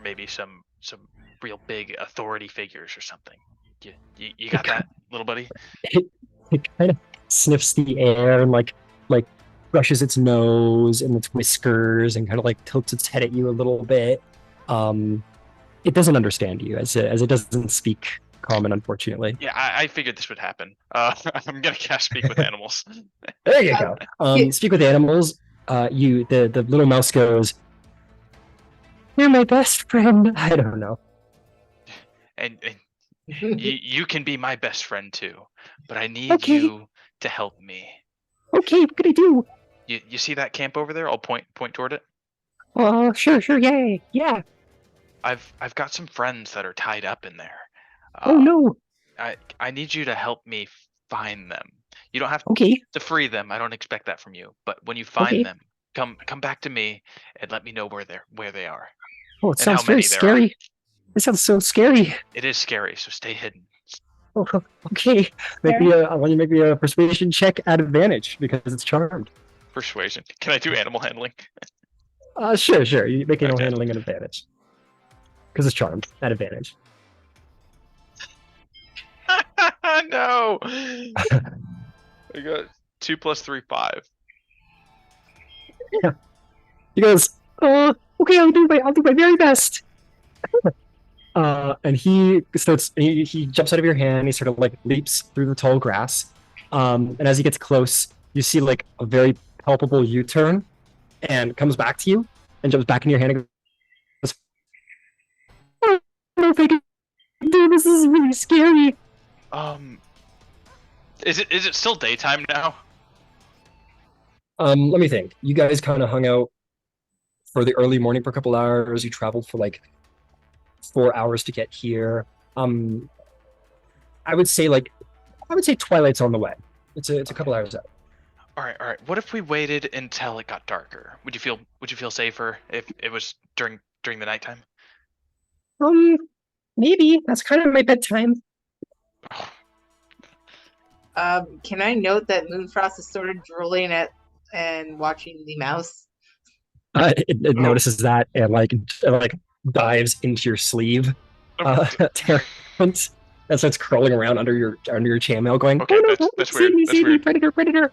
maybe some real big authority figures or something. You got that, little buddy? It kind of sniffs the air and like brushes its nose and its whiskers and kind of like tilts its head at you a little bit. It doesn't understand you as it doesn't speak common, unfortunately. Yeah, I figured this would happen. I'm gonna cast Speak with Animals. There you go. Speak with animals. The little mouse goes, "You're my best friend." I don't know. And you can be my best friend too, but I need you to help me. Okay, what can I do? You see that camp over there? I'll point toward it. Oh, sure, yay, yeah. I've got some friends that are tied up in there. Oh no. I need you to help me find them. You don't have Okay. to free them. I don't expect that from you. But when you find Okay. them, come back to me and let me know where they are. Oh, it And how sounds very many there are. scary. It sounds so scary. It is scary, so stay hidden. Oh, okay. I want you to make me a persuasion check at advantage because it's charmed. Persuasion. Can I do animal handling? Sure. You make animal Okay. handling an advantage because it's charmed at advantage. No. I got 2 + 3 = 5. He goes, okay, I'll do my very best. And he starts. He jumps out of your hand. He sort of like leaps through the tall grass. And as he gets close, you see like a very palpable U-turn, and comes back to you and jumps back in your hand. And goes, I don't know if I can do this. This is really scary. Is it still daytime now? Let me think. You guys kind of hung out for the early morning for a couple hours. You traveled for like 4 hours to get here. I would say twilight's on the way. It's a couple hours out. All right. What if we waited until it got darker? Would you feel safer if it was during the nighttime? Maybe. That's kind of my bedtime. Can I note that Moonfrost is sort of drooling at and watching the mouse? It notices that and like dives into your sleeve. Terrence, and starts crawling around under your chainmail, going, Okay, "Oh no, that's weird. That's see me, weird. predator!"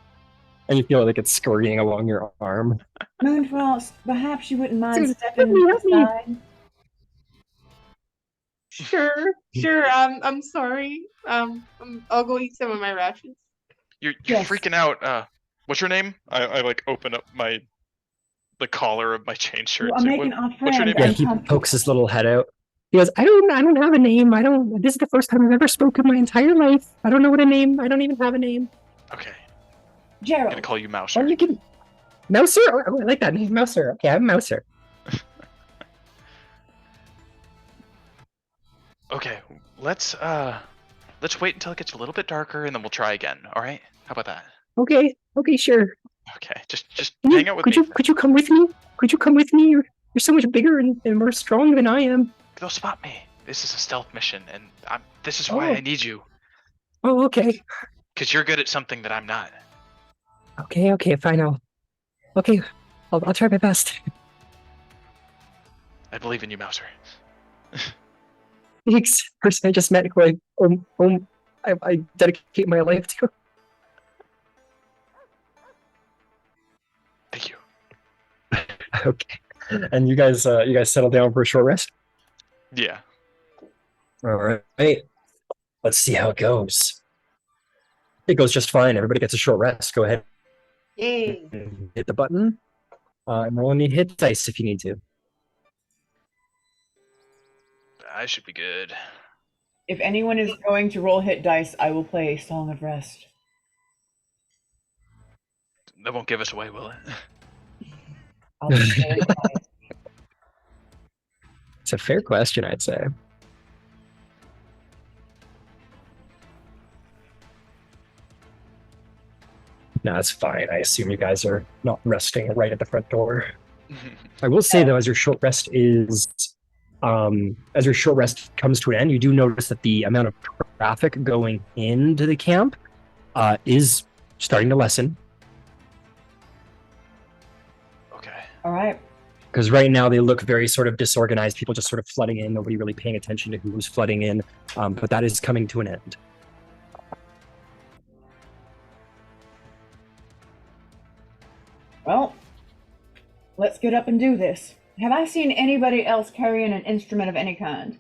And you feel like it's scurrying along your arm. Moonfrost, perhaps you wouldn't mind Dude, stepping help me. aside. Sure. I'm sorry. I'll go eat some of my rations. You're Yes. freaking out. What's your name? I like open up the collar of my chain shirt. Well, I'm Say, making our what's your friend name? Yeah, he uncomfortable. pokes his little head out. He goes, I don't have a name. This is the first time I've ever spoken my entire life. I don't know what a name. I don't even have a name. Okay, I'm Gerald, gonna call you Why Mouser. don't you give Mouser? Oh, I like that name, Mouser. Okay, I'm Mouser. Okay, let's wait until it gets a little bit darker and then we'll try again. All right? How about that? Okay, sure. Okay, just Can you- hang out with could me. you come with me? Could you come with me? You're so much bigger and more strong than I am. They'll spot me. This is a stealth mission, and this is why Oh. I need you. Oh, okay. Because you're good at something that I'm not. Okay, fine. I'll try my best. I believe in you, Mouser. Thanks. Person I just met who I dedicate my life to. Thank you. Okay. And you guys settle down for a short rest? Yeah. All right. Let's see how it goes. It goes just fine. Everybody gets a short rest. Go ahead. Yay. Hit the button. And roll any hit dice if you need to. I should be good. if anyone is going to roll hit dice, I will play Song of Rest. That won't give us away, will it? I'll be very quiet. It's a fair question, I'd say. No, it's fine. I assume you guys are not resting right at the front door. I will say though, as your short rest comes to an end, you do notice that the amount of traffic going into the camp is starting to lessen. Okay. All right. Because right now they look very sort of disorganized. People just sort of flooding in. Nobody really paying attention to who's flooding in. But that is coming to an end. Well, let's get up and do this. Have I seen anybody else carrying an instrument of any kind?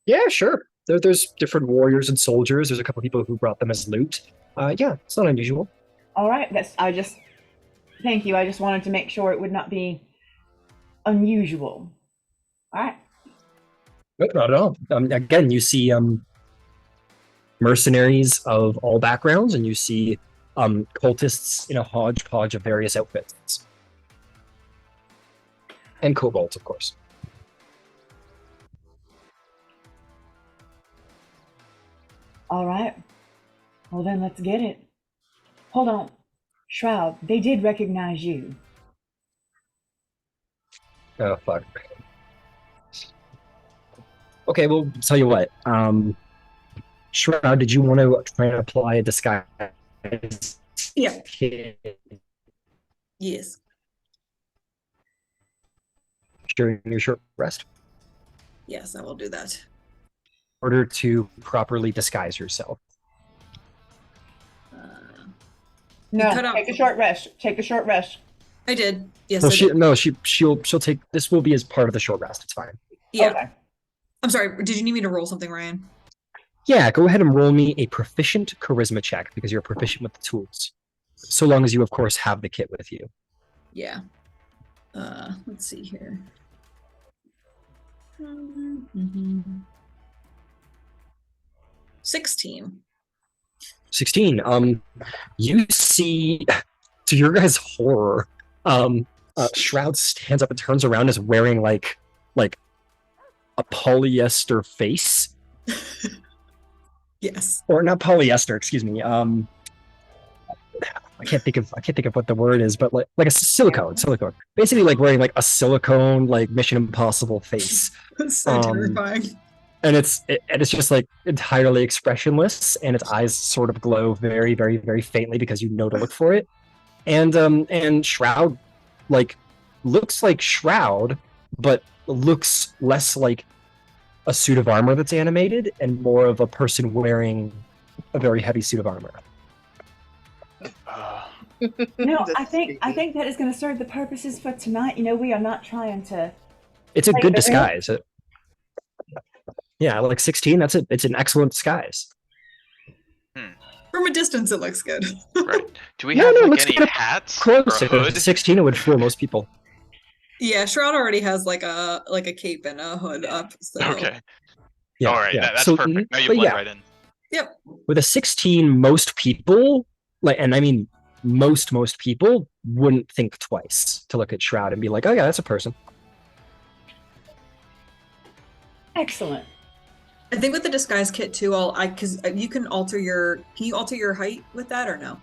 Yeah, sure. There's different warriors and soldiers. There's a couple people who brought them as loot. Yeah, it's not unusual. All right. Thank you. I just wanted to make sure it would not be unusual. All right. Nope, not at all. Again, you see mercenaries of all backgrounds, and you see cultists in a hodgepodge of various outfits. And kobolds, of course. All right. Well, then let's get it. Hold on. Shroud, they did recognize you. Oh fuck. Okay, well, tell you what. Shroud, did you want to try and apply a disguise? Yeah. Kit Yes. during your short rest Yes, I will do that. in order to properly disguise yourself. No, cut out- take a short rest. Take a short rest. I did. Yes, Well, I did. she'll take this will be as part of the short rest. It's fine. Yeah. Okay. I'm sorry. Did you need me to roll something, Ryan? Yeah, go ahead and roll me a proficient charisma check because you're proficient with the tools. So long as you, of course, have the kit with you. Yeah. Let's see here. 16. 16. You see, to your guys' horror, Shroud stands up and turns around as wearing like a polyester face, Yes. or not polyester. Excuse me. I can't think of what the word is, but like a silicone. Basically, like wearing like a silicone like Mission Impossible face. That's so terrifying. And it's just like entirely expressionless, and its eyes sort of glow very, very, very faintly because you know to look for it. And Shroud like looks like Shroud, but looks less like a suit of armor that's animated and more of a person wearing a very heavy suit of armor. No, That's I think that is going to serve the purposes for tonight. You know, we are not trying to. It's a Like good the disguise. Yeah, like 16. It's an excellent disguise. From a distance, it looks good. Right. Do we No, have no, like looks any kinda hats Close. or a hood? 16 it would fool most people. Yeah, Shroud already has like a cape and a hood up. So. Okay. Yeah, All right. yeah. That's So, perfect. Now you but blend yeah. right in. Yep. With a 16, most people, like, and I mean most people wouldn't think twice to look at Shroud and be like, oh yeah, that's a person. Excellent. I think with the disguise kit too, because you can alter your height with that or no?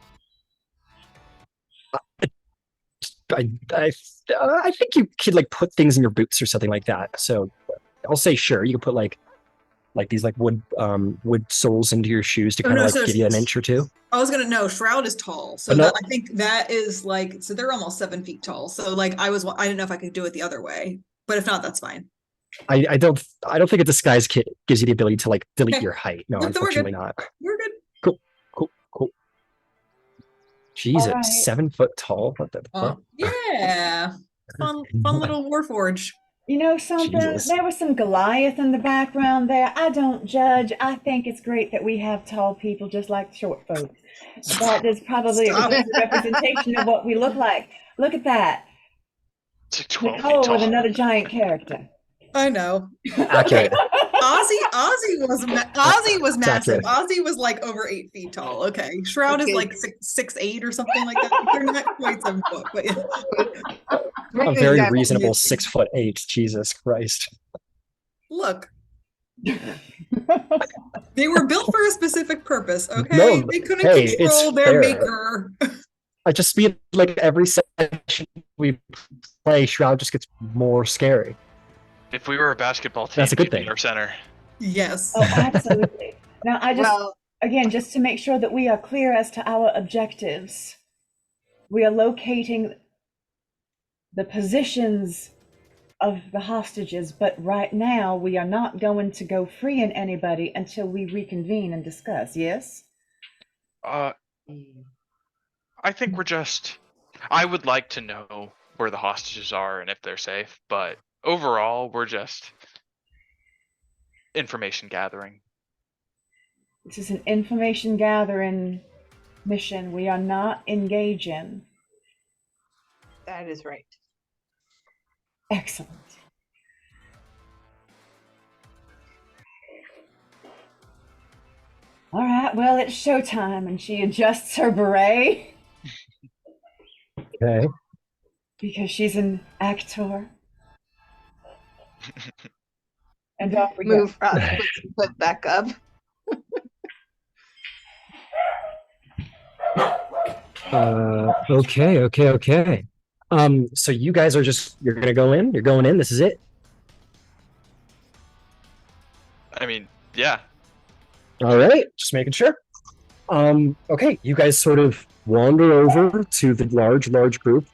I think you could like put things in your boots or something like that. So I'll say sure. You could put like these like wood soles into your shoes to kind of so give you an inch or two. I was gonna know Shroud is tall, so No. that, I think that is like, so they're almost 7 feet tall. So like I didn't know if I could do it the other way, but if not, that's fine. I don't think a disguise kit gives you the ability to like delete Okay. your height. No, Then we're good. unfortunately not. We're good. Cool. Jeez, All right. it's 7 foot tall. What the fuck? Yeah. Fun little Warforge. You know something? Jesus. There was some Goliath in the background there. I don't judge. I think it's great that we have tall people just like short folks. That is probably a Stop. good representation of what we look like. Look at that. It's like 12 feet Nicole tall. with another giant character. I know. Accurate. Ozzy was massive. accurate. Ozzy was like over 8 feet tall. Okay, Shroud is Okay. like 6'8" or something like that. They're not quite 7 foot, but yeah. A very reasonable 6'8". Jesus Christ. Look, they were built for a specific purpose. Okay, No, they couldn't hey, control it's their fair. maker. I just mean like every session we play, Shroud just gets more scary. If we were a basketball team, That's a good you'd be thing. our center. Yes. Oh, absolutely. Now, I just, Well, again, just to make sure that we are clear as to our objectives, we are locating the positions of the hostages, but right now we are not going to go freeing anybody until we reconvene and discuss, yes? I think we're just. I would like to know where the hostages are and if they're safe, but overall, we're just information gathering. This is an information gathering mission. We are not engaging. that is right. Excellent. All right, well, it's showtime, and she adjusts her beret Okay. because she's an actor. And off we go. Move, put back up. Okay. So you guys are you're gonna go in. You're going in. This is it. I mean, yeah. All right, just making sure. Okay, you guys sort of wander over to the large group.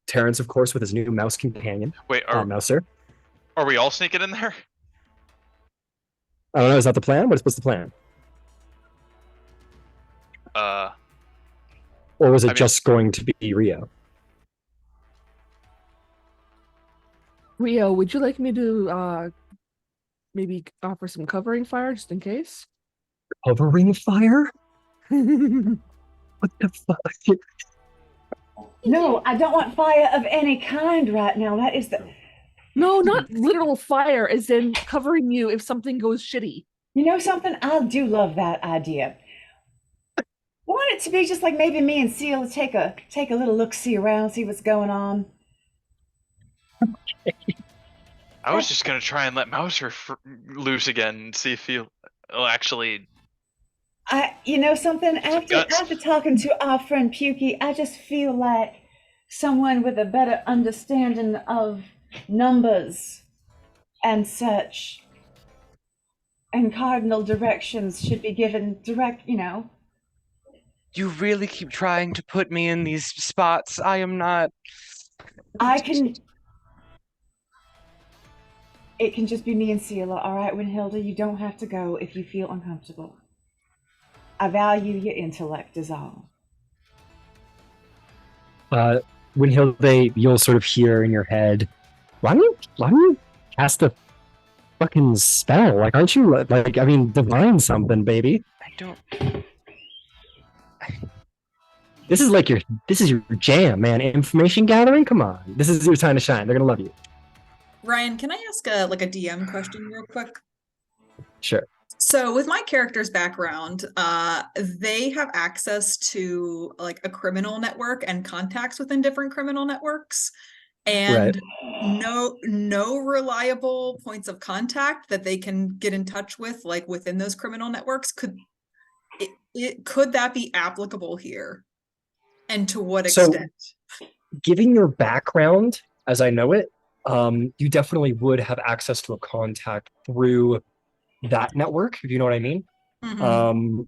Terrence, of course, with his new mouse companion. Wait, Mouser. Are we all sneaking in there? I don't know. Is that the plan? What's the plan? Or was it just going to be Rio? Rio, would you like me to maybe offer some covering fire just in case? Covering fire? What the fuck? No, I don't want fire of any kind right now. That is the. No, not literal fire, as in covering you if something goes shitty. You know something? I do love that idea. I want it to be just like maybe me and Seal take a little look-see around, see what's going on. I was just gonna try and let Mouser loose again and see if he'll actually. You know something? After talking to our friend Pukey, I just feel like someone with a better understanding of numbers and such and cardinal directions should be given direct, You really keep trying to put me in these spots. I am not. It can just be me and Seela, all right, Winhilda? You don't have to go if you feel uncomfortable. I value your intellect is all. Winhilda, you'll sort of hear in your head, why don't you cast a fucking spell? Like, aren't you divine something, baby? I don't. This is your jam, man. Information gathering. Come on, this is your time to shine. They're gonna love you. Ryan, can I ask a DM question real quick? Sure. So with my character's background, they have access to like a criminal network and contacts within different criminal networks, and no reliable points of contact that they can get in touch with, like within those criminal networks. Could that be applicable here? And to what extent? Given your background, as I know it, you definitely would have access to a contact through that network, if you know what I mean. Mm-hmm.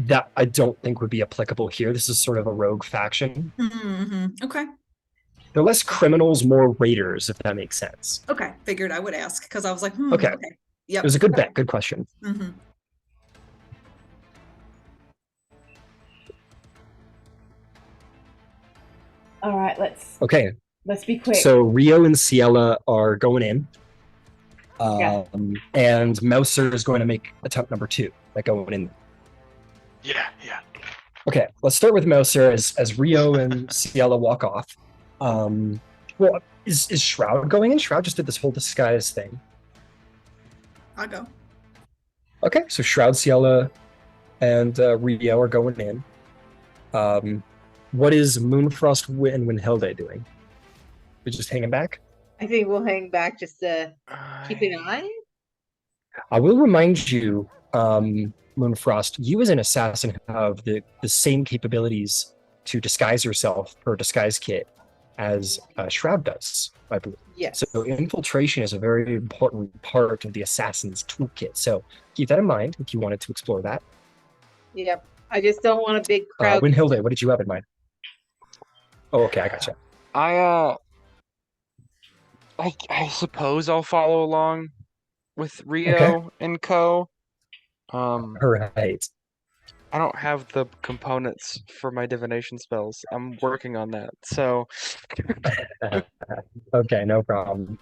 That I don't think would be applicable here. This is sort of a rogue faction. Mm-hmm. Okay. They're less criminals, more raiders, if that makes sense. Okay, figured I would ask because I was like, okay. Yep. It was a good bet. Good question. Mm-hmm. All right, let's be quick. So Rio and Ciela are going in. And Mouser is going to make attempt number 2, like going in. Yeah. Okay, let's start with Mouser as Rio and Ciela walk off. Well, is Shroud going in? Shroud just did this whole disguise thing. I'll go. Okay, so Shroud, Ciela, and Rio are going in. What is Moonfrost and Winhilda doing? We're just hanging back? I think we'll hang back just to keep an eye. I will remind you, Moonfrost, you as an assassin have the same capabilities to disguise yourself per disguise kit as Shroud does, I believe. Yes. So infiltration is a very important part of the assassin's toolkit. So keep that in mind if you wanted to explore that. Yep. I just don't want a big crowd. Winhilda, what did you have in mind? Oh, okay, I gotcha. I suppose I'll follow along with Rio and co. Right. I don't have the components for my divination spells. I'm working on that. So okay, no problem.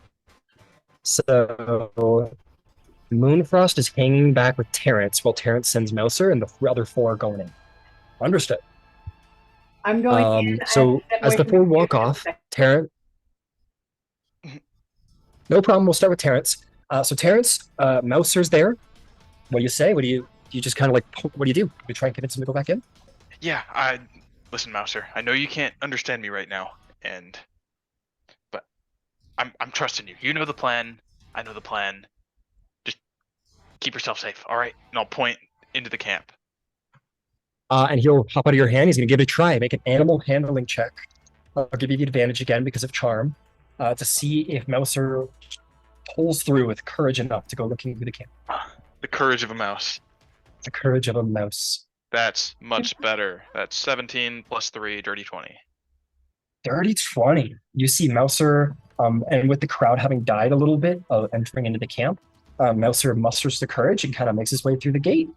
So Moonfrost is hanging back with Terrence while Terrence sends Mouser and the other 4 are going in. Understood. I'm going so as the 4 walk off, Terrence. No problem. We'll start with Terrence. So Terrence, Mouser's there. What do you say? What do you just kind of like? What do you do? You try and convince him to go back in? Yeah. Listen, Mouser. I know you can't understand me right now, but I'm trusting you. You know the plan. I know the plan. Just keep yourself safe, all right? And I'll point into the camp. And he'll hop out of your hand. He's going to give it a try. Make an animal handling check. I'll give you the advantage again because of charm to see if Mouser pulls through with courage enough to go looking through the camp. The courage of a mouse. The courage of a mouse. That's much better. That's 17 plus 3, dirty 20. Dirty 20. You see Mouser, and with the crowd having died a little bit entering into the camp, Mouser musters the courage and kind of makes his way through the gate.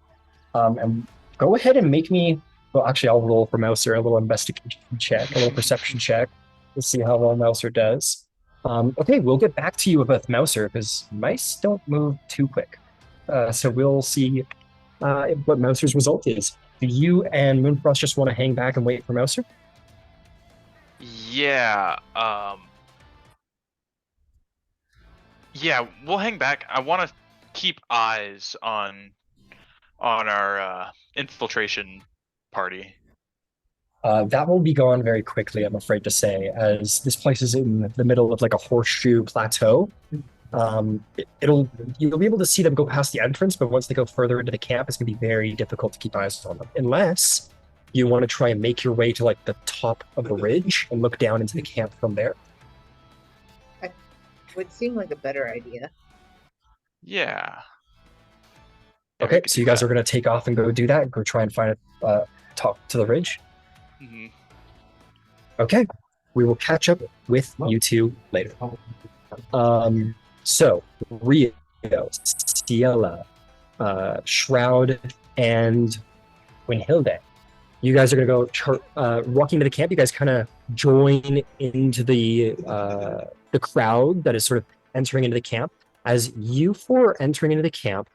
And go ahead and make me, well, actually, I'll roll for Mouser a little investigation check, a little perception check. We'll see how well Mouser does. Okay, we'll get back to you with Mouser because mice don't move too quick. So we'll see what Mouser's result is. Do you and Moonfrost just want to hang back and wait for Mouser? Yeah. Yeah, we'll hang back. I want to keep eyes on our infiltration party. That will be gone very quickly, I'm afraid to say, as this place is in the middle of like a horseshoe plateau. You'll be able to see them go past the entrance, but once they go further into the camp, it's going to be very difficult to keep eyes on them, unless you want to try and make your way to like the top of the ridge and look down into the camp from there. Would seem like a better idea. Yeah. Okay, so you guys are going to take off and go do that, go try and find a top to the ridge. Mm-hmm. Okay, we will catch up with you two later. So Rio, Ciela, Shroud, and Winhilde, you guys are going to go walking to the camp. You guys kind of join into the crowd that is sort of entering into the camp. As you four are entering into the camp,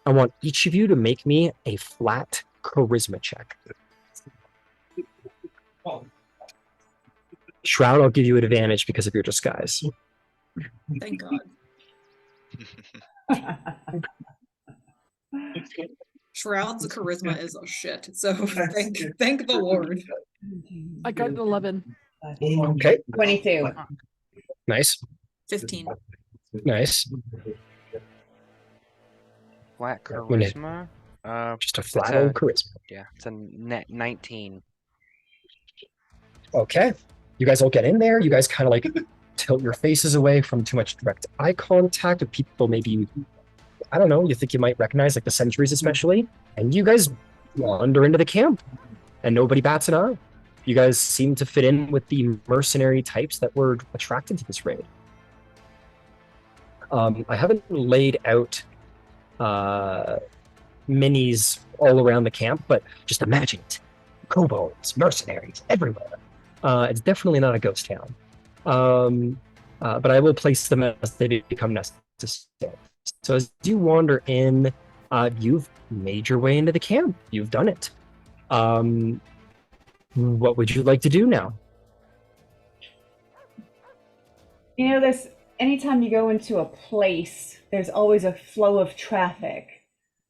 I want each of you to make me a flat charisma check. Shroud, I'll give you an advantage because of your disguise. Thank God. Shroud's charisma is a shit. So thank the Lord. I got an 11. Okay. 22. Nice. 15. Nice. Flat charisma. Just a flat old charisma. Yeah, it's a net 19. Okay. You guys all get in there. You guys kind of like tilt your faces away from too much direct eye contact with people maybe, I don't know, you think you might recognize, like the sentries especially. And you guys wander into the camp and nobody bats an eye. You guys seem to fit in with the mercenary types that were attracted to this raid. I haven't laid out minis all around the camp, but just imagine it. Kobolds, mercenaries, everywhere. It's definitely not a ghost town. But I will place them as they become necessary. So as you wander in, you've made your way into the camp. You've done it. What would you like to do now? You know, anytime you go into a place, there's always a flow of traffic.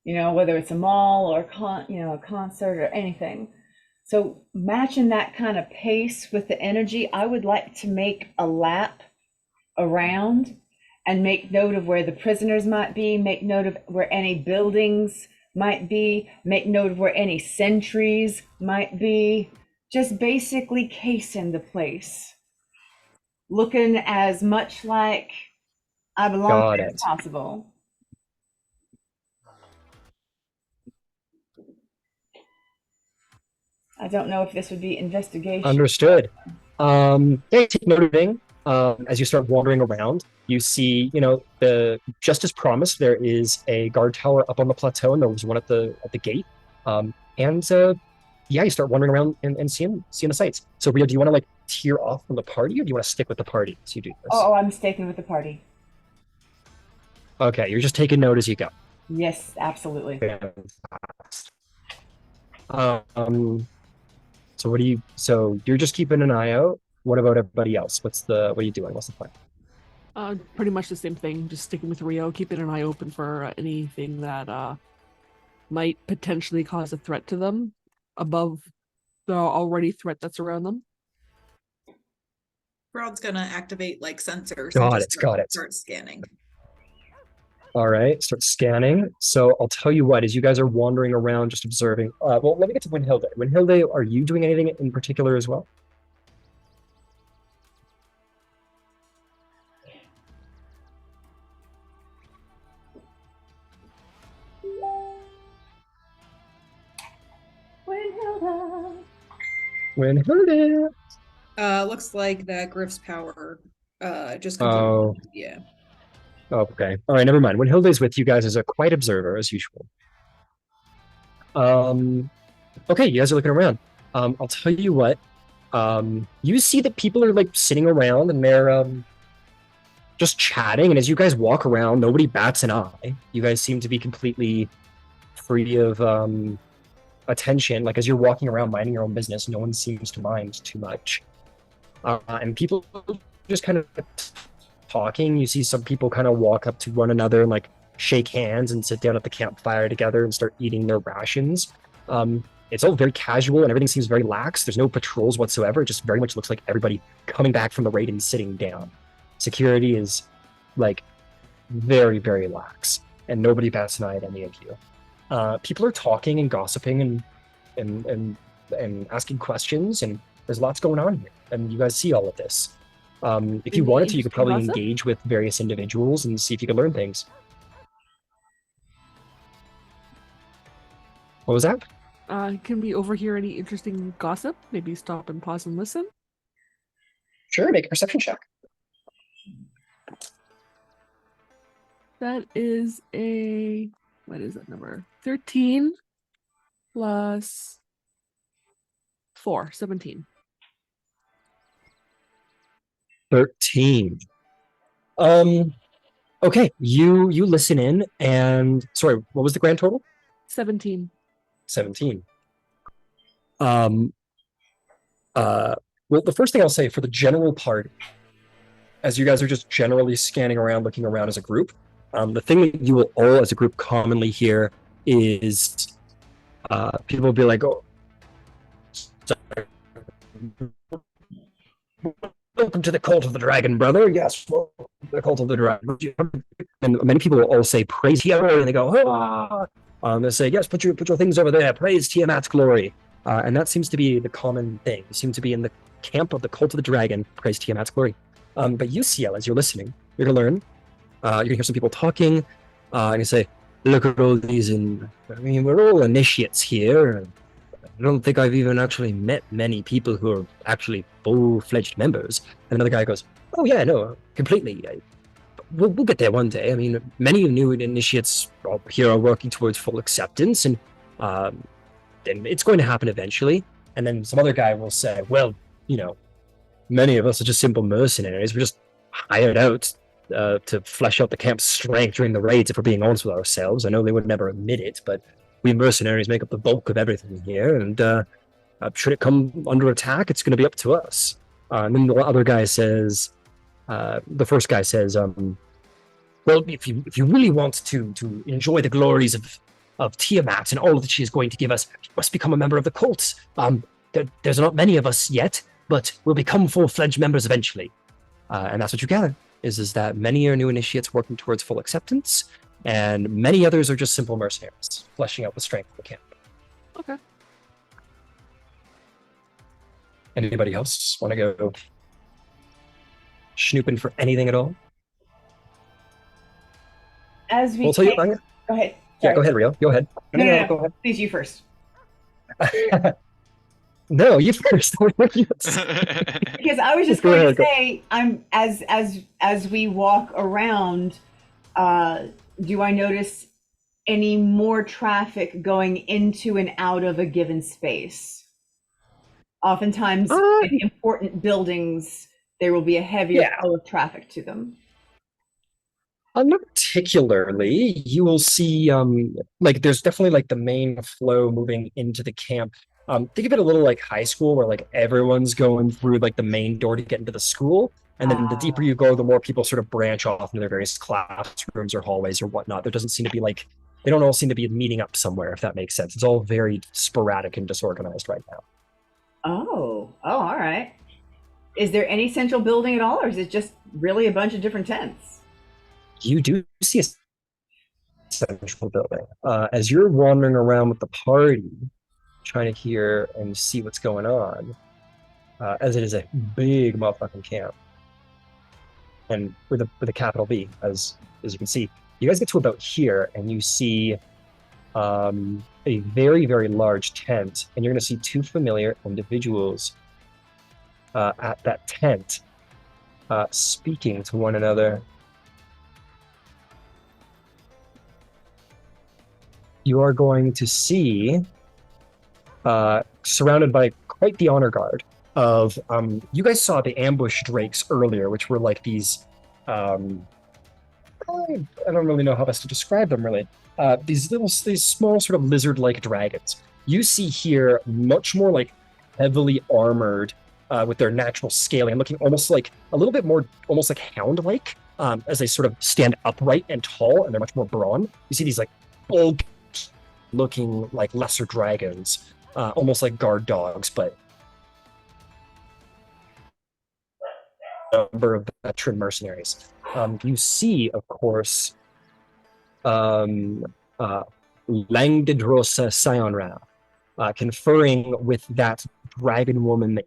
You know, whether it's a mall or a concert or anything. So matching that kind of pace with the energy, I would like to make a lap around and make note of where the prisoners might be, make note of where any buildings might be, make note of where any sentries might be, just basically casing the place. Looking as much like I belong there as possible. I don't know if this would be investigation. Understood. Take note of thing. As you start wandering around, you see, just as promised, there is a guard tower up on the plateau, and there was one at the gate. You start wandering around and seeing the sights. So, Rio, do you want to like tear off from the party, or do you want to stick with the party as you do this? Oh, I'm sticking with the party. Okay, you're just taking note as you go. Yes, absolutely. So you're just keeping an eye out. What about everybody else? What are you doing? What's the plan? Pretty much the same thing. Just sticking with Rio, keeping an eye open for anything that might potentially cause a threat to them above the already threat that's around them. Shroud's gonna activate like sensors. Got it. Start scanning. All right, start scanning. So I'll tell you what, as you guys are wandering around, just observing. Well, let me get to Winhilde. Winhilde, are you doing anything in particular as well? Winhilde. Looks like that Griff's power just Oh, completely. Yeah. okay. All right, never mind. Winhilde is with you guys as a quiet observer, as usual. Okay, you guys are looking around. I'll tell you what. You see that people are like sitting around and they're just chatting, and as you guys walk around, nobody bats an eye. You guys seem to be completely free of attention. Like as you're walking around minding your own business, no one seems to mind too much. And people just kind of talking. You see some people kind of walk up to one another and like shake hands and sit down at the campfire together and start eating their rations. It's all very casual and everything seems very lax. There's no patrols whatsoever. It just very much looks like everybody coming back from the raid and sitting down. Security is like very, very lax, and nobody bats an eye at any of you. People are talking and gossiping and asking questions, and there's lots going on here, and you guys see all of this. If you Any wanted to, you could probably gossip? engage with various individuals and see if you could learn things. What was that? Can we overhear any interesting gossip? Maybe stop and pause and listen? Sure, make a perception check. That is a... What is that number? 13 plus 4, 17. 13. Okay, you listen in, and sorry, what was the grand total? 17. 17. Well, the first thing I'll say for the general part, as you guys are just generally scanning around, looking around as a group, the thing that you will all as a group commonly hear is people will be like, oh, sorry. Welcome to the cult of the dragon, brother. Yes, welcome to the cult of the dragon. And many people will all say, praise Tiamat, and they go, ah. They say, yes, put your things over there. Praise Tiamat's glory. And that seems to be the common thing. You seem to be in the camp of the cult of the dragon. Praise Tiamat's glory. But you, CL, as you're listening, you're going to learn. You're going to hear some people talking. And you say, look at all these. We're all initiates here. I don't think I've even actually met many people who are actually full-fledged members. And another guy goes, oh, yeah, no, completely. We'll get there one day. I mean, many new initiates here are working towards full acceptance, and it's going to happen eventually. And then some other guy will say, well, many of us are just simple mercenaries. We're just hired out to flesh out the camp's strength during the raids, if we're being honest with ourselves. I know they would never admit it, but we mercenaries make up the bulk of everything here, and should it come under attack, it's going to be up to us. And then the other guy says, the first guy says, well, if you really want to enjoy the glories of Tiamat and all that she is going to give us, you must become a member of the cult. There's not many of us yet, but we'll become full-fledged members eventually. And that's what you gather, is that many are new initiates working towards full acceptance, and many others are just simple mercenaries, fleshing out the strength of the camp. Okay. Anybody else want to go snooping for anything at all? As we We'll tell you. go ahead. Yeah, go ahead, Rio. Go ahead. No, Go ahead. Please, you first. No, you first. Because I was just going to say, I'm as we walk around, do I notice any more traffic going into and out of a given space? Oftentimes, in important buildings, there will be a heavier flow of traffic to them. Not particularly. You will see, there's definitely the main flow moving into the camp. Think of it a little like high school, where everyone's going through the main door to get into the school, and then the deeper you go, the more people sort of branch off into their various classrooms or hallways or whatnot. There doesn't seem to be they don't all seem to be meeting up somewhere, if that makes sense. It's all very sporadic and disorganized right now. Oh, all right. Is there any central building at all, or is it just really a bunch of different tents? You do see a central building. As you're wandering around with the party, trying to hear and see what's going on, as it is a big motherfucking camp, and with a capital B, as you can see, you guys get to about here, and you see a very, very large tent, and you're going to see two familiar individuals at that tent, speaking to one another. You are going to see, surrounded by quite the honor guard of, you guys saw the ambush drakes earlier, which were like these, I don't really know how best to describe them, really. These small sort of lizard-like dragons. You see here much more like heavily armored, with their natural scaling, looking almost like a little bit more, almost like hound-like, as they sort of stand upright and tall, and they're much more brawn. You see these like bulk looking like lesser dragons, almost like guard dogs, but number of veteran mercenaries. You see, of course, Langdedrosa Sionra, conferring with that dragon woman that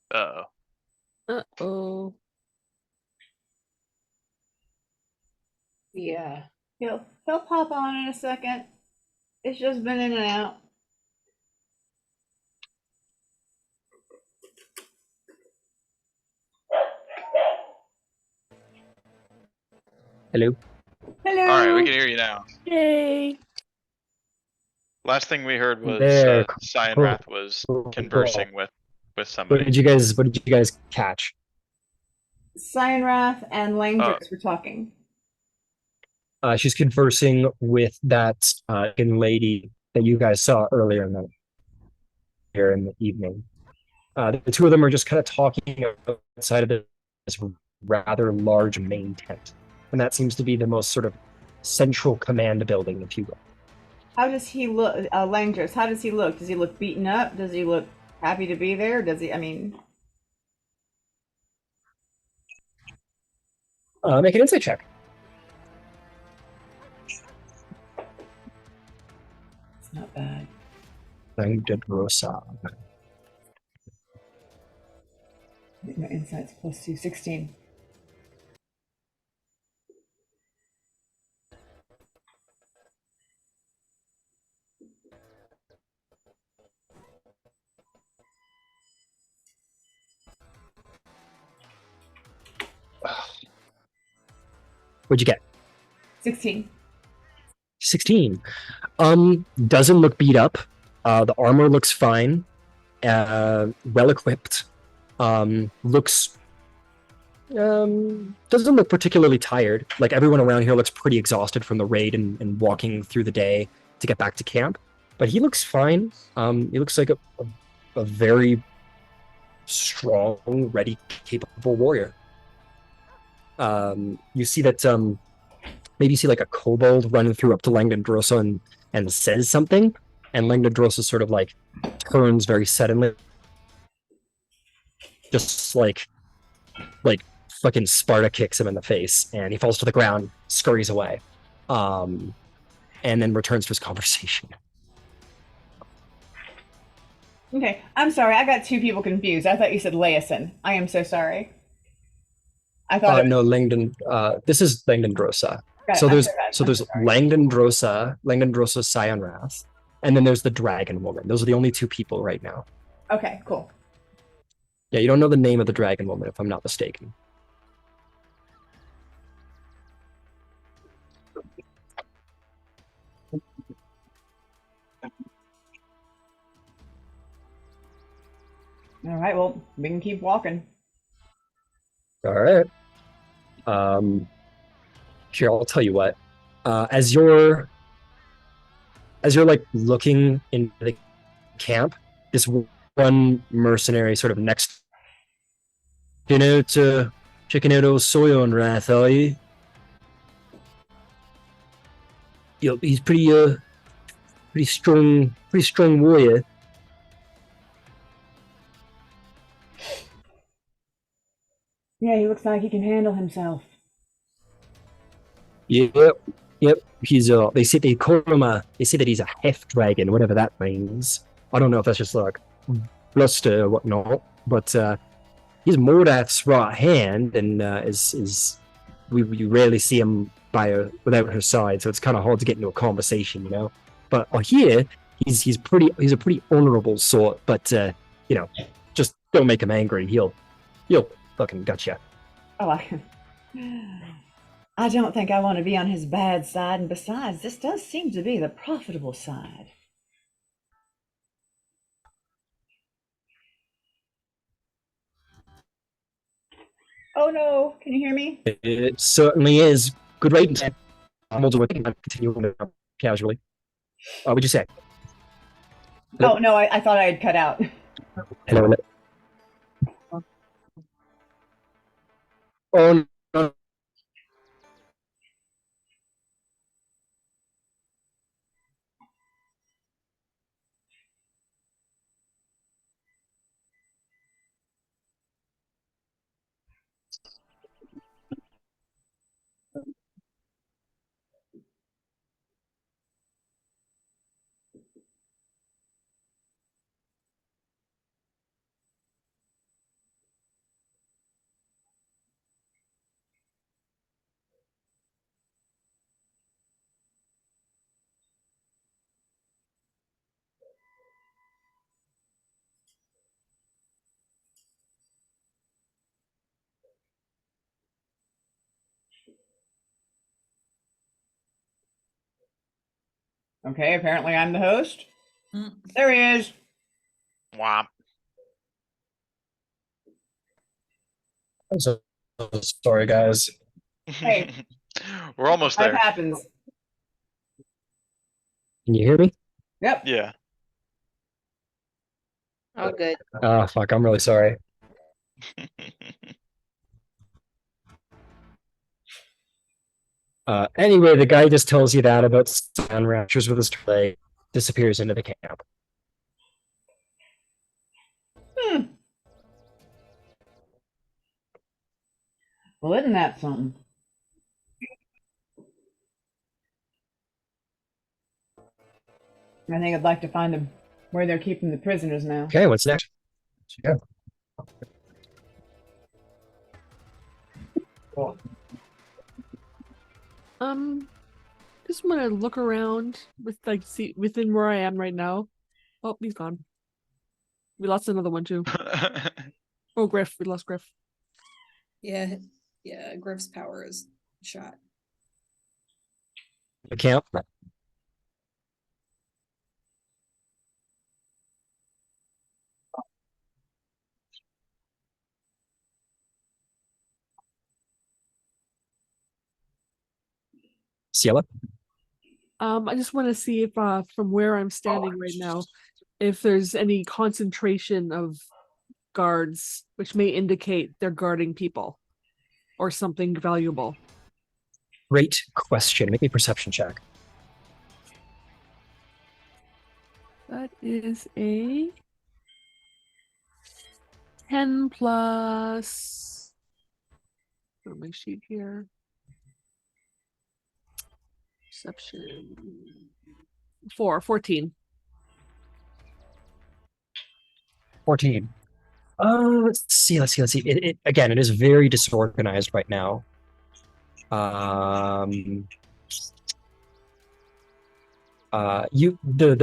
Uh-oh. Uh-oh. Yeah. He'll pop on in a second. It's just been in and out. Hello. Hello. All right, we can hear you now. Yay! Last thing we heard was There. Cyanrath was conversing with What somebody. did you guys catch? Cyanrath and Langdrix were talking. She's conversing with that lady that you guys saw earlier here in the evening. The two of them are just kind of talking outside of this rather large main tent, and that seems to be the most sort of central command building, if you will. How does he look, Langdrix? How does he look? Does he look beaten up? Does he look happy to be there? Does he? I mean, make an insight check. it's not bad. Rosa. My insight's +2, 16. What'd you get? 16. 16. Doesn't look beat up. The armor looks fine. Well equipped. Looks doesn't look particularly tired. Like everyone around here looks pretty exhausted from the raid and walking through the day to get back to camp. But he looks fine. He looks like a very strong, ready, capable warrior. You see that maybe you see like a kobold running through up to Langdon Drossa and says something, and Langdon Drossa sort of like turns very suddenly, just like fucking Sparta kicks him in the face, and he falls to the ground, scurries away, and then returns to his conversation. Okay, I'm sorry. I got two people confused. I thought you said Liasyn. I am so sorry. I thought No, Langdon. This is Langdon Drossa. Right, So I'm there's sorry. Langdon Drossa Cyanrath, and then there's the dragon woman. Those are the only two people right now. Okay, cool. Yeah, you don't know the name of the dragon woman, if I'm not mistaken. All right, well, we can keep walking. All right. Here, I'll tell you what. As you're like looking into the camp, this one mercenary sort of next, checking out old Cyanrath, are you? Yep, he's pretty strong warrior. Yeah, he looks like he can handle himself. Yep. He's they call him they say that he's a heft dragon, whatever that means. I don't know if that's just like bluster or whatnot, but he's Mordath's right hand, and we rarely see him by her without her side, so it's kind of hard to get into a conversation, you know. But here, he's a pretty honorable sort, but you know, just don't make him angry. He'll fucking gotcha. Oh, I don't think I want to be on his bad side, and besides, this does seem to be the profitable side. Oh no, can you hear me? It certainly is. Good ratings. I'm also working on continuing casually. What would you say? Hello? Oh no, I thought I had cut out. Hello. Oh no. Okay, apparently I'm the host. Mm. There he is. Womp. I'm so sorry, guys. Hey. We're almost That there. happens. Can you hear me? Yep. Yeah. Oh, good. Ah, fuck. I'm really sorry. Anyway, the guy just tells you that about sound raptures with his tray, disappears into the camp. Well, isn't that something? I think I'd like to find them where they're keeping the prisoners now. Okay, what's next? Yeah. Just want to look around with see within where I am right now. Oh, he's gone. We lost another one too. Oh, Griff. We lost Griff. Yeah, Griff's power is shot. The camp. Ciela? I just want to see if from where I'm standing right now, if there's any concentration of guards, which may indicate they're guarding people or something valuable. Great question. Make me a perception check. That is a 10 plus. On my sheet here. Perception. 14. 14. Let's see. Again, it is very disorganized right now. The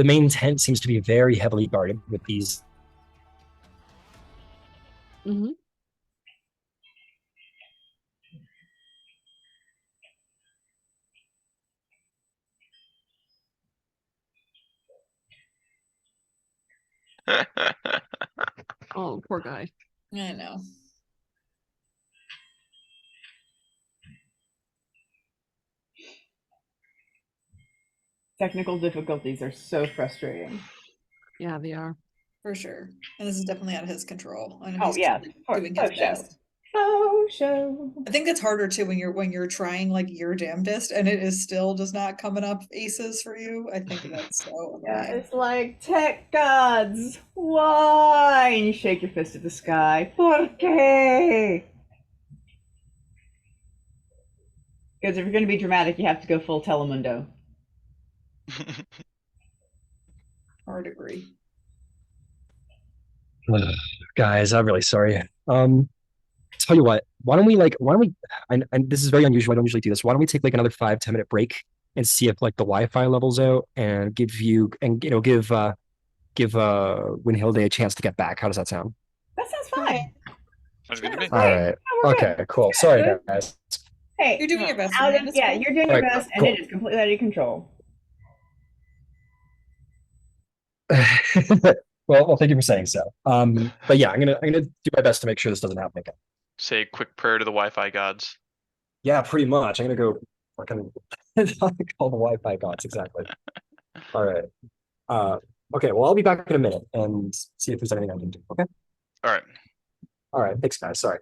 main tent seems to be very heavily guarded with these. Mm-hmm. Oh, poor guy. I know. Technical difficulties are so frustrating. Yeah, they are. For sure. And this is definitely out of his control. I know Oh he's yeah, doing his best. Oh show. I think that's harder too when you're trying like your damnedest and it is still just not coming up aces for you. I think that's so Yeah, annoying. it's like tech gods. Why? And you shake your fist at the sky. ¿Por qué? Because if you're going to be dramatic, you have to go full Telemundo. Hard agree. Guys, I'm really sorry. Tell you what, why don't we and this is very unusual, I don't usually do this. Why don't we take like another 5-10 minute break and see if like the Wi-Fi levels out and give Winhilde a chance to get back. How does that sound? That sounds fine. Sounds good to me. All right. we're Okay, good. cool. Good, Sorry, good. guys. Hey, You're doing your best, out man. of, It's yeah, cool. you're doing your Alright, best, and cool. it is completely out of your control. Well, thank you for saying so. But yeah, I'm gonna do my best to make sure this doesn't happen again. Say a quick prayer to the Wi-Fi gods. Yeah, pretty much. I'm gonna go fucking call the Wi-Fi gods, exactly. All right. Okay, well, I'll be back in a minute and see if there's anything I can do. Okay. All right. All right. Thanks, guys. Sorry.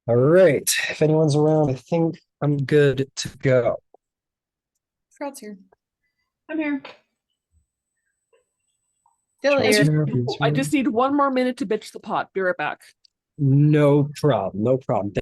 All right. If anyone's around, I think I'm good to go. Crowd's here. I'm here. Still here. I just need 1 more minute to bitch the pot. Be right back. No problem. No problem.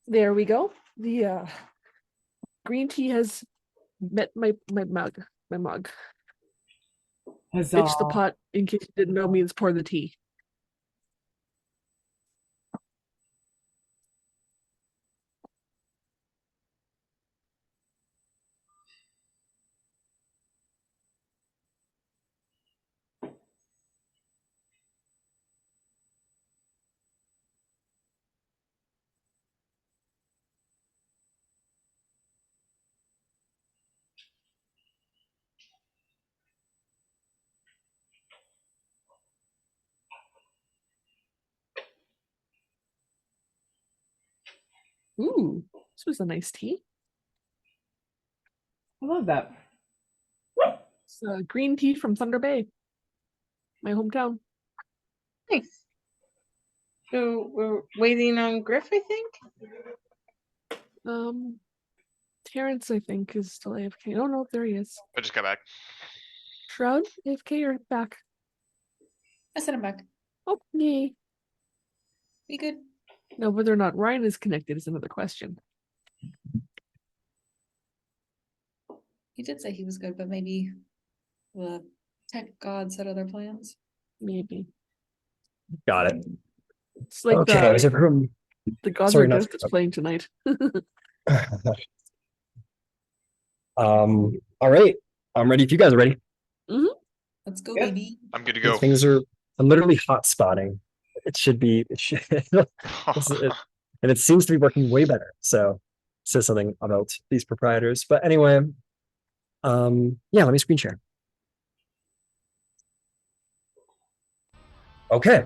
There we go. The green tea has met my mug. My mug. Huzzah. Bitch the pot, in case you didn't know, means pour the tea. Ooh, this was a nice tea. I love that. It's green tea from Thunder Bay, my hometown. Nice. So we're waiting on Griff, I think. Terrence, I think, is still AFK. Oh no, there he is. I just got back. Shroud, AFK or back? I sent him back. Oh, yay. Be good. Now, whether or not Ryan is connected is another question. He did say he was good, but maybe the tech gods had other plans. Maybe. Got it. It's like Okay, is everyone... the gods Sorry, are not- death that's playing tonight. All right. I'm ready if you guys are ready. Let's go, Yep. baby. I'm good to These go. things are... I'm literally hot spotting. It should be... and it seems to be working way better. So, it says something about these proprietors. But anyway, yeah, let me screen share. Okay.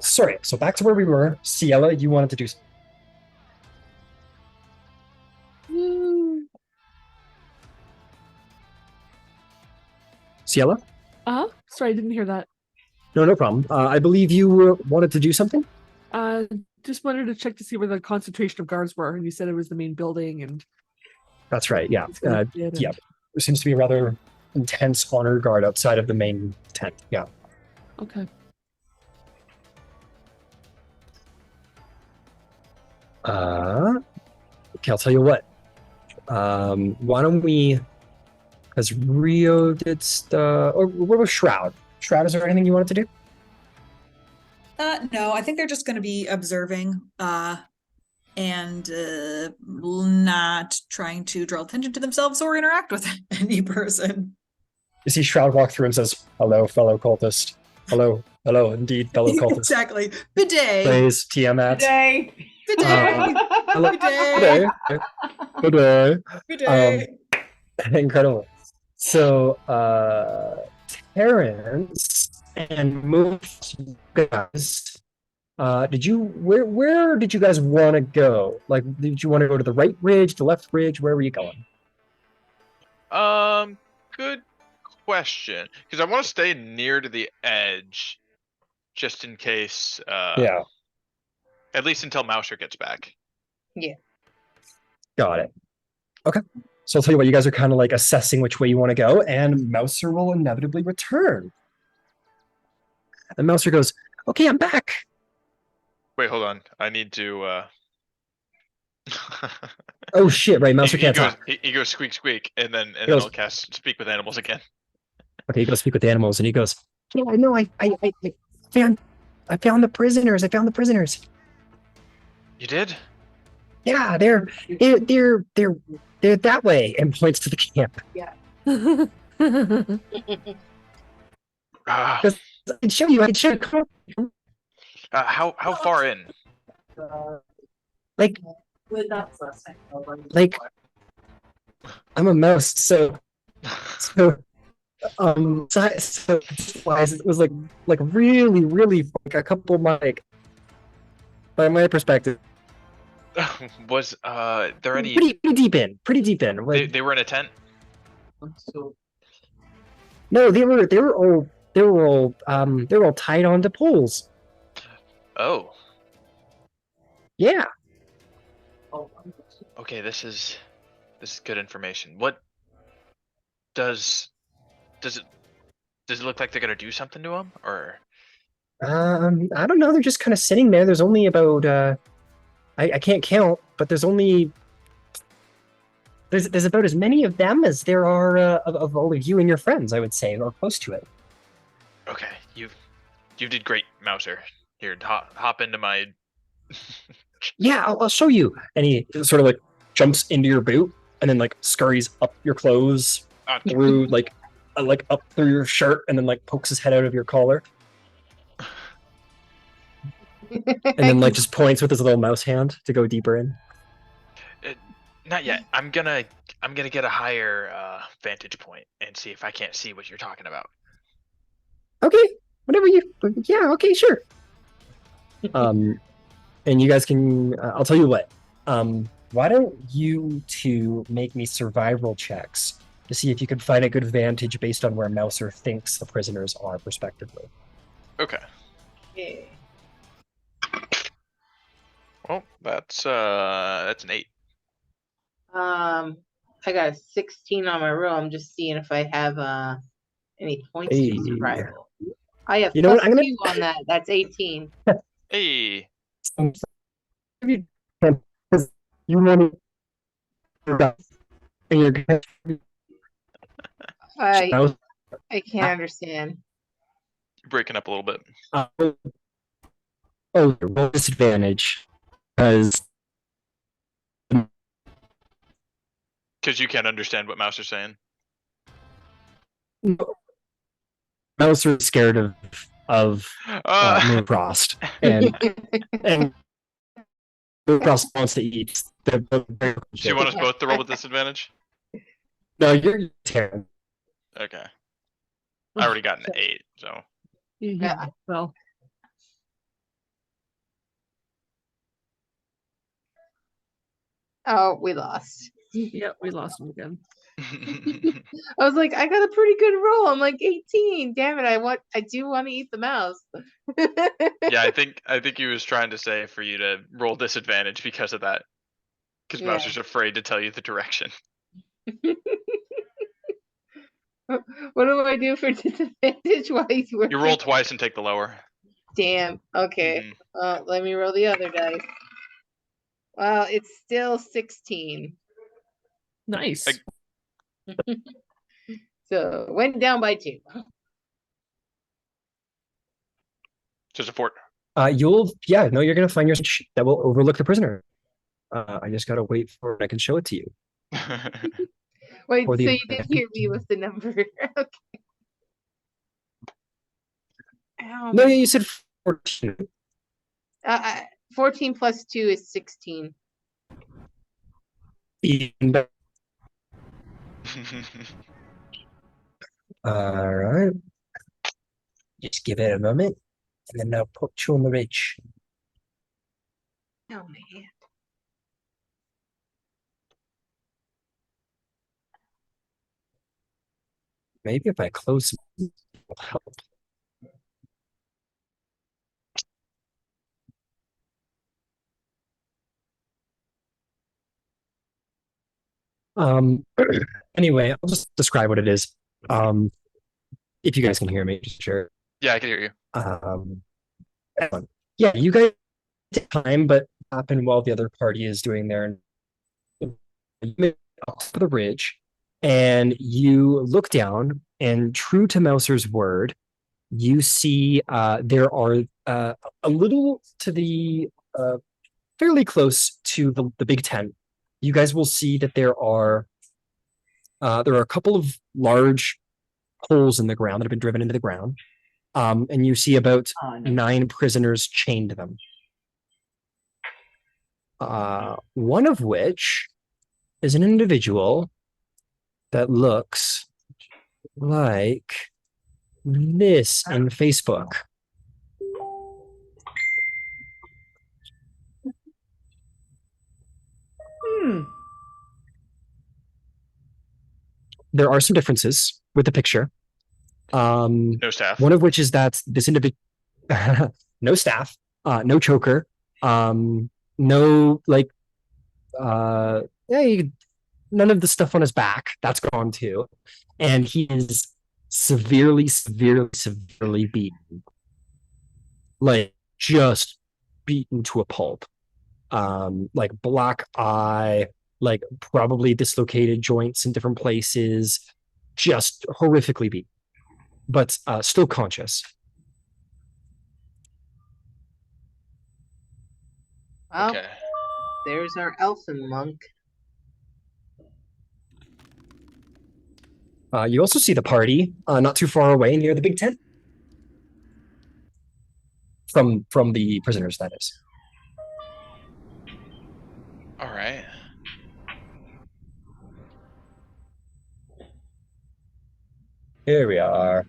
Sorry. So back to where we were. Ciela, you wanted to do something. Ciela? Sorry, I didn't hear that. No problem. I believe you wanted to do something? Just wanted to check to see where the concentration of guards were, and you said it was the main building, and That's right, yeah. it's gonna be it, Yeah. and- There seems to be a rather intense honor guard outside of the main tent. Yeah. Okay. Okay, I'll tell you what. Why don't we... Because Rio did stuff... Or what was Shroud? Shroud, is there anything you wanted to do? No, I think they're just going to be observing and not trying to draw attention to themselves or interact with any person. You see Shroud walk through and says, "Hello, fellow cultist. Hello, indeed, fellow cultist. Exactly. Bidet. Praise Tiamat. Today. Bidet. Hello. Bidet. Good day. Bidet. Incredible. So, Terrence and most guys, where did you guys want to go? Like, did you want to go to the right ridge, the left ridge? Where were you going? Good question. Because I want to stay near to the edge, just in case. Yeah, At least until Mouser gets back. got it. Okay. So I'll tell you what, you guys are kind of like assessing which way you want to go, and Mouser will inevitably return. And Mouser goes, "Okay, I'm back." Wait, hold on. I need to. Oh shit! Right, Mouser can't goes, talk. he goes squeak squeak, and then goes- I'll cast speak with animals again. Okay, he goes speak with the animals, and he goes, "Yeah, I know. I found the prisoners. I found the prisoners. You did? Yeah, they're that way," and points to the camp. Because I can show you. I can show you. How far in? Like, I'm a mouse, so wise it was like really like a couple like by my perspective. Was there any? Pretty deep in. Like, They were in a tent. no, they were all tied onto poles. Oh, Yeah. okay. This is good information. What does it look like they're gonna do something to him, or? I don't know. They're just kind of sitting there. There's only about I can't count, but there's about as many of them as there are of all of you and your friends, I would say, or close to it. Okay, you did great, Mouser. Here, hop into my. Yeah, I'll show you. And he sort of like jumps into your boot and then like scurries up your clothes through like up through your shirt and then like pokes his head out of your collar. And then like just points with his little mouse hand to go deeper in. Not yet. I'm gonna get a higher vantage point and see if I can't see what you're talking about. Okay, whatever you. Yeah, okay, sure. And you guys can. I'll tell you what. Why don't you two make me survival checks to see if you can find a good vantage based on where Mouser thinks the prisoners are, respectively. Okay. Yeah. Well, that's an 8. I got a 16 on my roll. I'm just seeing if I have any points Hey. to survival. I have You know what, plus I'm gonna- 2 on that. That's 18. Hey. You want to. And you're gonna. I can't understand. You're breaking up a little bit. Roll disadvantage because Because you can't understand what Mouser's saying. Mouser is scared of Moonfrost, and Moonfrost wants to eat. Do you want us both to roll with disadvantage? No, you're terrible. Okay. I already got an 8, so. Yeah. Well, Oh, we lost. yeah, we lost him again. I was like, I got a pretty good roll. I'm like 18. Damn it! I do want to eat the mouse. Yeah, I think he was trying to say for you to roll disadvantage because of that. Because Yeah. Mouser's afraid to tell you the direction. What do I do for disadvantage while he's working? You roll twice and take the lower. Damn. Okay. Mhm. Let me roll the other dice. Well, it's still 16. Nice. Like- So went down by 2. Just a fort. You're gonna find your sheet that will overlook the prisoner. I just gotta wait for it. I can show it to you. Wait, For so the you did hear me with the number? Okay. Ow, No, my- you said 14. 14 plus 2 is 16. All right. Just give it a moment, and then I'll put you on the ridge. Oh, man. Maybe if I close it will help. Anyway, I'll just describe what it is. If you guys can hear me, just sure. Yeah, I can hear you. Excellent. Yeah, you guys take time, but happen while the other party is doing their up to the ridge, and you look down, and true to Mouser's word, you see there are a little to the fairly close to the big tent. You guys will see that there are a couple of large holes in the ground that have been driven into the ground. And you see about Oh, no. 9 prisoners chained to them. One of which is an individual that looks like this in Facebook. There are some differences with the picture. No staff. One of which is that this individual, no staff, no choker, no like, none of the stuff on his back. That's gone too, and he is severely beaten, like just beaten to a pulp. Like black eye, like probably dislocated joints in different places, just horrifically beaten, but still conscious. Well, Okay. there's our elfin monk. You also see the party not too far away near the big tent. From the prisoners, that is. All right. Here we are.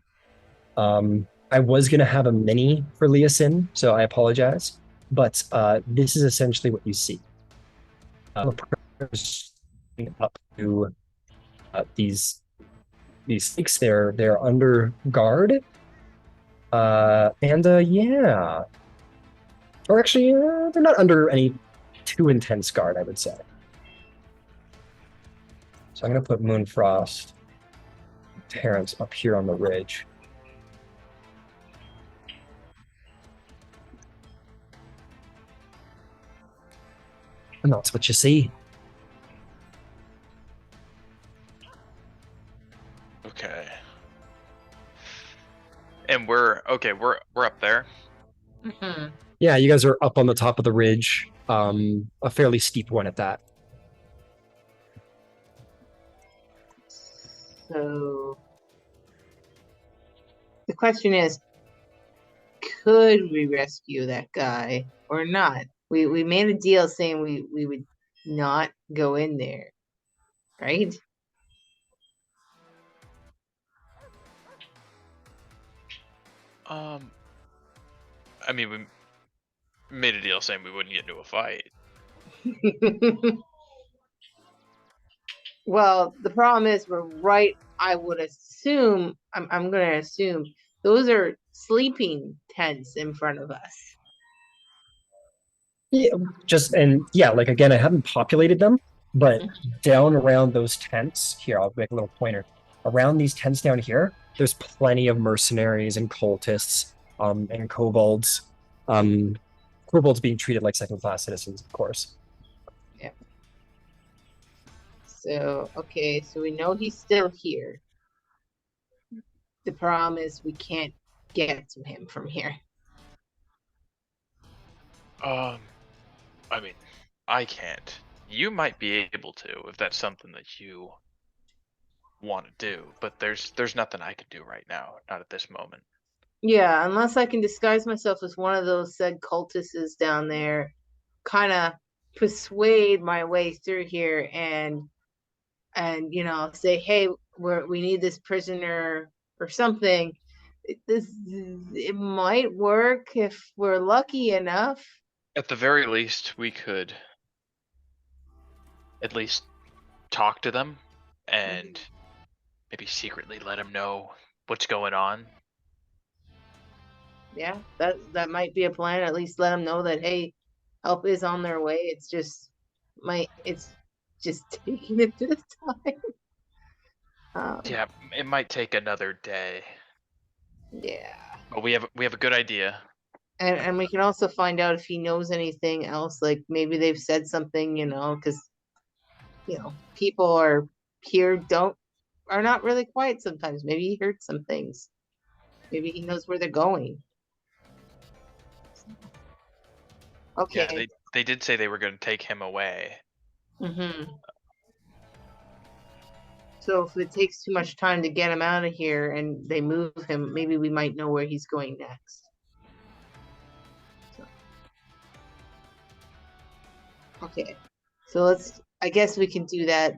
I was gonna have a mini for Liasyn, so I apologize. But this is essentially what you see. Up to these stakes. They're under guard. Yeah. Or actually, they're not under any too intense guard, I would say. So I'm gonna put Moonfrost, Terrence up here on the ridge. And that's what you see. Okay. And we're up there. Mm-hmm. Yeah, you guys are up on the top of the ridge, a fairly steep one at that. So the question is, could we rescue that guy or not? We made a deal saying we would not go in there, right? I mean, we made a deal saying we wouldn't get into a fight. Well, the problem is we're right. I would assume, I'm going to assume those are sleeping tents in front of us. Yeah, like again, I haven't populated them, but down around those tents here, I'll make a little pointer. Around these tents down here, there's plenty of mercenaries and cultists, and kobolds. Kobolds being treated like second-class citizens, of course. Yeah. So, okay, so we know he's still here. The problem is we can't get to him from here. I mean, I can't. You might be able to if that's something that you want to do, but there's nothing I can do right now, not at this moment. Yeah, unless I can disguise myself as one of those said cultists down there, kind of persuade my way through here and say, hey, we need this prisoner or something. It might work if we're lucky enough. At the very least, we could at least talk to them and maybe secretly let them know what's going on. Yeah, that might be a plan. At least let them know that, hey, help is on their way. It's just taking a bit of time. Yeah, it might take another day. Yeah. But we have a good idea. And we can also find out if he knows anything else. Like maybe they've said something, because people are not really quiet sometimes. Maybe he heard some things. Maybe he knows where they're going. Okay. Yeah, they did say they were going to take him away. Mm-hmm. So if it takes too much time to get him out of here and they move him, maybe we might know where he's going next. Okay, so I guess we can do that.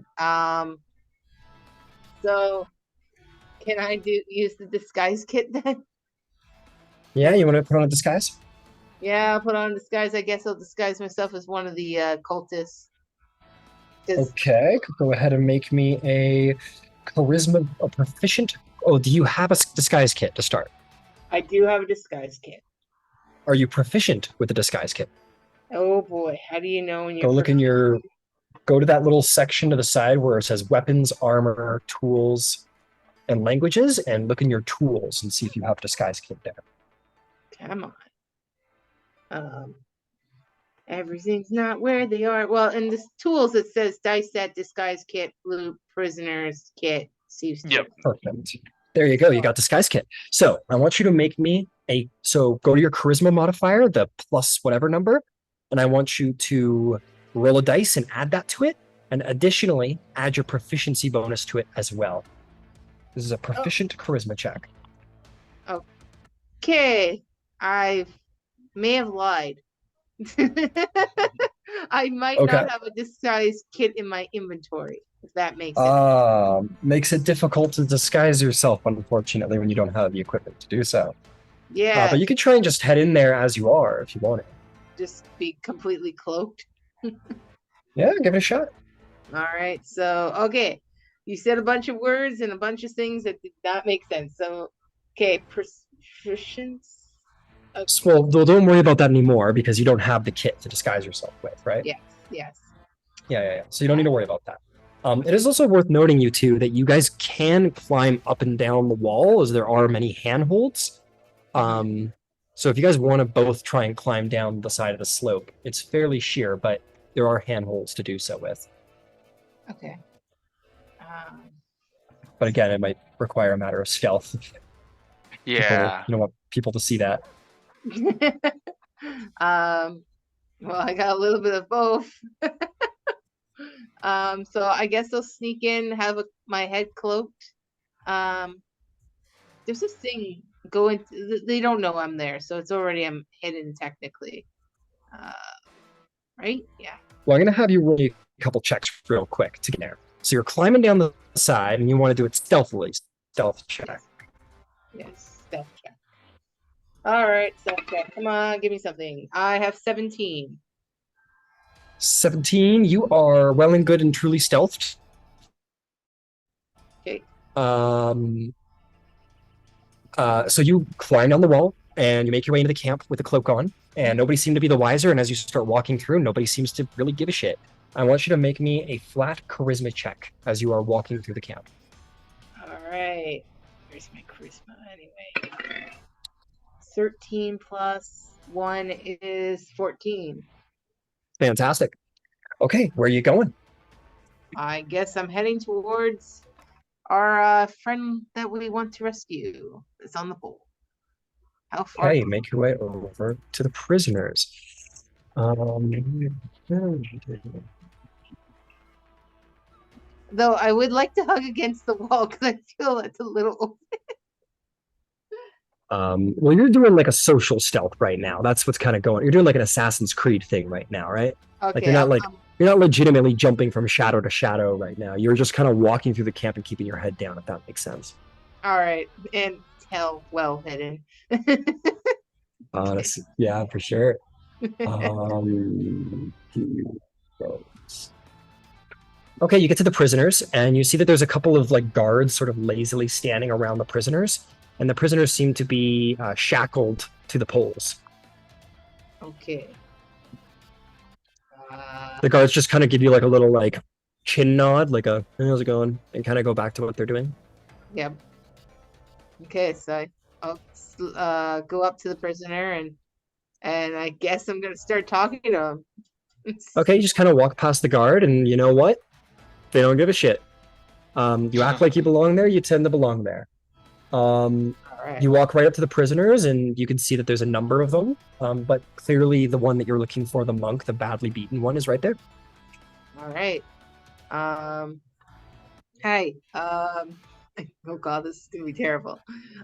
So can I use the disguise kit then? Yeah, you want to put on a disguise? Yeah, I'll put on a disguise. I guess I'll disguise myself as one of the cultists. Okay, go ahead and make me a charisma, a proficient. Oh, do you have a disguise kit to start? I do have a disguise kit. Are you proficient with the disguise kit? Oh boy, how do you know when you're go to that little section to the side where it says weapons, armor, tools, and languages, and look in your tools and see if you have a disguise kit there. Come on. Everything's not where they are. Well, in the tools it says dice set, disguise kit, blue prisoners kit. Yep. Perfect. There you go. You got disguise kit. So I want you to make me so go to your charisma modifier, the plus whatever number, and I want you to roll a dice and add that to it. And additionally, add your proficiency bonus to it as well. This is a proficient charisma check. Okay. I may have lied. I might not have a disguise kit in my inventory, if that makes sense. Makes it difficult to disguise yourself, unfortunately, when you don't have the equipment to do so. Yeah. But you could try and just head in there as you are if you want it. Just be completely cloaked. Yeah, give it a shot. All right. So, okay. You said a bunch of words and a bunch of things that did not make sense. So, okay, proficiency. Well, don't worry about that anymore because you don't have the kit to disguise yourself with, right? Yes. Yeah. So you don't need to worry about that. It is also worth noting, you two, that you guys can climb up and down the wall as there are many handholds. So if you guys want to both try and climb down the side of the slope, it's fairly sheer, but there are handholds to do so with. Okay. But again, it might require a matter of stealth. Yeah. You don't want people to see that. Well, I got a little bit of both. So I guess I'll sneak in, have my head cloaked. There's this thing going. They don't know I'm there, so I'm hidden technically. Right? Yeah. Well, I'm gonna have you roll a couple checks real quick to get there. So you're climbing down the side, and you want to do it stealthily. Stealth check. Yes, stealth check. All right, stealth check. Come on, give me something. I have 17. 17. You are well and good and truly stealthed. Okay. So you climb down the wall and you make your way into the camp with the cloak on, and nobody seemed to be the wiser. And as you start walking through, nobody seems to really give a shit. I want you to make me a flat charisma check as you are walking through the camp. All right. Where's my charisma anyway? 13 plus 1 is 14. Fantastic. Okay, where are you going? I guess I'm heading towards our friend that we want to rescue. It's on the pole. How far? Okay, make your way over to the prisoners. Though I would like to hug against the wall because I feel that's a little. Well, you're doing like a social stealth right now. That's what's kind of going. You're doing like an Assassin's Creed thing right now, right? Okay. You're not legitimately jumping from shadow to shadow right now. You're just kind of walking through the camp and keeping your head down, if that makes sense. All right, and well hidden. Honestly, yeah, for sure. Okay, you get to the prisoners, and you see that there's a couple of like guards sort of lazily standing around the prisoners, and the prisoners seem to be shackled to the poles. Okay. The guards just kind of give you like a little like chin nod, like a "Hey, how's it going?" and kind of go back to what they're doing. Yep. Okay, so I'll go up to the prisoner and I guess I'm gonna start talking to him. Okay, you just kind of walk past the guard, and you know what? They don't give a shit. You act like you belong there. You tend to belong there. All right. You walk right up to the prisoners, and you can see that there's a number of them. But clearly, the one that you're looking for, the monk, the badly beaten one, is right there. All right. Hi. Oh God, this is gonna be terrible.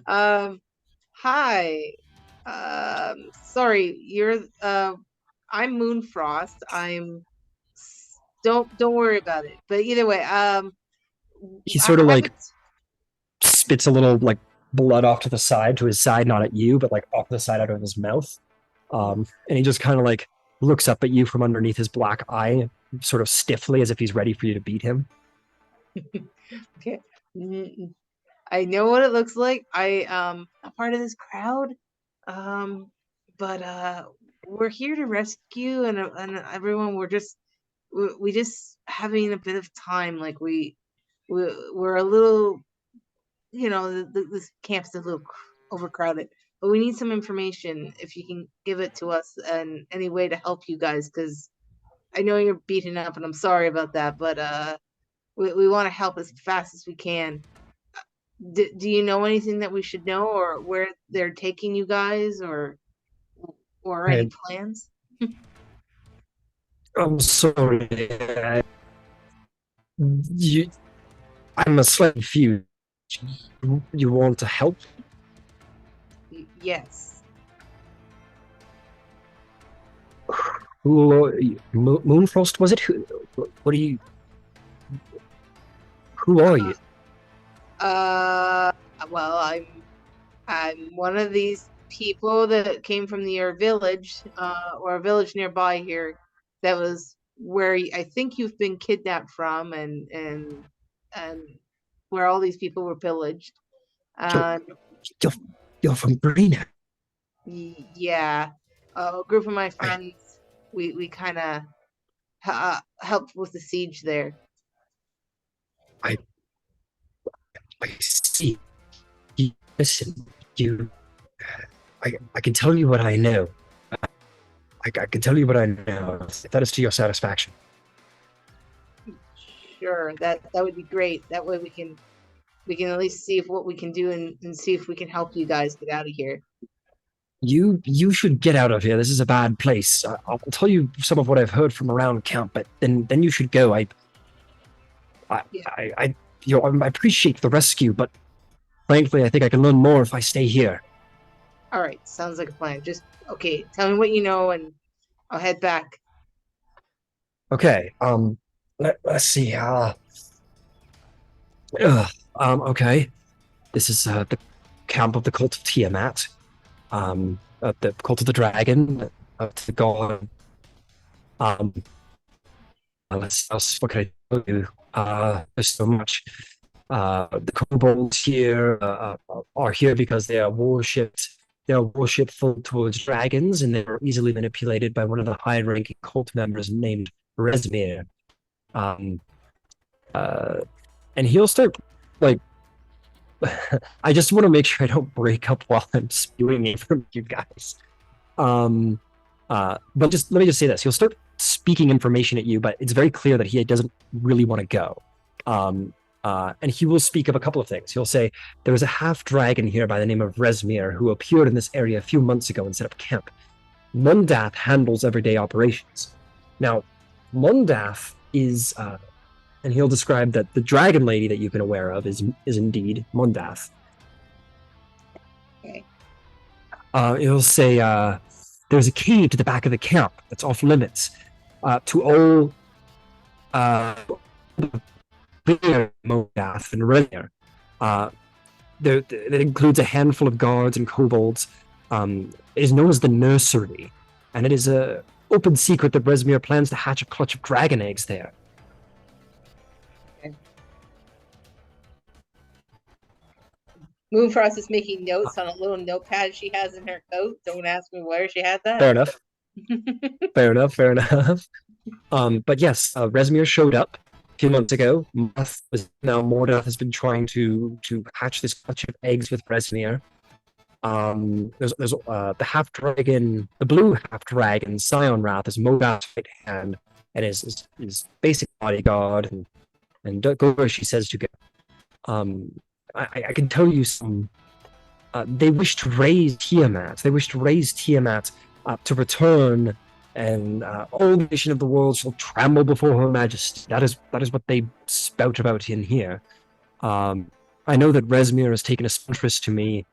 Hi. Sorry, you're. I'm Moonfrost. Don't worry about it. But either way, He I sort of like haven't. spits a little like blood off to the side, to his side, not at you, but like off to the side out of his mouth. And he just kind of like looks up at you from underneath his black eye, sort of stiffly, as if he's ready for you to beat him. Okay. I know what it looks like. I'm part of this crowd. But we're here to rescue and everyone. We just having a bit of time. Like we're a little, this camp's a little overcrowded. But we need some information if you can give it to us and any way to help you guys, because I know you're beaten up and I'm sorry about that, but we want to help as fast as we can. Do you know anything that we should know, or where they're taking you guys, or any plans? I'm sorry. You, I'm a slightly confused. You want to help? Yes. Moonfrost, was it? What are you? Who are you? Well, I'm one of these people that came from your village, or a village nearby here. That was where I think you've been kidnapped from, and where all these people were pillaged. You're from Greenhouse. Yeah, a group of my friends. We kind of helped with the siege there. I see. Listen, I can tell you what I know. I can tell you what I know. If that is to your satisfaction. Sure, that would be great. That way we can at least see what we can do and see if we can help you guys get out of here. You should get out of here. This is a bad place. I'll tell you some of what I've heard from around camp, but then you should go. I appreciate the rescue, but frankly, I think I can learn more if I stay here. All right, sounds like a plan. Just okay. Tell me what you know, and I'll head back. Okay. Let's see. Okay. This is the camp of the cult of Tiamat. The cult of the dragon, to the god. What can I tell you? There's so much. The kobolds here are here because they are worshipped. They are worshipful towards dragons, and they are easily manipulated by one of the high-ranking cult members named Rezmir. And he'll start like. I just want to make sure I don't break up while I'm spewing it from you guys. But let me just say this: he'll start speaking information at you, but it's very clear that he doesn't really want to go. And he will speak of a couple of things. He'll say, there was a half-dragon here by the name of Rezmir who appeared in this area a few months ago and set up camp. Mundath handles everyday operations. Now, Mundath is, and he'll describe that the dragon lady that you've been aware of is indeed Mundath. Okay. He'll say, there's a cave to the back of the camp that's off limits to all Mundath and Rezmir. That includes a handful of guards and kobolds. It is known as the nursery, and it is a open secret that Rezmir plans to hatch a clutch of dragon eggs there. Okay. Moonfrost is making notes on a little notepad she has in her coat. Don't ask me where she had that. Fair enough. Fair enough. But yes, Rezmir showed up a few months ago. Mordath has been trying to hatch this clutch of eggs with Rezmir. There's the half dragon, the blue half dragon, Scion Wrath, is Mordath's right hand and is basic bodyguard and don't go where she says to go. I can tell you some. They wish to raise Tiamat. They wish to raise Tiamat to return and all the nation of the world shall tremble before her majesty. That is what they spout about in here. I know that Rezmir has taken a interest to me.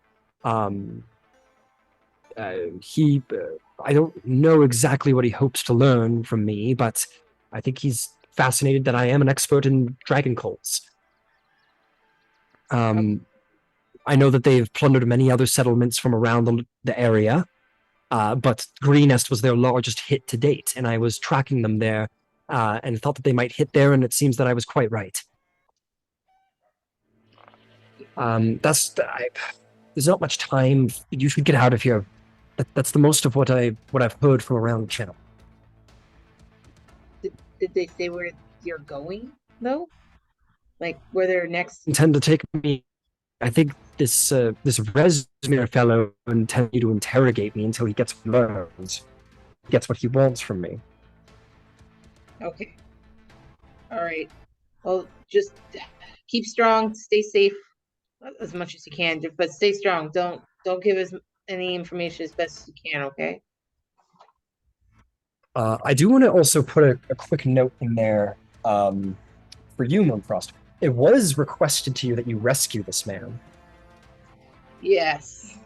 I don't know exactly what he hopes to learn from me, but I think he's fascinated that I am an expert in dragon cults. I know that they've plundered many other settlements from around the area, but Greenest was their largest hit to date, and I was tracking them there and thought that they might hit there, and it seems that I was quite right. There's not much time. You should get out of here. That's the most of what I've heard from around the channel. Did they say where you're going though? Like where they're next? Intend to take me. I think this Rezmir fellow intends to interrogate me until he gets what he learns, gets what he wants from me. Okay. All right. Well, just keep strong, stay safe as much as you can, but stay strong. Don't give us any information as best as you can. Okay. I do want to also put a quick note in there for you, Moonfrost. It was requested to you that you rescue this man. Yes.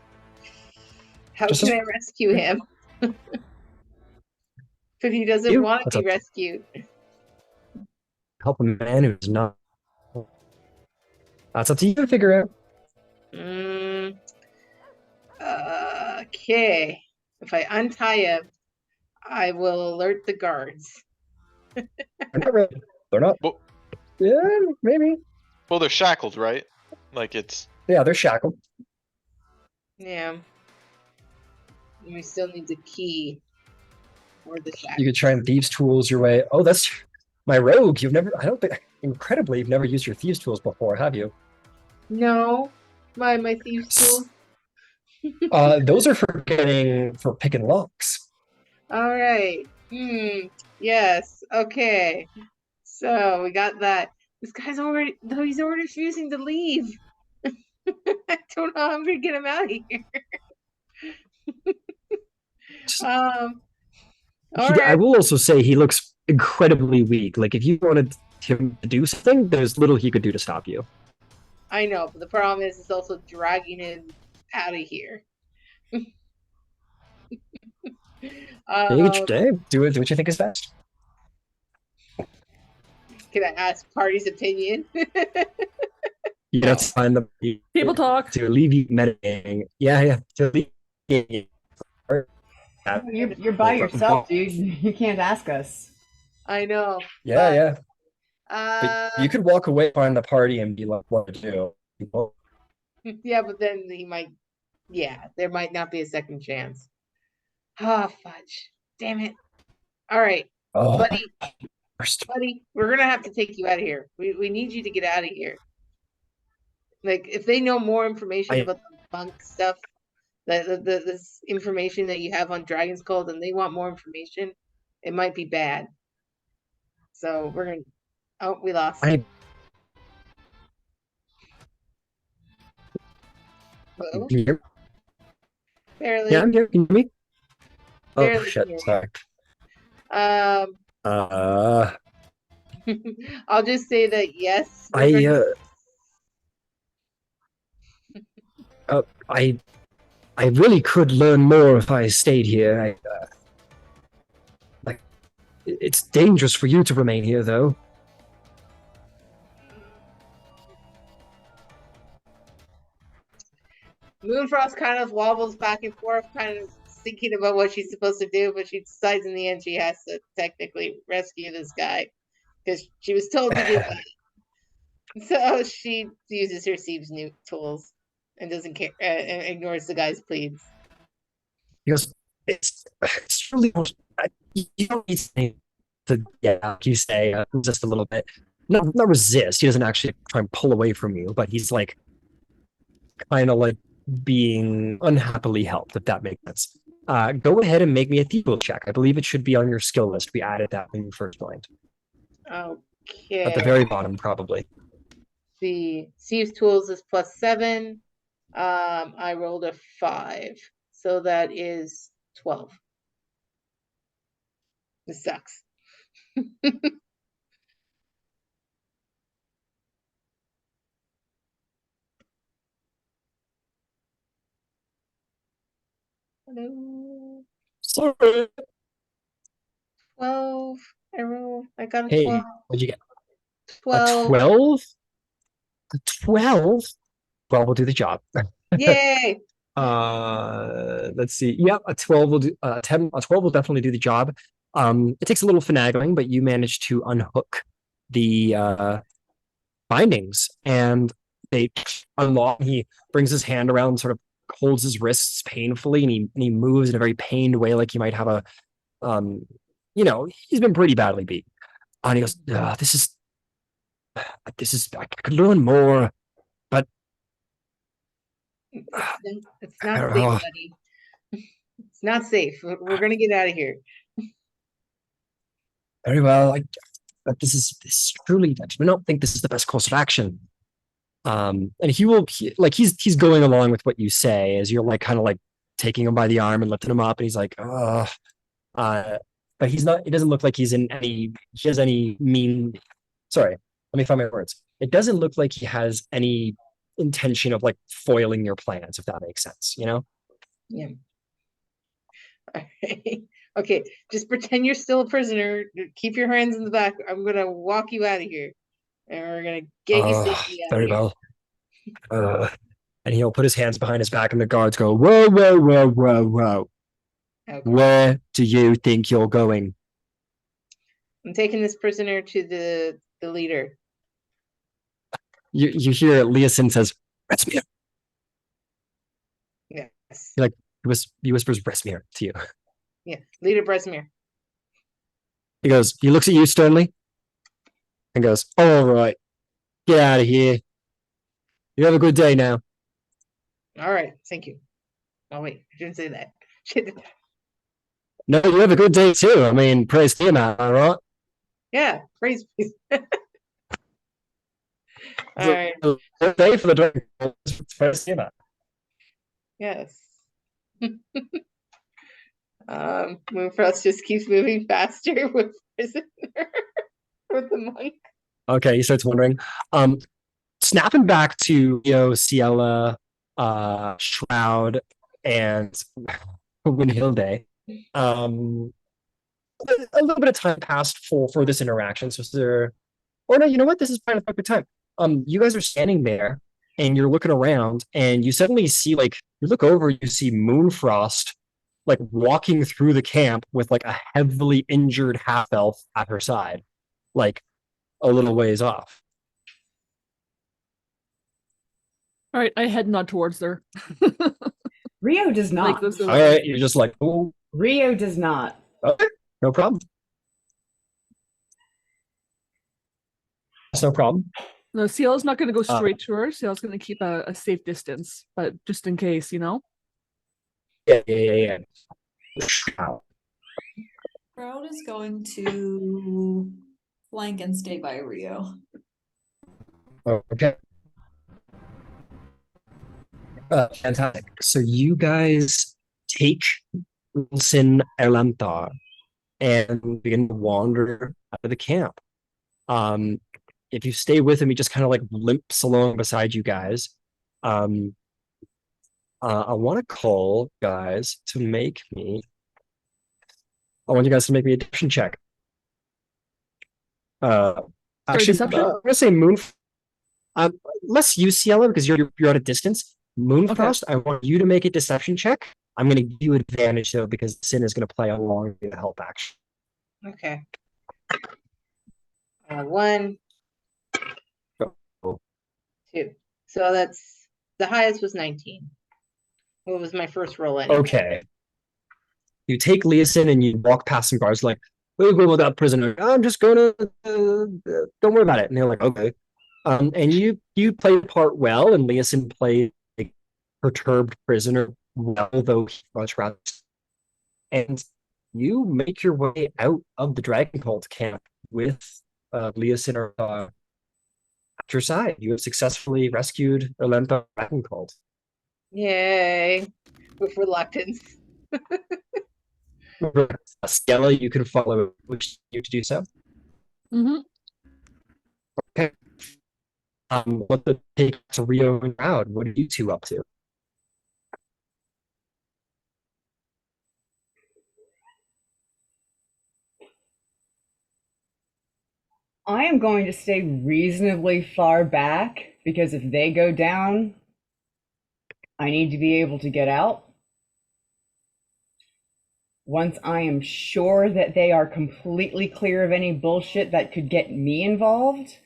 How can I rescue him? But he doesn't want to be rescued. Help a man who's not. That's up to you to figure out. Okay. If I untie him, I will alert the guards. They're not ready. They're not. Well, yeah, maybe. Well, they're shackled, right? Like it's. Yeah, they're shackled. Yeah. And we still need the key or the shackles. You could try and thieves' tools your way. Oh, that's my rogue. You've never. I don't think. Incredibly, you've never used your thieves' tools before, have you? No, my thieves' tools. Those are for picking locks. All right. Yes. Okay. So we got that. This guy's already refusing to leave. I don't know how I'm gonna get him out of here. All right. I will also say he looks incredibly weak. Like if you wanted him to do something, there's little he could do to stop you. I know, but the problem is it's also dragging him out of here. Do what you think is best. Can I ask party's opinion? You have to find the Table talk to alleviate meditating. Yeah. To alleviate. You're by yourself, dude. You can't ask us. I know. Yeah. But you could walk away, find the party, and be like, "What to do?" Yeah, but then he might. Yeah, there might not be a second chance. Oh, fudge! Damn it! All right, buddy, we're gonna have to take you out of here. We need you to get out of here. Like, if they know more information about the monk stuff, this information that you have on Dragon's Cult, and they want more information, it might be bad. So we're gonna. Oh, we lost. Hello? Barely. Yeah, I'm here. Can you hear me? Barely Oh shit! here. Sorry. I'll just say that yes. I really could learn more if I stayed here. It's dangerous for you to remain here, though. Moonfrost kind of wobbles back and forth, kind of thinking about what she's supposed to do, but she decides in the end she has to technically rescue this guy because she was told to do it. So she uses her thieves' new tools and doesn't care and ignores the guy's pleas. Because it's really you don't need to like you say resist a little bit. Not resist. He doesn't actually try and pull away from you, but he's like kind of like being unhappily helped, if that makes sense. Go ahead and make me a thieves check. I believe it should be on your skill list. We added that when you first joined. Okay. At the very bottom, probably. The thieves tools is +7. I rolled a 5, so that is 12. This sucks. Hello. Sorry. 12. I got a Hey, 12. what'd you get? A 12. 12? A 12? Well, we'll do the job. Yay! Let's see. Yep, a 12 will do 10, a 12 will definitely do the job. It takes a little finagling, but you manage to unhook the bindings and they unlock. He brings his hand around and sort of holds his wrists painfully and he moves in a very pained way, like he might have a he's been pretty badly beat. And he goes, this is I could learn more, but It's not safe, buddy. It's not safe. We're gonna get out of here. very well. But this is truly, I do not think this is the best course of action. And he's going along with what you say as you're like kind of like taking him by the arm and lifting him up, and he's like, but he's not. It doesn't look like he has any mean. Sorry, let me find my words. It doesn't look like he has any intention of like foiling your plans, if that makes sense. You know? Yeah. Okay, just pretend you're still a prisoner. Keep your hands in the back. I'm gonna walk you out of here, and we're gonna get you safely out very of here. well. And he'll put his hands behind his back, and the guards go, whoa, whoa, whoa, whoa, whoa. Okay. Where do you think you're going? I'm taking this prisoner to the leader. You hear Liasyn says, Rezmir. Yes. He whispers Rezmir to you. Yeah, Leader Rezmir. He looks at you sternly and goes, all right, get out of here. You have a good day now. All right, thank you. Oh wait, I didn't say that. No, you have a good day too. I mean, praise Tiamat, all right? Yeah, praise please. All right. Good day for the dragon. Praise Tiamat. Yes. Moonfrost just keeps moving faster with prisoner with the monk. Okay, he starts wondering. Snapping back to Ciela, Shroud, and Winhilde. A little bit of time passed for this interaction. So is there, or no, you know what? This is kind of a good time. You guys are standing there and you're looking around and you suddenly see you look over, you see Moonfrost like walking through the camp with like a heavily injured half elf at her side, like a little ways off. All right, I head nod towards her. Rio does not. All right, you're just like, oh. Rio does not. Okay, no problem. That's no problem. No, Ciela's not going to go straight to her. Ciela's going to keep a safe distance, but just in case, you know? Yeah. Crowd is going to flank and stay by Rio. Okay. Fantastic. So you guys take Liasyn Erlanthar and begin to wander out of the camp. If you stay with him, he just kind of like limps along beside you guys. I want to call guys to make me. I want you guys to make me a deception check. Actually, deception? I'm gonna say Moon. Let's use Ciela because you're at a distance. Moonfrost, I want you to make a deception check. I'm going to give you advantage though because Sin is going to play along in the help action. Okay. 1, 2. So that's the highest was 19. What was my first roll anyway? Okay. You take Liasyn and you walk past some guards like, we'll go with that prisoner. I'm just going to, don't worry about it. And they're like, okay. And you play the part well, and Liasyn played a perturbed prisoner well, though he much rather. And you make your way out of the Dragon Cult camp with Liasyn at your side. You have successfully rescued Erlentha Dragon Cult. Yay! With reluctance. Stella, you can follow you to do so. Mm-hmm. Okay. What the take to Rio and Crowd? What are you two up to? I am going to stay reasonably far back because if they go down, I need to be able to get out. Once I am sure that they are completely clear of any bullshit that could get me involved,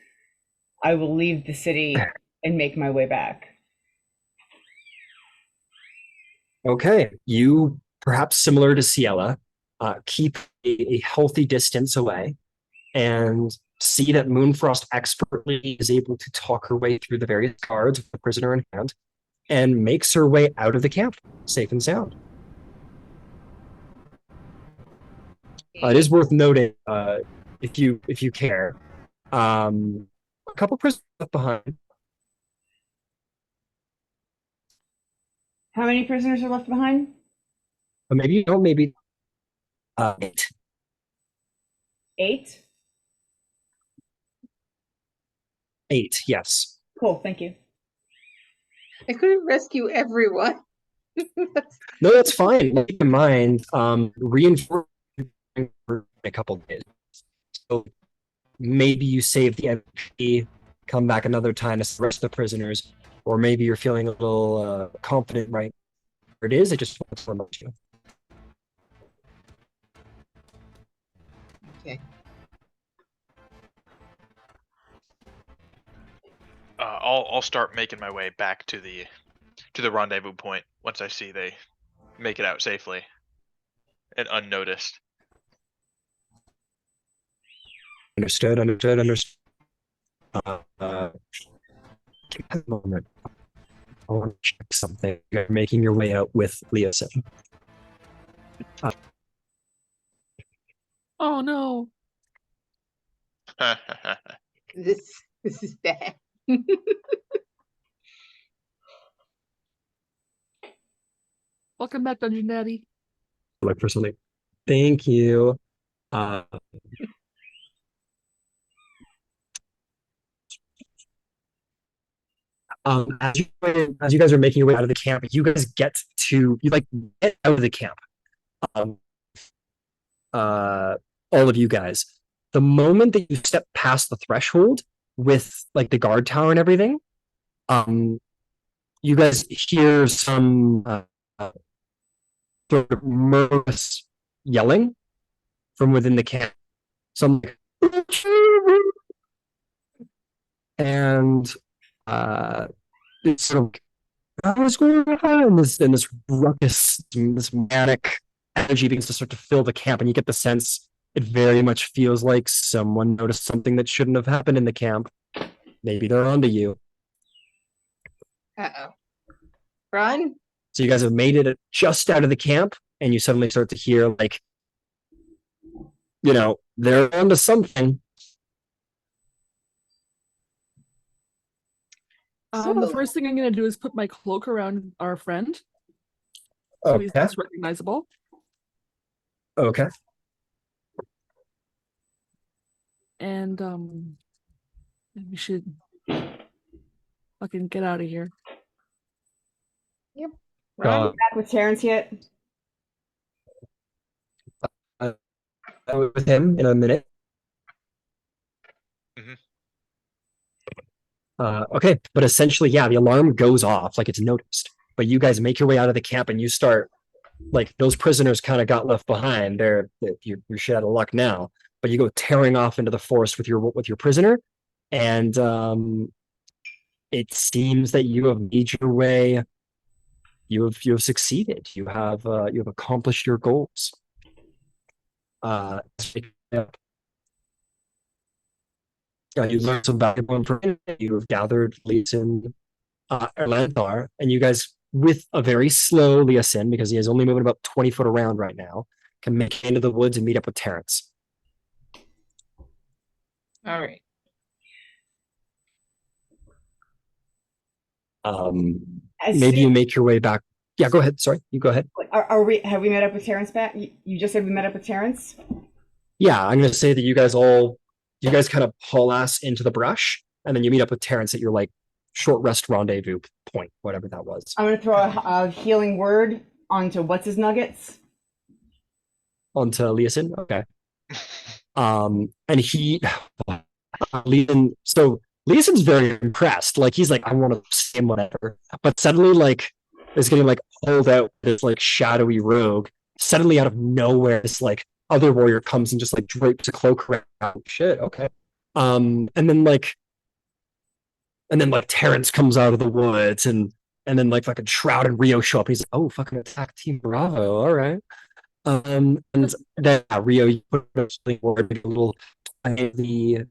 I will leave the city and make my way back. Okay, you perhaps similar to Ciela, keep a healthy distance away, and see that Moonfrost expertly is able to talk her way through the various guards with the prisoner in hand, and makes her way out of the camp, safe and sound. It is worth noting, if you care, a couple prisoners left behind. How many prisoners are left behind? But maybe 8. 8? 8, yes. Cool, thank you. I couldn't rescue everyone. No, that's fine. Keep in mind, reinforce for a couple days. So maybe you save the MP, come back another time to rest the prisoners, or maybe you're feeling a little confident right where it is. I just want to remind you. Okay. I'll start making my way back to the rendezvous point once I see they make it out safely and unnoticed. Understood. Give me a moment. I want to check something. You're making your way out with Liasyn. Oh no. This is bad. Welcome back, Dungeon Daddy. Look for something. Thank you. As you guys are making your way out of the camp, you guys get out of the camp. All of you guys. The moment that you step past the threshold with like the guard tower and everything, you guys hear some sort of murderous yelling from within the camp. Some and it's sort of what's going on? This ruckus, this manic energy begins to start to fill the camp, and you get the sense it very much feels like someone noticed something that shouldn't have happened in the camp. Maybe they're onto you. Uh-oh. Run. So you guys have made it just out of the camp, and you suddenly start to hear like, they're onto something. The first thing I'm gonna do is put my cloak around our friend, so he's less recognizable. Okay. And we should fucking get out of here. Yep. Run. Back with Terrence yet? With him in a minute. Okay, but essentially, yeah, the alarm goes off like it's noticed. But you guys make your way out of the camp, and you start like those prisoners kind of got left behind. You're shit out of luck now. But you go tearing off into the forest with your prisoner, and it seems that you have made your way. You have succeeded. You have accomplished your goals. You learned some valuable information. You have gathered Liasyn, Lanthar, and you guys, with a very slow Liasyn, because he is only moving about 20 foot around right now, can make it into the woods and meet up with Terrence. All right. Maybe you make your way back Yeah, go ahead. Sorry, you go ahead. Are we? Have we met up with Terrence back? You just said we met up with Terrence. Yeah, I'm gonna say that you guys kind of haul ass into the brush, and then you meet up with Terrence at your like short rest rendezvous point, whatever that was. I'm gonna throw a healing word onto what's his nuggets. Onto Liasyn, okay. And he, Liasyn, so Liasyn's very impressed. Like he's like, I want to say whatever, but suddenly like is getting like pulled out this like shadowy rogue. Suddenly out of nowhere, this like other warrior comes and just like drapes a cloak around. Shit, okay. And then like Terrence comes out of the woods, and then like fucking Shroud and Rio show up. And he's like, oh, fucking attack Team Bravo, all right. And then Rio, you put a word, a little the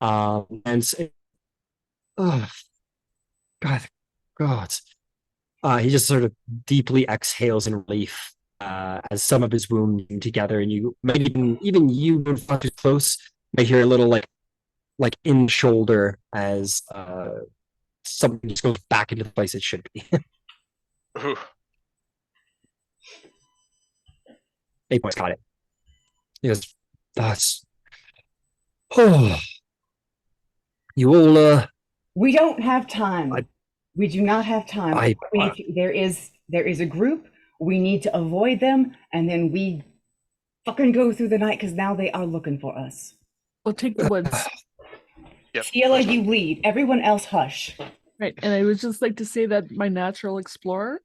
and say, oh God. He just sort of deeply exhales in relief as some of his wounds come together, and you maybe even you don't fuck too close, may hear a little like in shoulder as something just goes back into the place it should be. 8 points, got it. He goes, that's you all We don't have time. We do not have time. There is a group. We need to avoid them, and then we fucking go through the night because now they are looking for us. We'll take the woods. Yep. Ciela, you lead. Everyone else, hush. Right, and I would just like to say that my natural explorer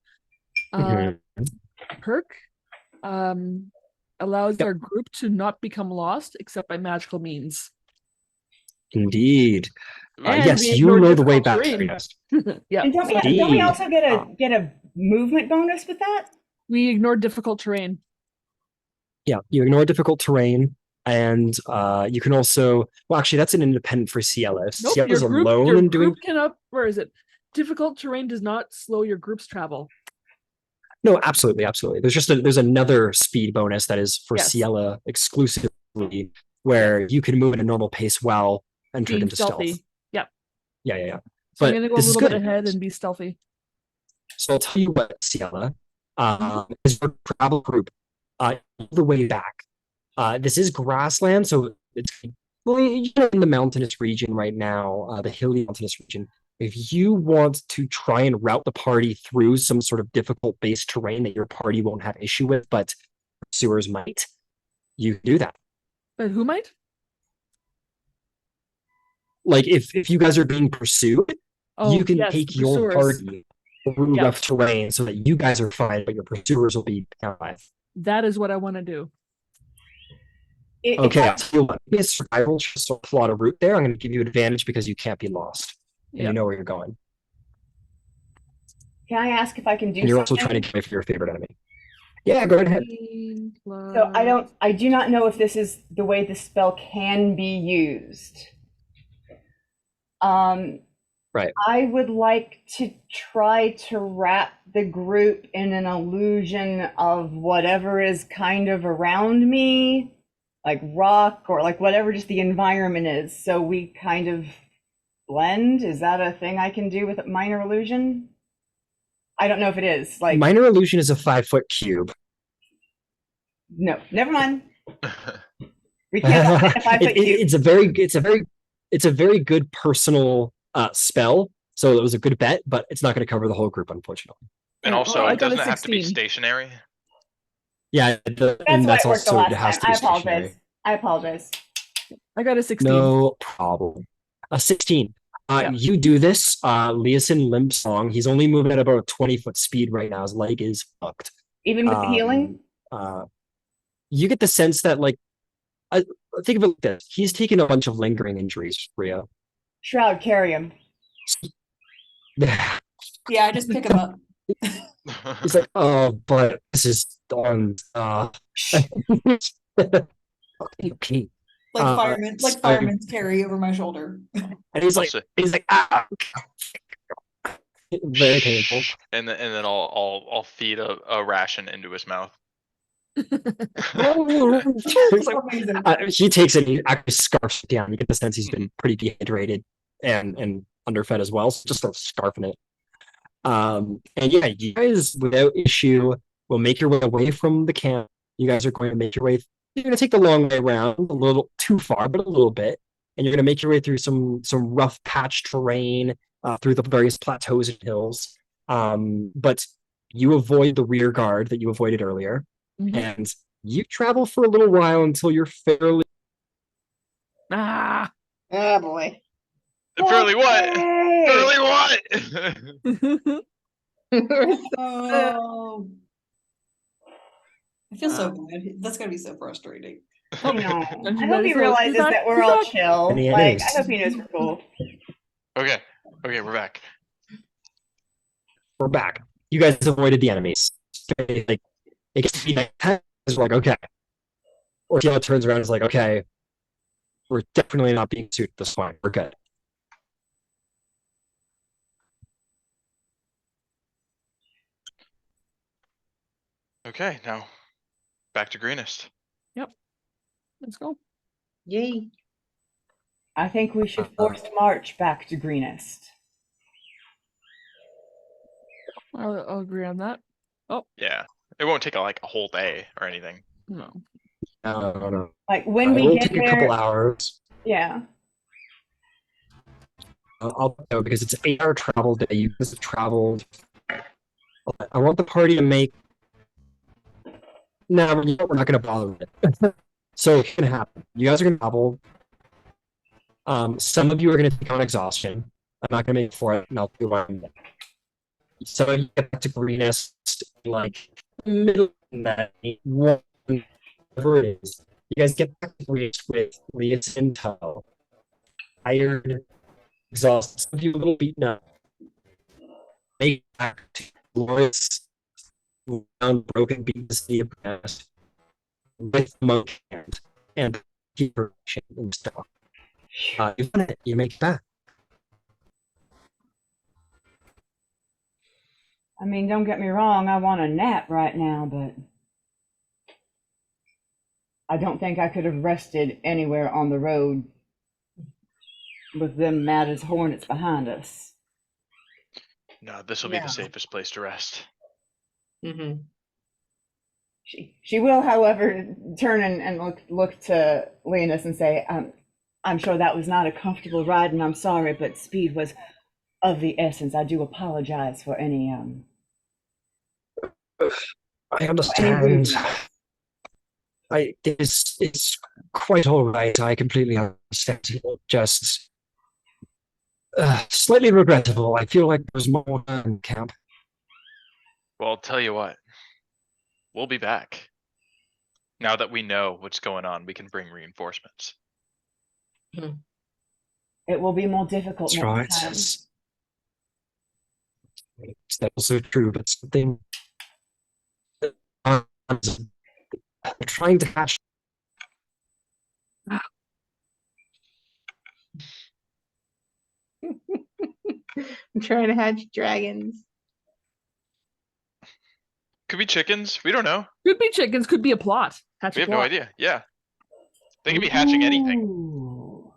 perk allows our group to not become lost except by magical means. Indeed. And yes, we you ignore know the way difficult back. terrain. Yeah. And don't we also get a movement bonus with that? We ignore difficult terrain. Yeah, you ignore difficult terrain, and you can also. Well, actually, that's an independent for Ciela. Nope, Ciela's your group, alone your and doing. group cannot. Where is it? Difficult terrain does not slow your group's travel. No, absolutely. There's another speed bonus that is for Yes. Ciela exclusively, where you can move at a normal pace while entered Being into stealthy. stealth. Yeah. Yeah. So But I'm gonna go a this is little bit good. ahead and be stealthy. So I'll tell you what, Ciela, is your travel group all the way back. This is grassland, so it's well, you're in the mountainous region right now, the hilly mountainous region. If you want to try and route the party through some sort of difficult base terrain that your party won't have issue with, but pursuers might, you can do that. But who might? Like if you guys are being pursued, you can take your party through rough terrain so that you guys are fine, but your pursuers will be alive. That is what I want to do. Okay, I'll tell you what, maybe a survival just to plot a route there. I'm going to give you advantage because you can't be lost. And you know where you're going. Can I ask if I can do and you're something? also trying to get away from your favorite enemy. Yeah, go ahead. So I do not know if this is the way the spell can be used. Right. I would like to try to wrap the group in an illusion of whatever is kind of around me, like rock or like whatever just the environment is. So we kind of blend. Is that a thing I can do with a minor illusion? I don't know if it is. Like minor illusion is a 5-foot cube. No, never mind. We can't have a 5-foot cube. It's a very good personal spell. So it was a good bet, but it's not going to cover the whole group, unfortunately. And also, doesn't it have to be stationary? Yeah, that's also it has to be stationary. I apologize. I got a 16. No problem. A 16. You do this. Liasyn limps along. He's only moving at about a 20-foot speed right now. His leg is fucked. Even with the healing? You get the sense that, like, think of it like this. He's taken a bunch of lingering injuries, Rio. Shroud, carry him. Yeah, I just pick him up. He's like, oh, but this is on. Okay. Like firemen's carry over my shoulder. And he's like, ah. Very painful. And then I'll feed a ration into his mouth. He takes it. He actually scarfs it down. You get the sense he's been pretty dehydrated and underfed as well. So just starts scarfing it. And yeah, you guys without issue will make your way away from the camp. You guys are going to make your way. You're going to take the long way around, a little too far, but a little bit, and you're going to make your way through some rough patch terrain, through the various plateaus and hills. But you avoid the rear guard that you avoided earlier, and you travel for a little while until you're fairly. Ah. Oh boy. Fairly what? Hey! Fairly what? Oh, I feel so bad. That's gonna be so frustrating. I know. Don't I you hope guys he know- realizes you're back, that we're you're all back. chill. And it Like, is. I hope he knows we're cool. Okay. Okay, we're back. We're back. You guys avoided the enemies. Like, it gets to be like, like, okay. Or Tiamat turns around and is like, okay, we're definitely not being sued at this point. We're good. Okay, now back to greenest. Let's go. Yay. I think we should forced march back to Greenest. I'll agree on that. Yeah. It won't take like a whole day or anything. No. No. Like, when It we will get take there, a couple hours. yeah. I'll know because it's an 8-hour travel day. You guys have traveled. I want the party to make. No, we're not going to bother with it. So it's going to happen. You guys are going to travel. Some of you are going to take on exhaustion. I'm not going to make it for it, and I'll do what I'm doing. Some of you get back to Greenest, like middle of that one, whatever it is. You guys get back to Greenest with Liasyn tow. Tired, exhausted. Some of you a little beaten up. Make back to glorious, broken, beaten city of Greenest with the monk hand and keeper and stuff. You've done it. You make it back. I mean, don't get me wrong, I want a nap right now, but I don't think I could have rested anywhere on the road with them mad as hornets behind us. No, this will be Yeah. the safest place to rest. Mm-hmm. She will, however, turn and look to Leonis and say, I'm sure that was not a comfortable ride, and I'm sorry, but speed was of the essence. I do apologize for any I understand. It's quite all right. I completely understand. Just slightly regrettable. I feel like there's more in camp. Well, I'll tell you what. We'll be back. Now that we know what's going on, we can bring reinforcements. It will be more difficult That's next right. time. That's also true, but something I'm trying to hatch. I'm trying to hatch dragons. Could be chickens. We don't know. Could be chickens, could be a plot. Hatch We a have no plot. idea. Yeah. They could be hatching anything. Ooh.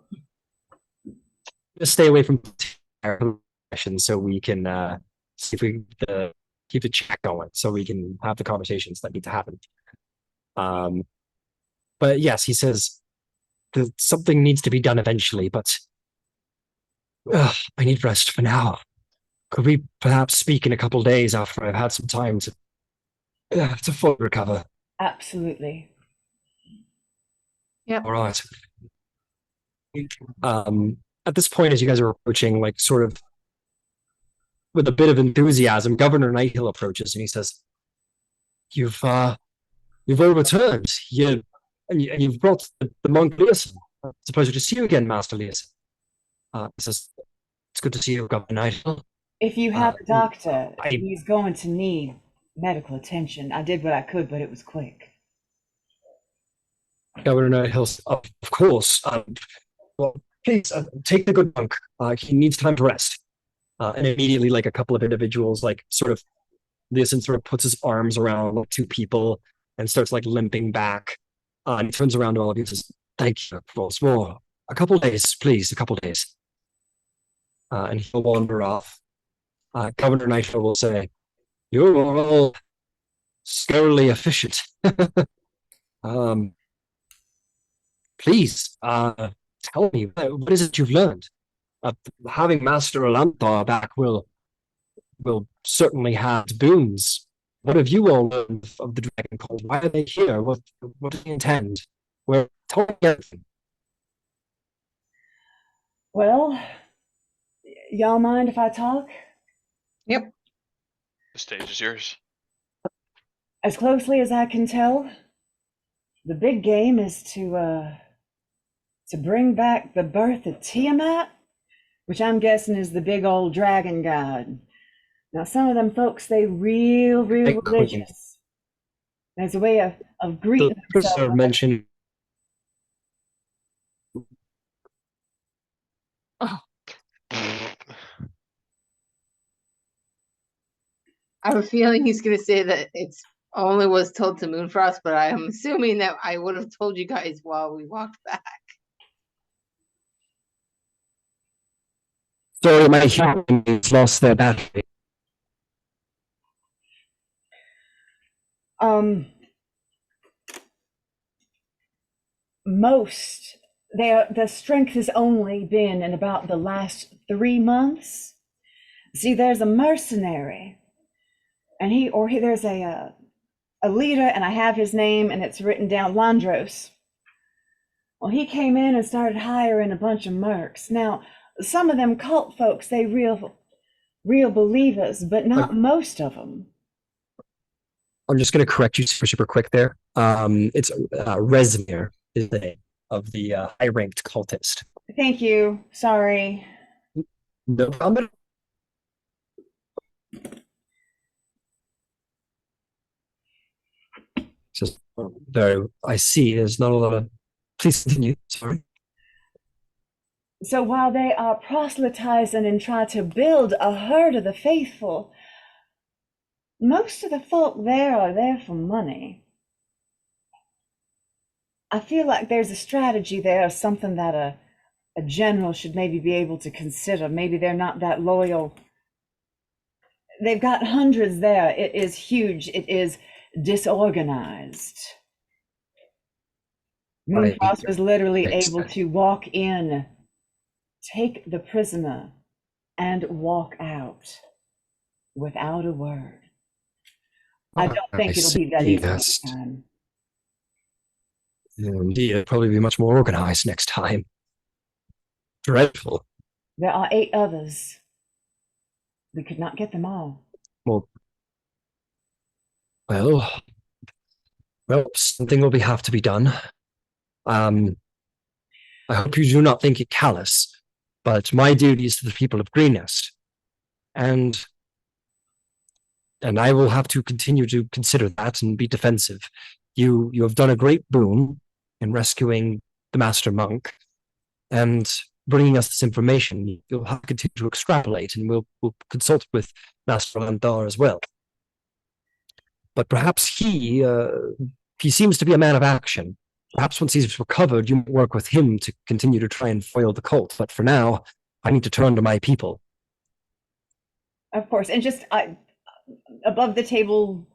Just stay away from questions so we can see if we keep the chat going, so we can have the conversations that need to happen. But yes, he says that something needs to be done eventually, but I need rest for now. Could we perhaps speak in a couple days after I've had some time to fully recover? Absolutely. Yep. All right. At this point, as you guys are approaching, like sort of with a bit of enthusiasm, Governor Knighthill approaches and he says, "You've all returned. You've brought the monk Liasyn. It's a pleasure to see you again, Master Liasyn." He says, "It's good to see you, Governor Knighthill." If you have a doctor, I- he's going to need medical attention. I did what I could, but it was quick. Governor Knighthill, of course. Well, please take the good monk. He needs time to rest. And immediately, like a couple of individuals, like sort of, Liasyn sort of puts his arms around like, two people and starts like limping back. And he turns around to all of you and says, "Thank you, folks. Well, a couple days, please, a couple days." And he'll wander off. Governor Knighthill will say, "You are all scarily efficient. um, please, tell me, what is it you've learned? Having Master Alanthar back will certainly have boons. What have you all learned of the Dragon Cult? Why are they here? What do they intend? Tell me everything." Well, y'all mind if I talk? Yep. The stage is yours. As closely as I can tell, the big game is to bring back the birth of Tiamat, which I'm guessing is the big old dragon god. Now, some of them folks, they real Big queen. religious. There's a way of greeting The themselves. mentioned Oh, I have a feeling he's going to say that it's only was told to Moonfrost, but I am assuming that I would have told you guys while we walked back. sorry, my humans lost their battery. Most their strength has only been in about the last 3 months. See, there's a mercenary, and there's a leader, and I have his name, and it's written down, Landros. Well, he came in and started hiring a bunch of mercs. Now, some of them cult folks, they real believers, but not most of them. I'm just going to correct you super quick there. It's Rezmir is the name of the high-ranked cultist. Thank you. Sorry. No problem. Just though I see there's not a lot of. Please continue. Sorry. So while they are proselytizing and try to build a herd of the faithful, most of the folk there are there for money. I feel like there's a strategy there, something that a general should maybe be able to consider. Maybe they're not that loyal. They've got hundreds there. It is huge. It is disorganized. Moonfrost was literally able to walk in, take the prisoner, and walk out without a word. I don't think it'll be that easy next time. Indeed, it'll probably be much more organized next time. Dreadful. There are 8 others. We could not get them all. Well, something will have to be done. I hope you do not think it callous, but my duty is to the people of Greenest, and I will have to continue to consider that and be defensive. You have done a great boon in rescuing the Master Monk and bringing us this information. You'll have to continue to extrapolate, and we'll consult with Master Alanthar as well. But perhaps he seems to be a man of action. Perhaps once he's recovered, you might work with him to continue to try and foil the cult. But for now, I need to turn to my people. Of course, and just above the table,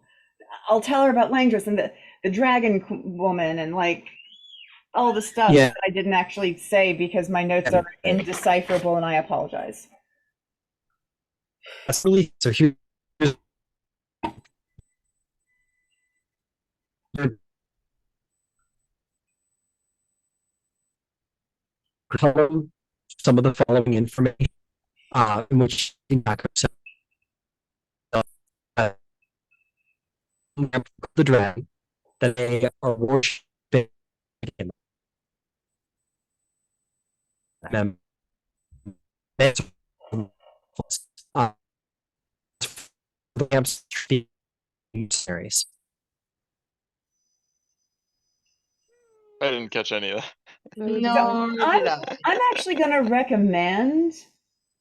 I'll tell her about Langdris and the dragon woman and like all the stuff that I didn't actually say because my notes are indecipherable, and I apologize. That's really so huge. Some of the following information, in which the dragon that they are worshiping him. Mercenaries. I didn't catch any of that. No, I'm actually going to recommend,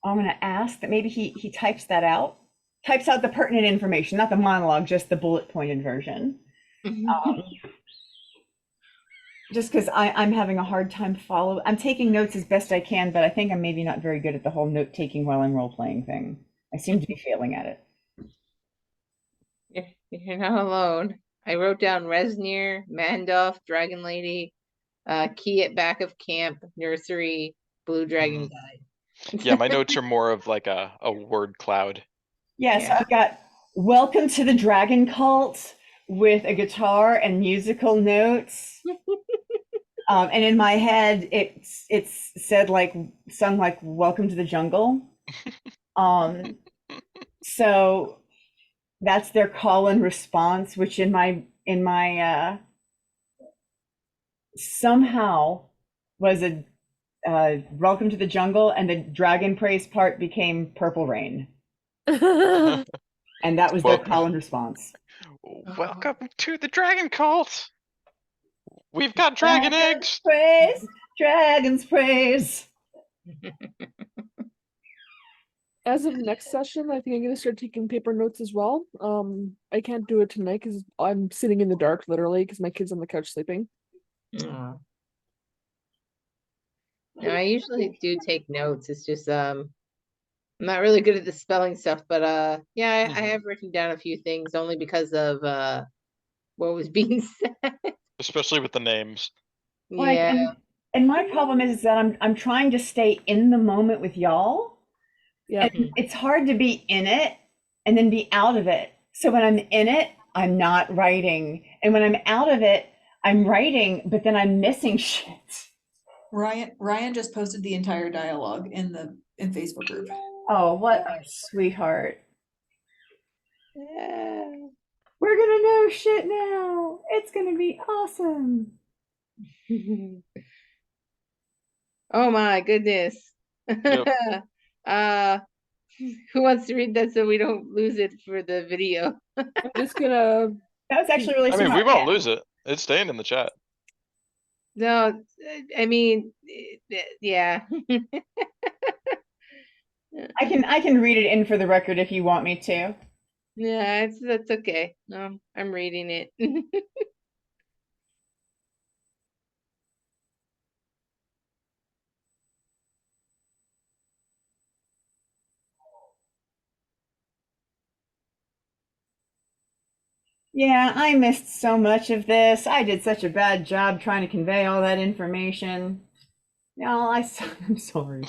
I'm going to ask that maybe he types that out. Types out the pertinent information, not the monologue, just the bullet pointed version. Just because I'm having a hard time I'm taking notes as best I can, but I think I'm maybe not very good at the whole note taking while I'm role playing thing. I seem to be failing at it. You're not alone. I wrote down Rezmir, Mandoff, Dragon Lady, key at back of camp, nursery, blue dragon guide. Yeah, my notes are more of like a word cloud. Yes, Yeah. I've got welcome to the dragon cult with a guitar and musical notes. And in my head, it's said like sung like "Welcome to the Jungle." So that's their call and response, which in my somehow was a "Welcome to the Jungle," and the dragon praise part became "Purple Rain," and that was their call and response. Welcome to the dragon cult. We've got dragon eggs. Praise, dragons praise. As of next session, I think I'm gonna start taking paper notes as well. I can't do it tonight because I'm sitting in the dark literally because my kid's on the couch sleeping. No, I usually do take notes. It's just I'm not really good at the spelling stuff, but yeah, I have written down a few things only because of what was being said. Especially with the names. Like, Yeah. and my problem is that I'm trying to stay in the moment with y'all. Yeah. And it's hard to be in it and then be out of it. So when I'm in it, I'm not writing. And when I'm out of it, I'm writing, but then I'm missing shit. Ryan just posted the entire dialogue in Facebook group. Oh, what a sweetheart. Yeah. We're gonna know shit now. It's gonna be awesome. Oh my goodness. Who wants to read that so we don't lose it for the video? I'm just gonna. That was actually really I mean, smart. we won't lose it. It's staying in the chat. No, I mean, yeah. I can read it in for the record if you want me to. Yeah, that's okay. No, I'm reading it. Yeah, I missed so much of this. I did such a bad job trying to convey all that information. No, I'm sorry.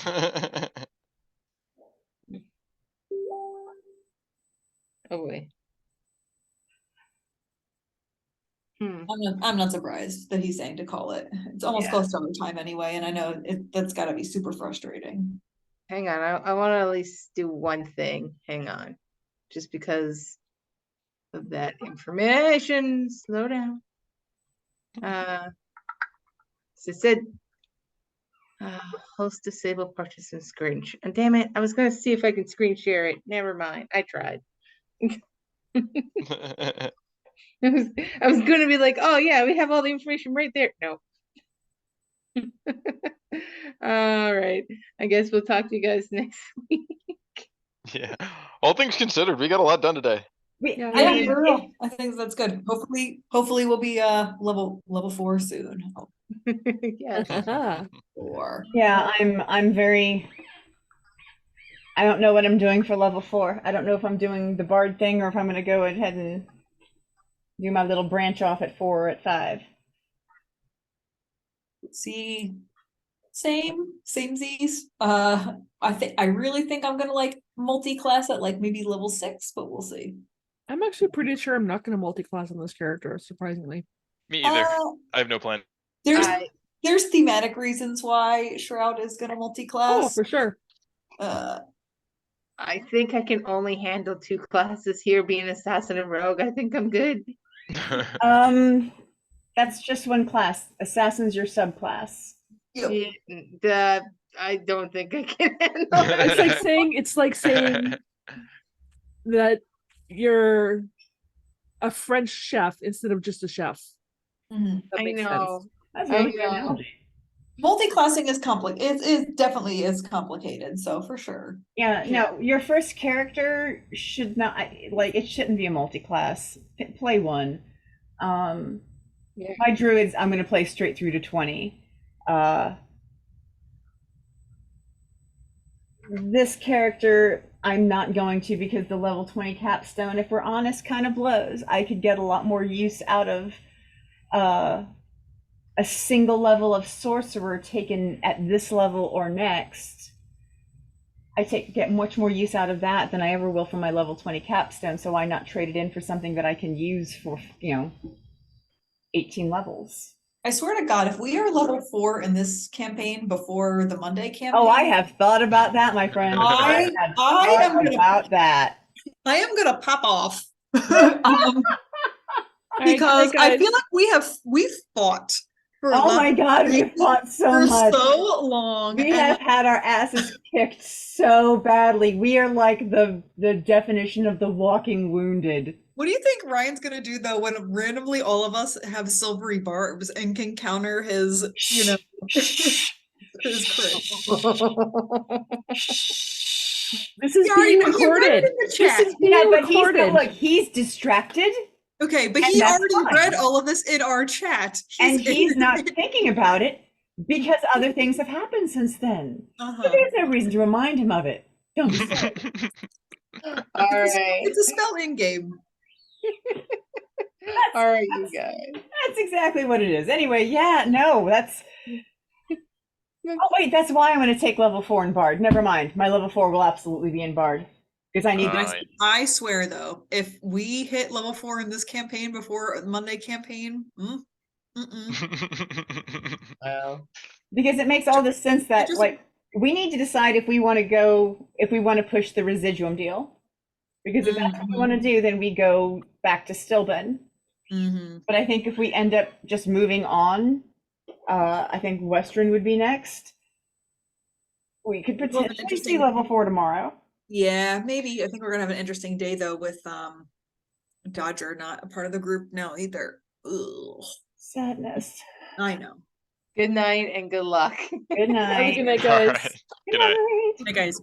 Oh boy. I'm not surprised that he's saying to call it. It's almost close to our time anyway, and I know that's got to be super frustrating. Hang on, I want to at least do one thing. Hang on, just because of that information. Slow down. So it said, host disabled participant screen. Damn it! I was gonna see if I can screen share it. Never mind. I tried. I was gonna be like, oh yeah, we have all the information right there. No. All right. I guess we'll talk to you guys next week. Yeah. All things considered, we got a lot done today. Yeah, for real. I think that's good. Hopefully we'll be level 4 soon. Yeah. 4. Yeah, I'm very. I don't know what I'm doing for level 4. I don't know if I'm doing the bard thing or if I'm going to go ahead and do my little branch off at 4 or at 5. See, samesies. I really think I'm gonna like multi-class at like maybe level 6, but we'll see. I'm actually pretty sure I'm not gonna multi-class on this character, surprisingly. Me either. I have no plan. There's thematic reasons why Shroud is gonna multi-class. Oh, for sure. I think I can only handle 2 classes here, being assassin and rogue. I think I'm good. That's just one class. Assassin's your subclass. Yeah, I don't think I can handle it. It's like saying that you're a French chef instead of just a chef. Mm-hmm. I know. That's really good. Multi-classing is complicated. It definitely is complicated, so for sure. Yeah, no, your first character should not, like, it shouldn't be a multi-class. Play one. My druids, I'm going to play straight through to 20. this character, I'm not going to, because the level 20 capstone, if we're honest, kind of blows. I could get a lot more use out of a single level of sorcerer taken at this level or next. Get much more use out of that than I ever will from my level 20 capstone, so why not trade it in for something that I can use for, 18 levels? I swear to God, if we are level 4 in this campaign before the Monday campaign, Oh, I have thought about that, my friend. I have am thought gonna- about that. I am gonna pop off. All right, Because good night, I guys. feel like we've fought for Oh level my God, 3 we've fought so for much. so long. We and have had our asses kicked so badly. We are like the definition of the walking wounded. what do you think Ryan's gonna do though when randomly all of us have silvery barbs and can counter his, his crit? This is He already- being he wrote it recorded. in the This chat. is being Yeah, but recorded. he's distracted Okay, but And he that's already fine. read all of this in our chat. and he's not thinking about it because other things have happened since then. So Uh-huh. there's no reason to remind him of it. Don't be silly. All right. It's a spelling game. All right, you guys. That's exactly what it is. Anyway, yeah, no, that's. Oh wait, that's why I'm going to take level 4 in Bard. Never mind, my level 4 will absolutely be in Bard because I need this. I swear though, if we hit level 4 in this campaign before the Monday campaign, Well, Because it makes all the sense that just- like we need to decide if we want to push the residuum deal. Because if that's what we want to do, then we go back to Stilben. But I think if we end up just moving on, I think Western would be next. We could potentially see level 4 tomorrow. Yeah, maybe. I think we're gonna have an interesting day though with Dodger not a part of the group now either. Ugh. Sadness. I know. good night and good luck. Good night. Have a good night, All guys. right. Good night. night. Hey guys.